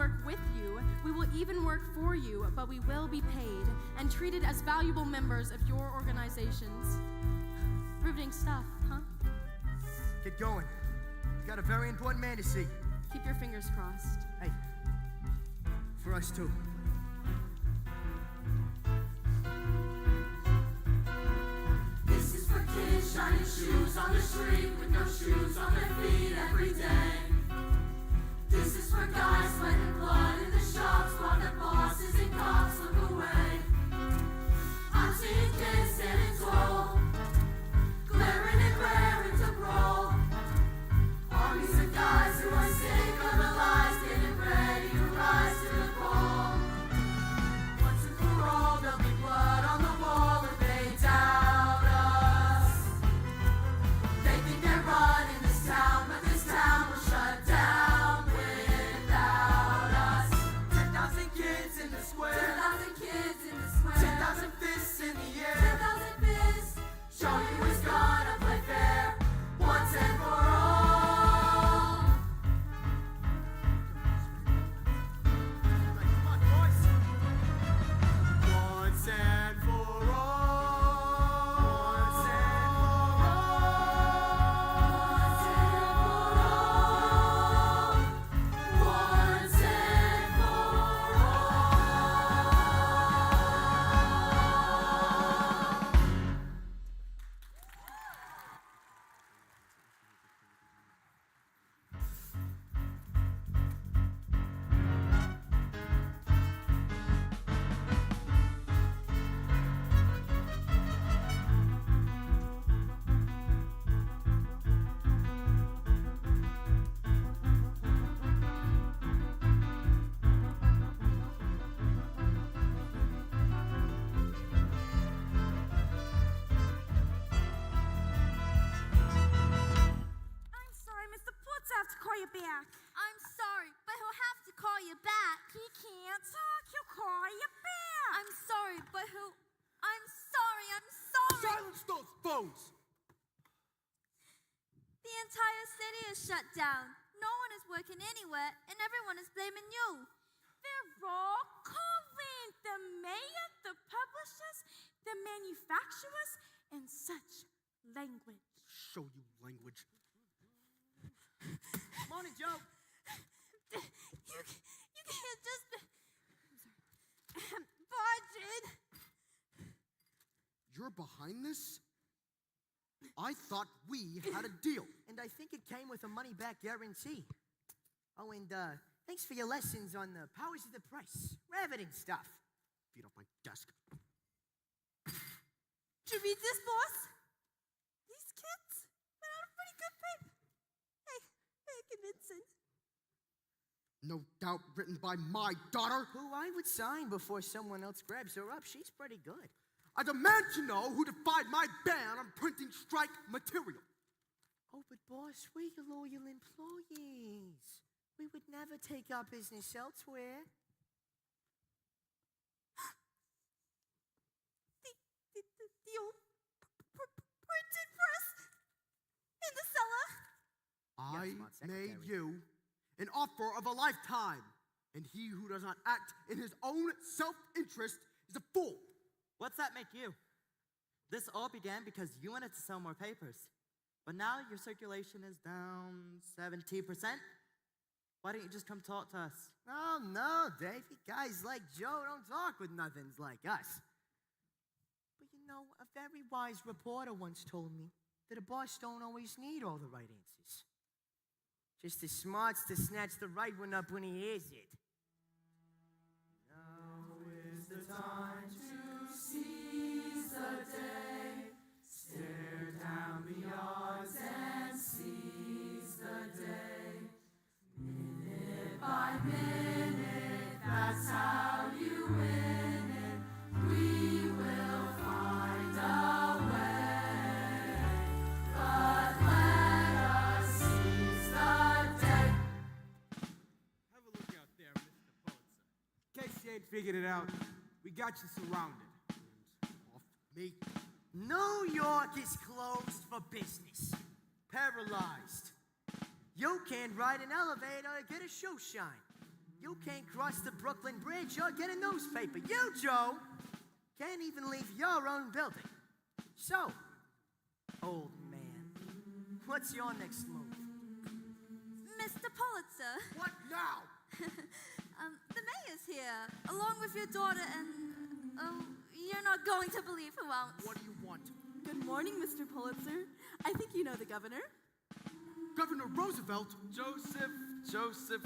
work with you, we will even work for you, but we will be paid and treated as valuable members of your organizations. Riveting stuff, huh? Get going. We got a very important man to see. Keep your fingers crossed. Hey, for us too. This is for kids shining shoes on the street with no shoes on their feet every day. This is for guys sweating blood in the shops while their bosses and cops look away. I'm seeing kids standing tall, glaring and raring to brawl. Armies of guys who are sick of the lies, getting ready to rise to the call. Once and for all, there'll be blood on the wall if they doubt us. They think they're running this town, but this town will shut down without us. 10,000 kids in the square. 10,000 kids in the square. 10,000 fists in the air. 10,000 fists. Show you who's gonna play fair once and for all. Come on, boys. Once and for all. Once and for all. Once and for I'm sorry, Mr. Putz, I have to call you back. I'm sorry, but he'll have to call you back. He can't talk, he'll call you back. I'm sorry, but he'll... I'm sorry, I'm sorry. Silence those phones! The entire city is shut down. No one is working anywhere, and everyone is blaming you. They're all calling the mayor, the publishers, the manufacturers, and such language. Show you language. Morning, Joe. You can't just barge in. You're behind this? I thought we had a deal. And I think it came with a money-back guarantee. Oh, and thanks for your lessons on the powers of the press. Riveting stuff. Feet off my desk. Did you read this, boss? These kids went out a pretty good paper. Hey, very convincing. No doubt written by my daughter. Who I would sign before someone else grabs her up. She's pretty good. I demand to know who defied my ban on printing strike material. Oh, but boss, we're your loyal employees. We would never take our business elsewhere. The old printed press in the cellar. I smart made secretary. you an offer of a lifetime, and he who does not act in his own self-interest is a fool. What's that make you? This all began because you wanted to sell more papers. But now your circulation is down 70%. Why don't you just come talk to us? No, Dave. Guys like Joe don't talk with nothings like us. But you know, a very wise reporter once told me that a boss don't always need all the right answers. Just as smart's to snatch the right one up when he hears it. Now is the time to seize the day. Stare down the odds and seize the day. Minute by minute, that's how you win it. We will find a way. But let us seize the day. Have a look out there, Mr. Pulitzer. In case you ain't figured it out, we got you surrounded. Off me. New York is closed for business. Paralyzed. You can't ride an elevator or get a shoe shine. You can't cross the Brooklyn Bridge or get a newspaper. You, Joe, can't even leave your own building. So, old man, what's your next move? Mr. Pulitzer, What now? the mayor's here, along with your daughter, and you're not going to believe who else. What do you want? Good morning, Mr. Pulitzer. I think you know the governor. Governor Roosevelt? Joseph.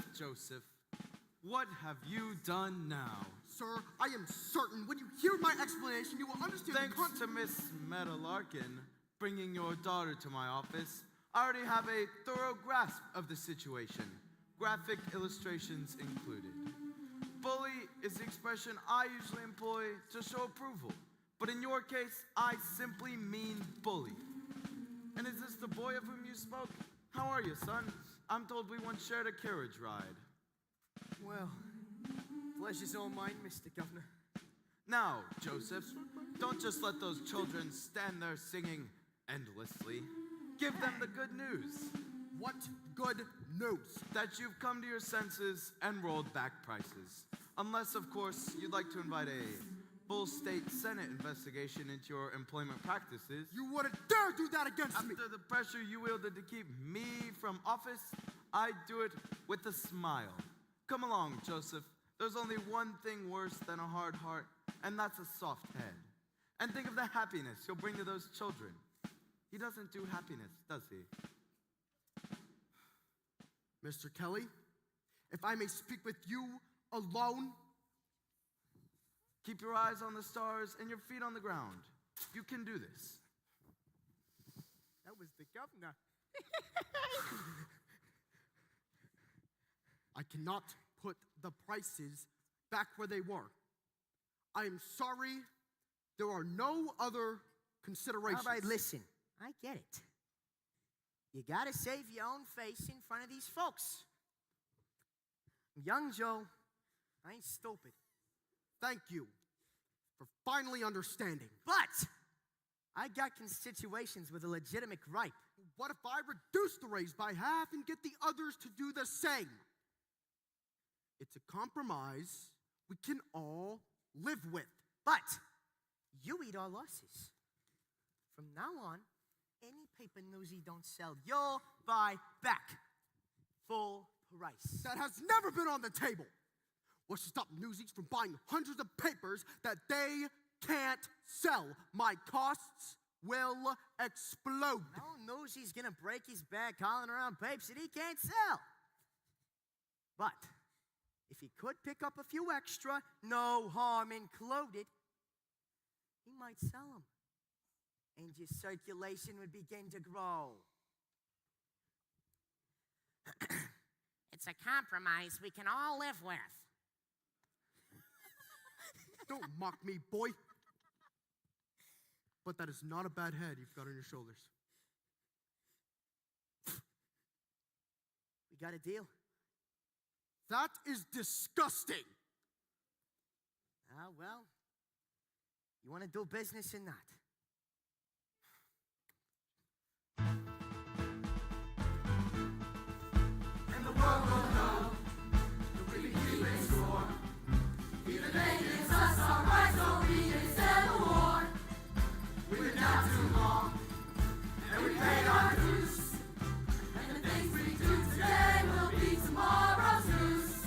What have you done now? Sir, I am certain when you hear my explanation, you will understand Thanks to Miss Meta-Larkin bringing your daughter to my office, I already have a thorough grasp of the situation, graphic illustrations included. Bully is the expression I usually employ to show approval, but in your case, I simply mean bully. And is this the boy of whom you spoke? How are you, son? I'm told we once shared a carriage ride. Well, pleasure's all mine, Mr. Governor. Now, Joseph, don't just let those children stand there singing endlessly. Give them the good news. What good news? That you've come to your senses and rolled back prices. Unless, of course, you'd like to invite a full state Senate investigation into your employment practices. You wouldn't dare do that against me! After the pressure you wielded to keep me from office, I'd do it with a smile. Come along, Joseph. There's only one thing worse than a hard heart, and that's a soft head. And think of the happiness you'll bring to those children. He doesn't do happiness, does he? Mr. Kelly, if I may speak with you alone. Keep your eyes on the stars and your feet on the ground. You can do this. That was the governor. I cannot put the prices back where they were. I am sorry. There are no other considerations. All right, listen. I get it. You gotta save your own face in front of these folks. I'm young, Joe. I ain't stupid. Thank you for finally understanding. But I got constituents with a legitimate gripe. What if I reduce the raise by half and get the others to do the same? It's a compromise we can all live with. But you eat our losses. From now on, any paper Newsy don't sell, you'll buy back. Full price. That has never been on the table. What's to stop Newsies from buying hundreds of papers that they can't sell? My costs will explode. No, Newsy's gonna break his back hauling around papers that he can't sell. But if he could pick up a few extra, no harm included, he might sell them. And your circulation would begin to grow. It's a compromise we can all live with. Don't mock me, boy. But that is not a bad head you've got on your shoulders. We got a deal. That is disgusting. Ah, well, you want to do business or not? And the world will know that we can keep it score. Even they gives us our rights, so we can settle war. We've been down too long, and we paid our dues. And the things we do today will be tomorrow's news.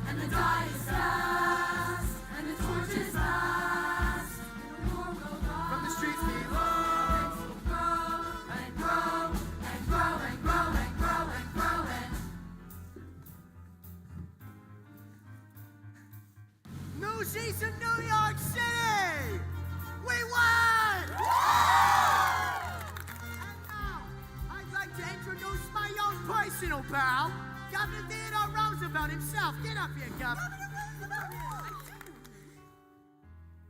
And the die is fast, and the torch is last. And the war will rise. From the streets below. Things will grow and grow and grow and grow and grow and grow and Newsies in New York City! We won! And now, I'd like to introduce my own personal pal, Governor Theodore Roosevelt himself. Get up here, Governor.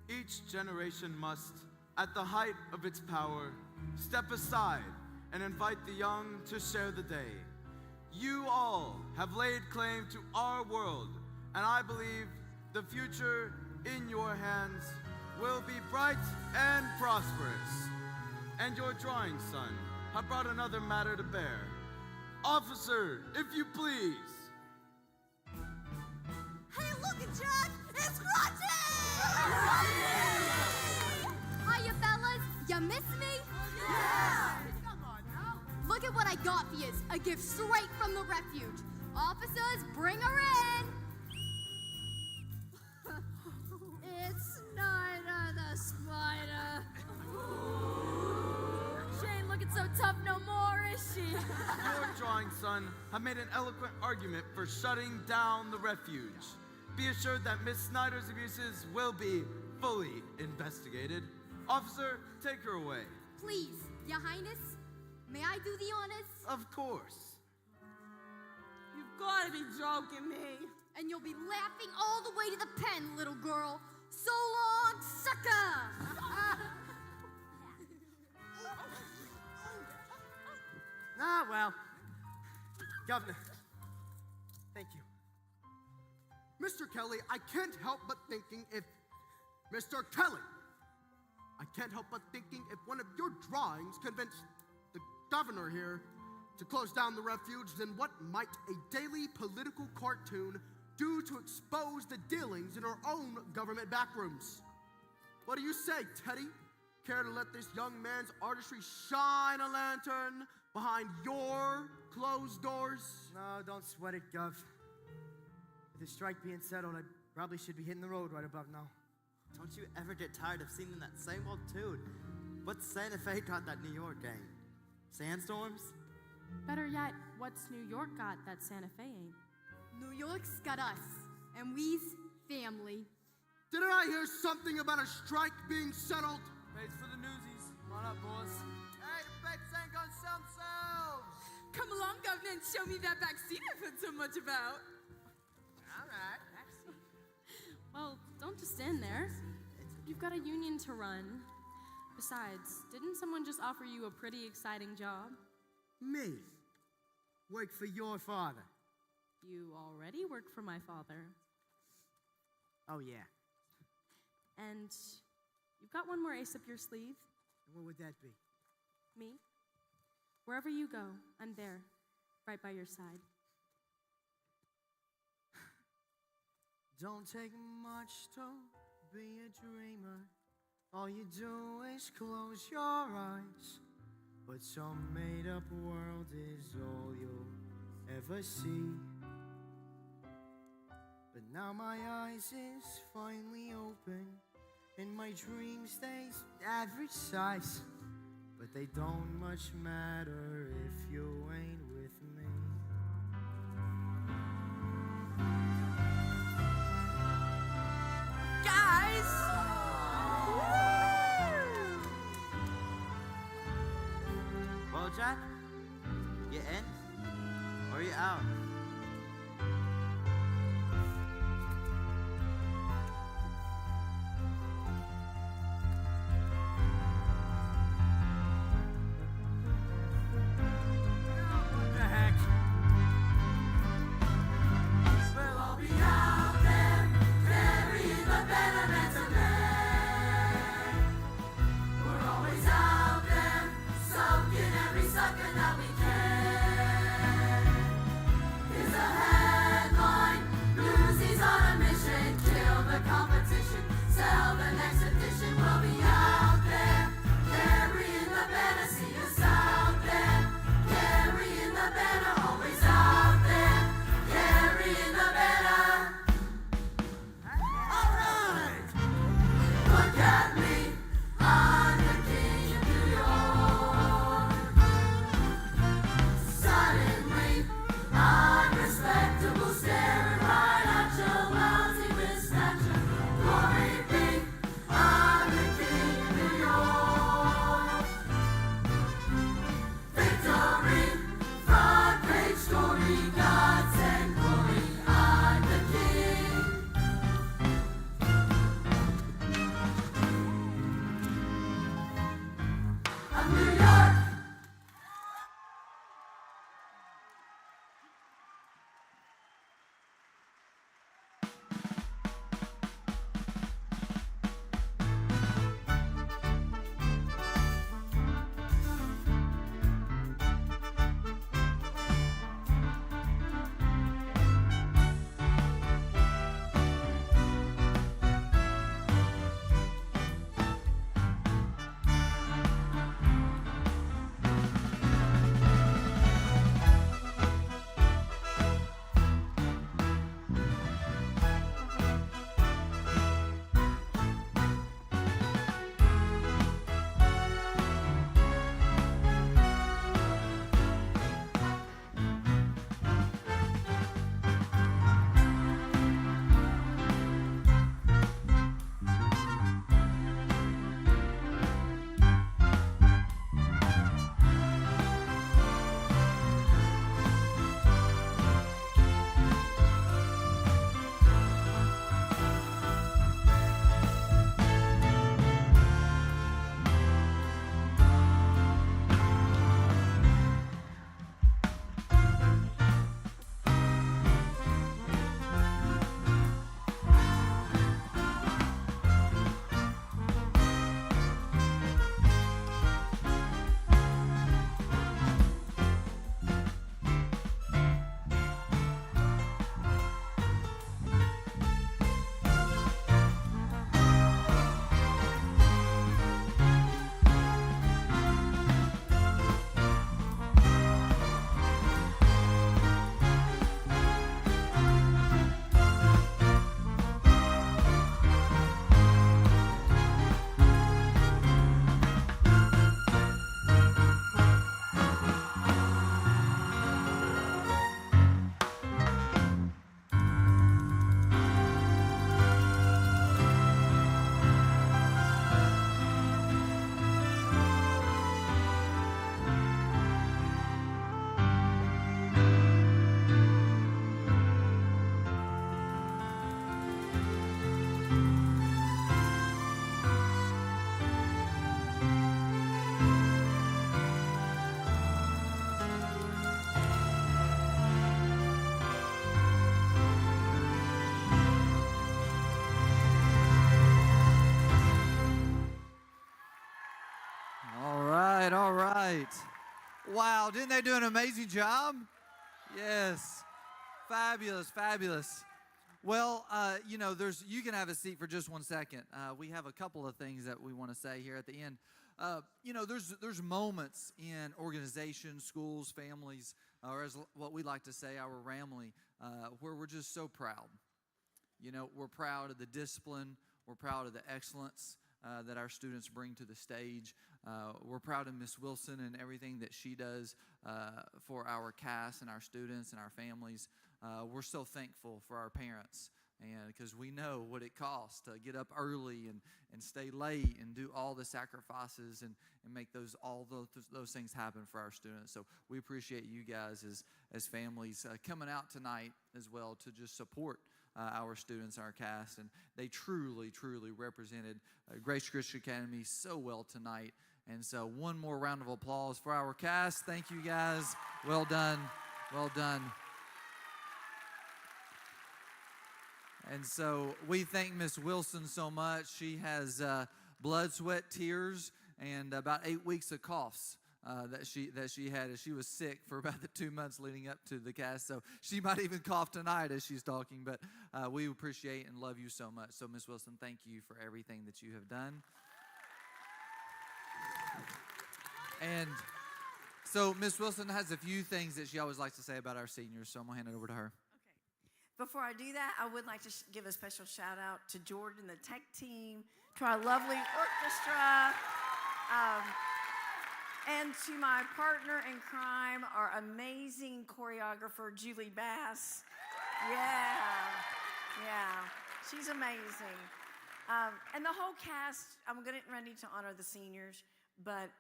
Each generation must, at the height of its power, step aside and invite the young to share the day. You all have laid claim to our world, and I believe the future in your hands will be bright and prosperous. And your drawing, son, have brought another matter to bear. Officer, if you please. is a gift straight from the refuge. Officers, bring her in. It's Snyder the Spider. She ain't looking so tough no more, is she? Your drawing son have made an eloquent argument for shutting down the refuge. Be assured that Miss Snyder's abuses will be fully investigated. Officer, take her away. Please, Your Highness, may I do the honors? Of course. You've got to be joking me. And you'll be laughing all the way to the pen, little girl. So long, sucker! Ah, well. Governor, thank you. Mr. Kelly, I can't help but thinking if Mr. Kelly, I can't help but thinking if one of your drawings convinced the governor here to close down the refuge, then what might a daily political cartoon do to expose the dealings in our own government backrooms? What do you say, Teddy? Care to let this young man's artistry shine a lantern behind your closed doors? No, don't sweat it, Gov. With the strike being settled, I probably should be hitting the road right about now. Don't you ever get tired of singing that same old tune? What's Santa Fe got that New York ain't? Sandstorms? Better yet, what's New York got that Santa Fe ain't? New York's got us, and we's family. Didn't I hear something about a strike being settled? Thanks for the Newsies. Come on up, boys. Hey, the bakes ain't gonna sell themselves. Come along, Governor, and show me that vaccine I've heard so much about. All right. Well, don't just stand there. You've got a union to run. Besides, didn't someone just offer you a pretty exciting job? Me? Work for your father? You already work for my father. Oh, yeah. And you've got one more ace up your sleeve. And what would that be? Me. Wherever you go, I'm there, right by your side. Don't take much to be a dreamer. All you do is close your eyes. But some made-up world is all you'll ever see. But now my eyes is finally open, and my dream stays average size. But they don't much matter if you ain't with me. Guys! Well, Jack, you in or you out? What the heck? We'll all be out there, carrying the betterment of man. We're always out there, soaking every sucker that we can. All right. Wow, didn't they do an amazing job? Yes. Fabulous, fabulous. Well, you can have a seat for just 1 second. We have a couple of things that we want to say here at the end. There's moments in organizations, schools, families, or as what we like to say, our family, where we're just so proud. We're proud of the discipline. We're proud of the excellence that our students bring to the stage. We're proud of Miss Wilson and everything that she does for our cast and our students and our families. We're so thankful for our parents, and because we know what it costs to get up early and stay late and do all the sacrifices and make all those things happen for our students. So we appreciate you guys as families coming out tonight as well to just support our students, our cast, and they truly, truly represented Grace Christian Academy so well tonight. And so one more round of applause for our cast. Thank you guys. Well done. Well done. And so we thank Miss Wilson so much. She has blood, sweat, tears, and about 8 weeks of coughs that she had as she was sick for about the 2 months leading up to the cast. So she might even cough tonight as she's talking, but we appreciate and love you so much. So Miss Wilson, thank you for everything that you have done. And so Miss Wilson has a few things that she always likes to say about our seniors, so I'm going to hand it over to her. Before I do that, I would like to give a special shout out to Jordan, the tech team, to our lovely orchestra, and to my partner in crime, our amazing choreographer, Julie Bass. Yeah, she's amazing. And the whole cast, I'm ready to honor the seniors, but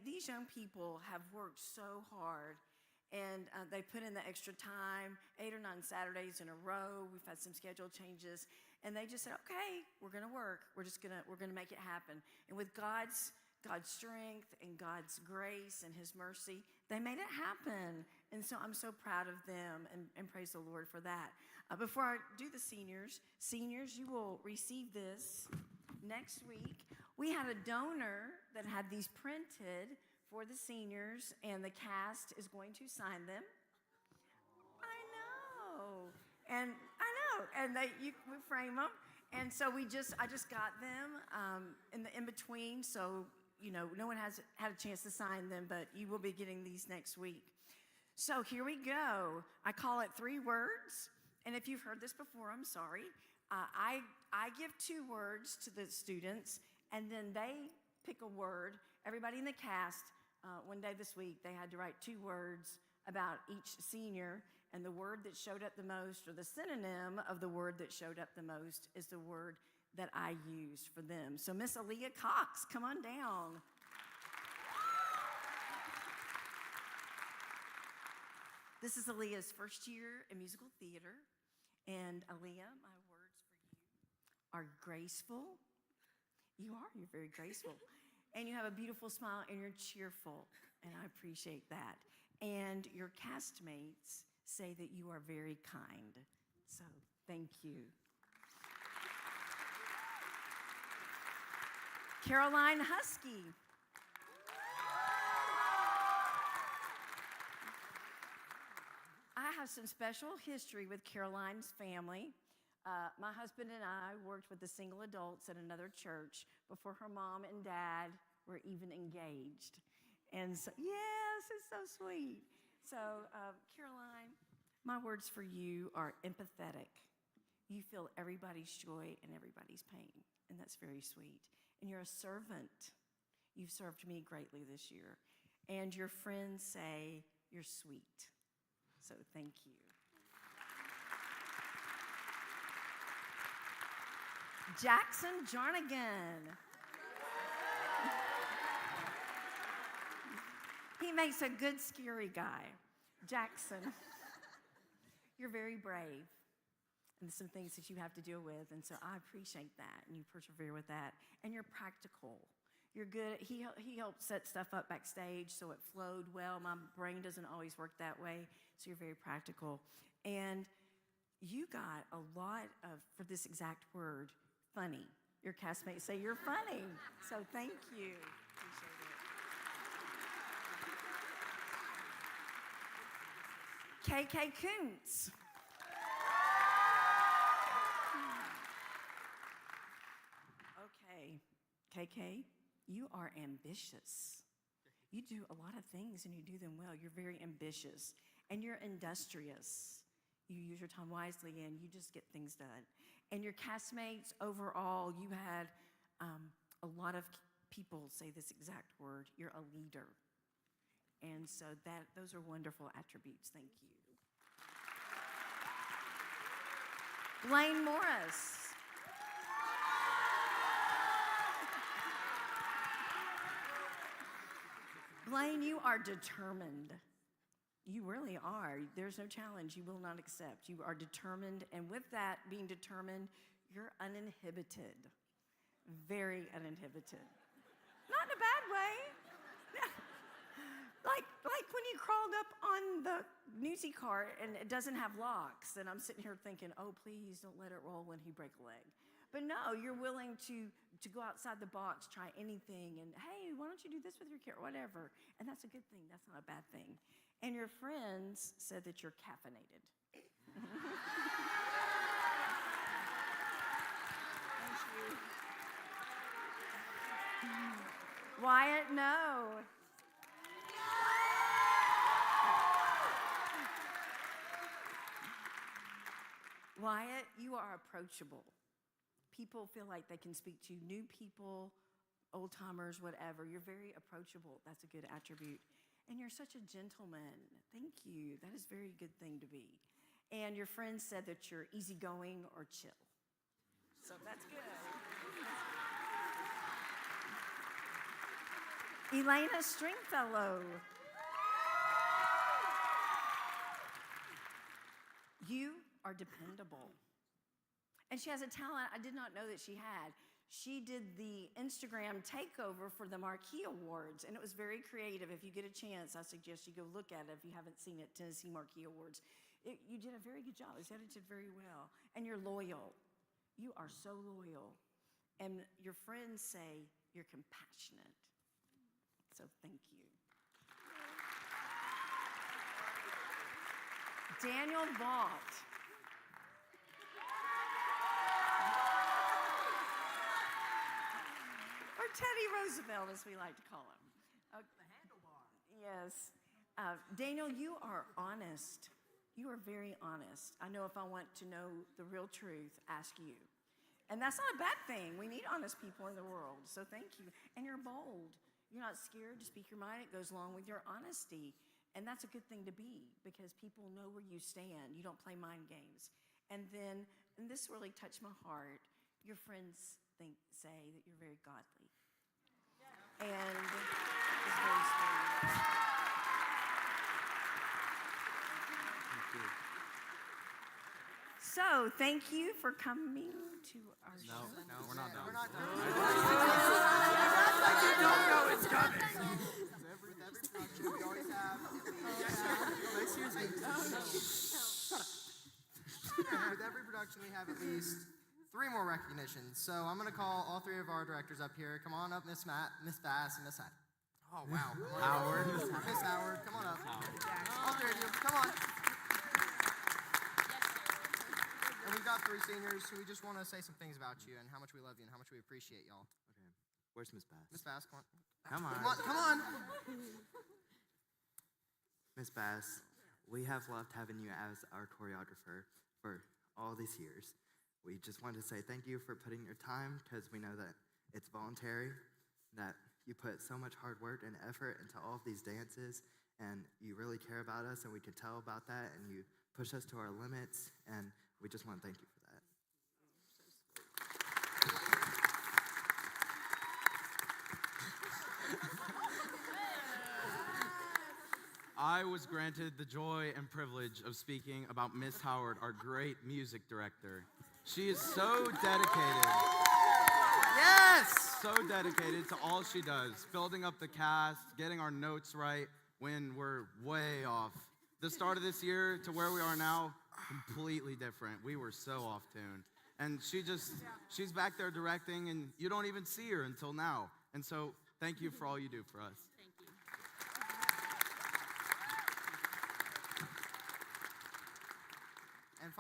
these young people have worked so hard. And they put in the extra time, 8 or 9 Saturdays in a row. We've had some schedule changes, and they just said, "Okay, we're going to work. We're going to make it happen." And with God's strength and God's grace and His mercy, they made it happen. And so I'm so proud of them, and praise the Lord for that. Before I do the seniors, you will receive this next week. We had a donor that had these printed for the seniors, and the cast is going to sign them. I know, and we frame them, and so I just got them in between, so no one has had a chance to sign them, but you will be getting these next week. So here we go. I call it 3 words, and if you've heard this before, I'm sorry. I give 2 words to the students, and then they pick a word. Everybody in the cast. One day this week, they had to write 2 words about each senior, and the word that showed up the most, or the synonym of the word that showed up the most, is the word that I used for them. So Miss Aaliyah Cox, come on down. This is Aaliyah's first year in musical theater, and Aaliyah, my words for you are graceful. You're very graceful. And you have a beautiful smile, and you're cheerful, and I appreciate that. And your castmates say that you are very kind, so thank you. Caroline Husky. I have some special history with Caroline's family. My husband and I worked with the single adults at another church before her mom and dad were even engaged. And so, yes, it's so sweet. So, Caroline, my words for you are empathetic. You feel everybody's joy and everybody's pain, and that's very sweet. And you're a servant. You've served me greatly this year. And your friends say you're sweet. So, thank you. Jackson Jarnigan. He makes a good scary guy. Jackson, you're very brave, and there's some things that you have to deal with, and so I appreciate that, and you persevere with that, and you're practical. You're good. He helped set stuff up backstage so it flowed well. My brain doesn't always work that way, so you're very practical. And you got a lot of, for this exact word, funny. Your castmates say you're funny, so thank you. Appreciate it. KK Koontz. Okay, KK, you are ambitious. You do a lot of things and you do them well. You're very ambitious and you're industrious. You use your time wisely and you just get things done. And your castmates, overall, you had a lot of people say this exact word. You're a leader. And so those are wonderful attributes. Thank you. Blaine Morris. Blaine, you are determined. You really are. There's no challenge you will not accept. You are determined, and with that being determined, you're uninhibited. Very uninhibited. Not in a bad way. Like when you crawled up on the Newsie cart and it doesn't have locks, and I'm sitting here thinking, oh, please don't let it roll when he break a leg. But no, you're willing to go outside the box, try anything, and hey, why don't you do this with your kid, whatever. And that's a good thing. That's not a bad thing. And your friends said that you're caffeinated. Thank you. Wyatt, no. Wyatt, you are approachable. People feel like they can speak to new people, old timers, whatever. You're very approachable. That's a good attribute. And you're such a gentleman. Thank you. That is a very good thing to be. And your friends said that you're easygoing or chill. So that's good. Elena Stringfellow. You are dependable. And she has a talent I did not know that she had. She did the Instagram takeover for the Marquee Awards, and it was very creative. If you get a chance, I suggest you go look at it if you haven't seen it, Tennessee Marquee Awards. You did a very good job. It was edited very well. And you're loyal. You are so loyal. And your friends say you're compassionate. So thank you. Daniel Vaught. Or Teddy Roosevelt, as we like to call him. The handlebar. Yes. Daniel, you are honest. You are very honest. I know if I want to know the real truth, ask you. And that's not a bad thing. We need honest people in the world. So thank you. And you're bold. You're not scared to speak your mind. It goes along with your honesty. And that's a good thing to be because people know where you stand. You don't play mind games. And then, and this really touched my heart, your friends say that you're very godly. And it's very sweet. Thank you. So, thank you for coming to our show. No, we're not done. We're not done. You don't know it's coming. With every production, we always have With every production, we have at least 3 more recognitions. So I'm going to call all 3 of our directors up here. Come on up, Miss Matt, Miss Bass, and Miss Hatt. Oh, wow. Howard. Miss Howard, come on up. All 3 of you, come on. And we've got 3 seniors who we just want to say some things about you and how much we love you and how much we appreciate y'all. Okay. Where's Miss Bass? Miss Bass, come on. Come on. Come on. Miss Bass, we have loved having you as our choreographer for all these years. We just wanted to say thank you for putting your time because we know that it's voluntary, that you put so much hard work and effort into all of these dances, and you really care about us, and we can tell about that, and you push us to our limits, and we just want to thank you for that. I was granted the joy and privilege of speaking about Miss Howard, our great music director. She is so dedicated. Yes! So dedicated to all she does, building up the cast, getting our notes right when we're way off. The start of this year to where we are now, completely different. We were so off tune. And she's back there directing, and you don't even see her until now. And so, thank you for all you do for us.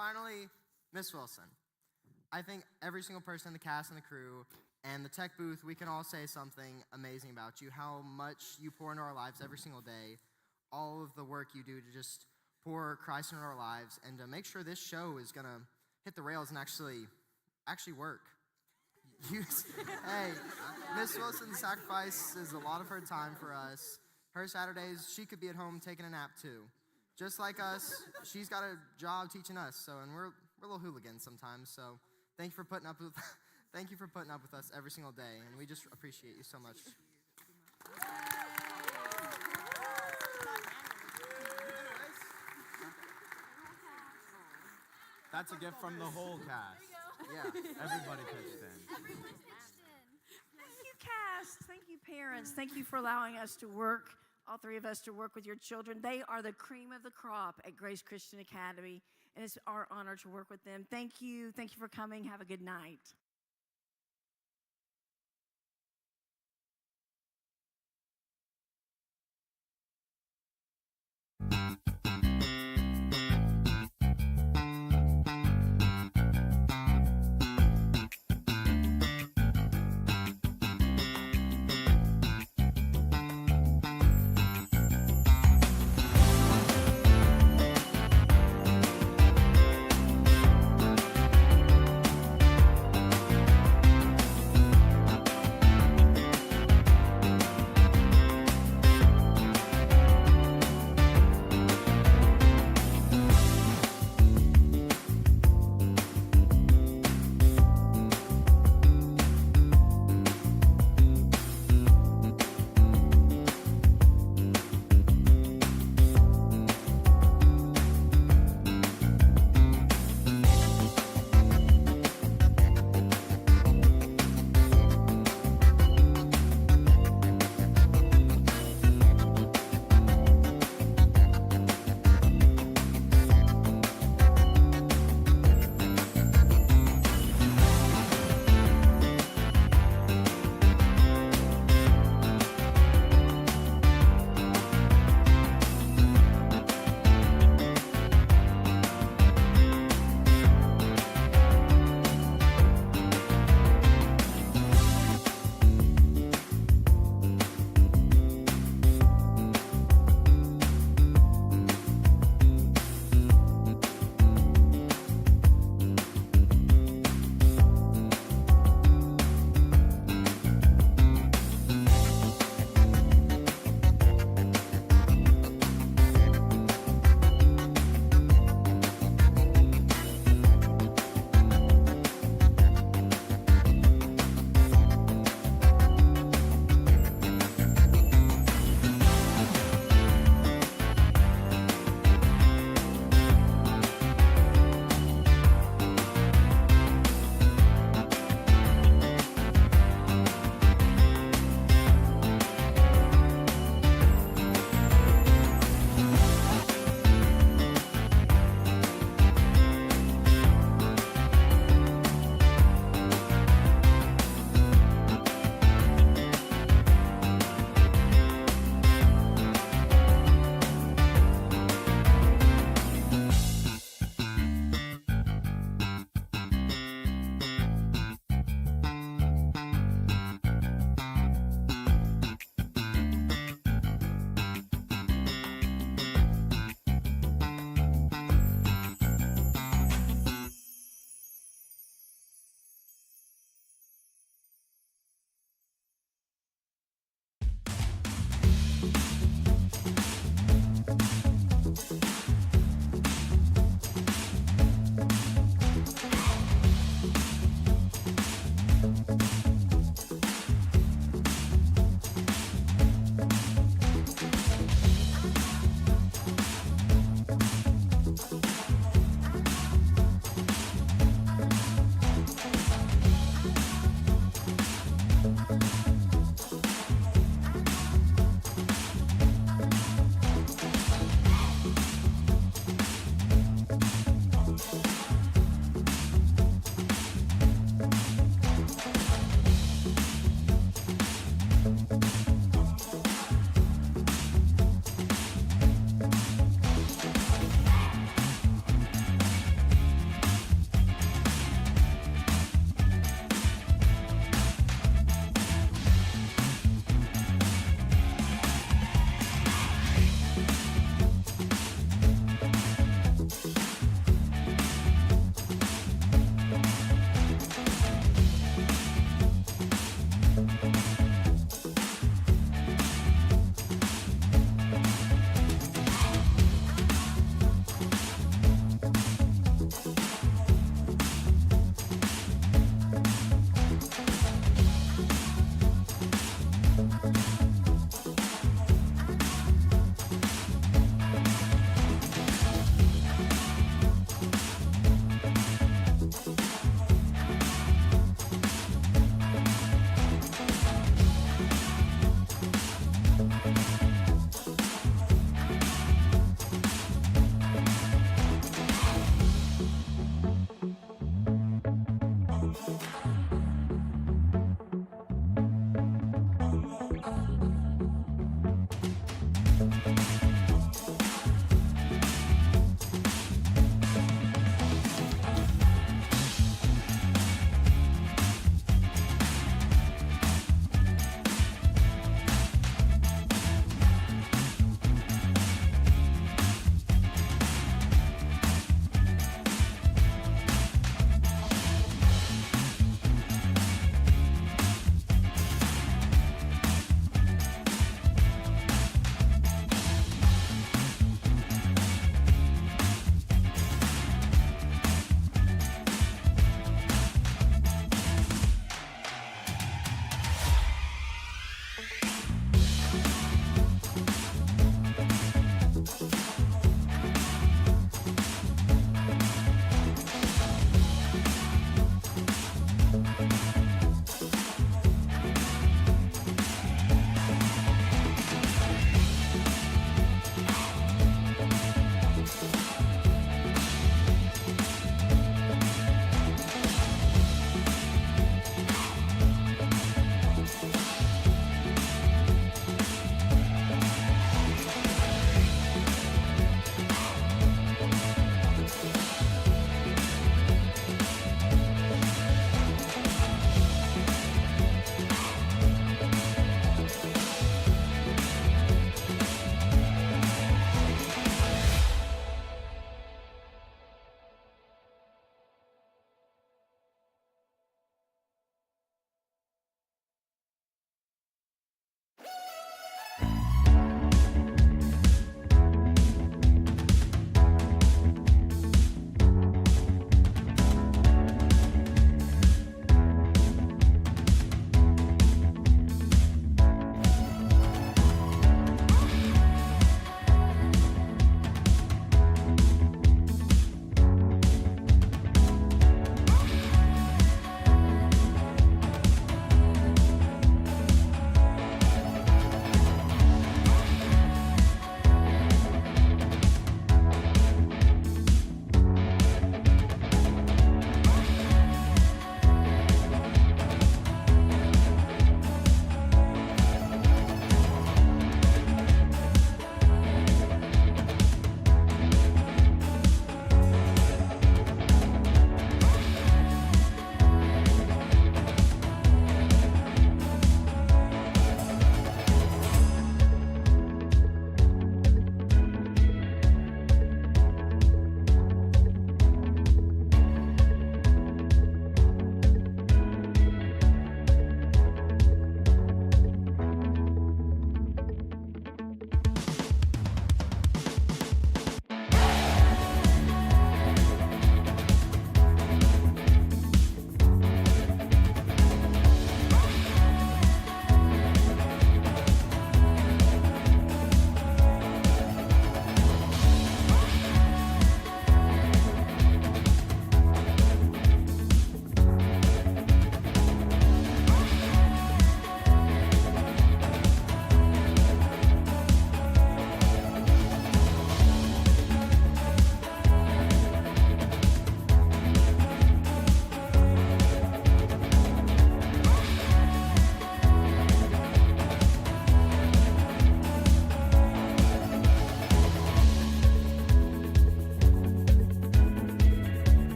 finally, Miss Wilson. I think every single person in the cast and the crew and the tech booth, we can all say something amazing about you, how much you pour into our lives every single day, all of the work you do to just pour Christ into our lives and to make sure this show is going to hit the rails and actually work. Hey, Miss Wilson sacrifices a lot of her time for us. Her Saturdays, she could be at home taking a nap too. Just like us, she's got a job teaching us. And we're little hooligans sometimes. So thank you for putting up with us every single day, and we just appreciate you so much. That's a gift from the whole cast. Yeah, everybody pitched in. Thank you, cast. Thank you, parents. Thank you for allowing us to work, all three of us, to work with your children. They are the cream of the crop at Grace Christian Academy, and it's our honor to work with them. Thank you. Thank you for coming. Have a good night.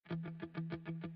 Thank you.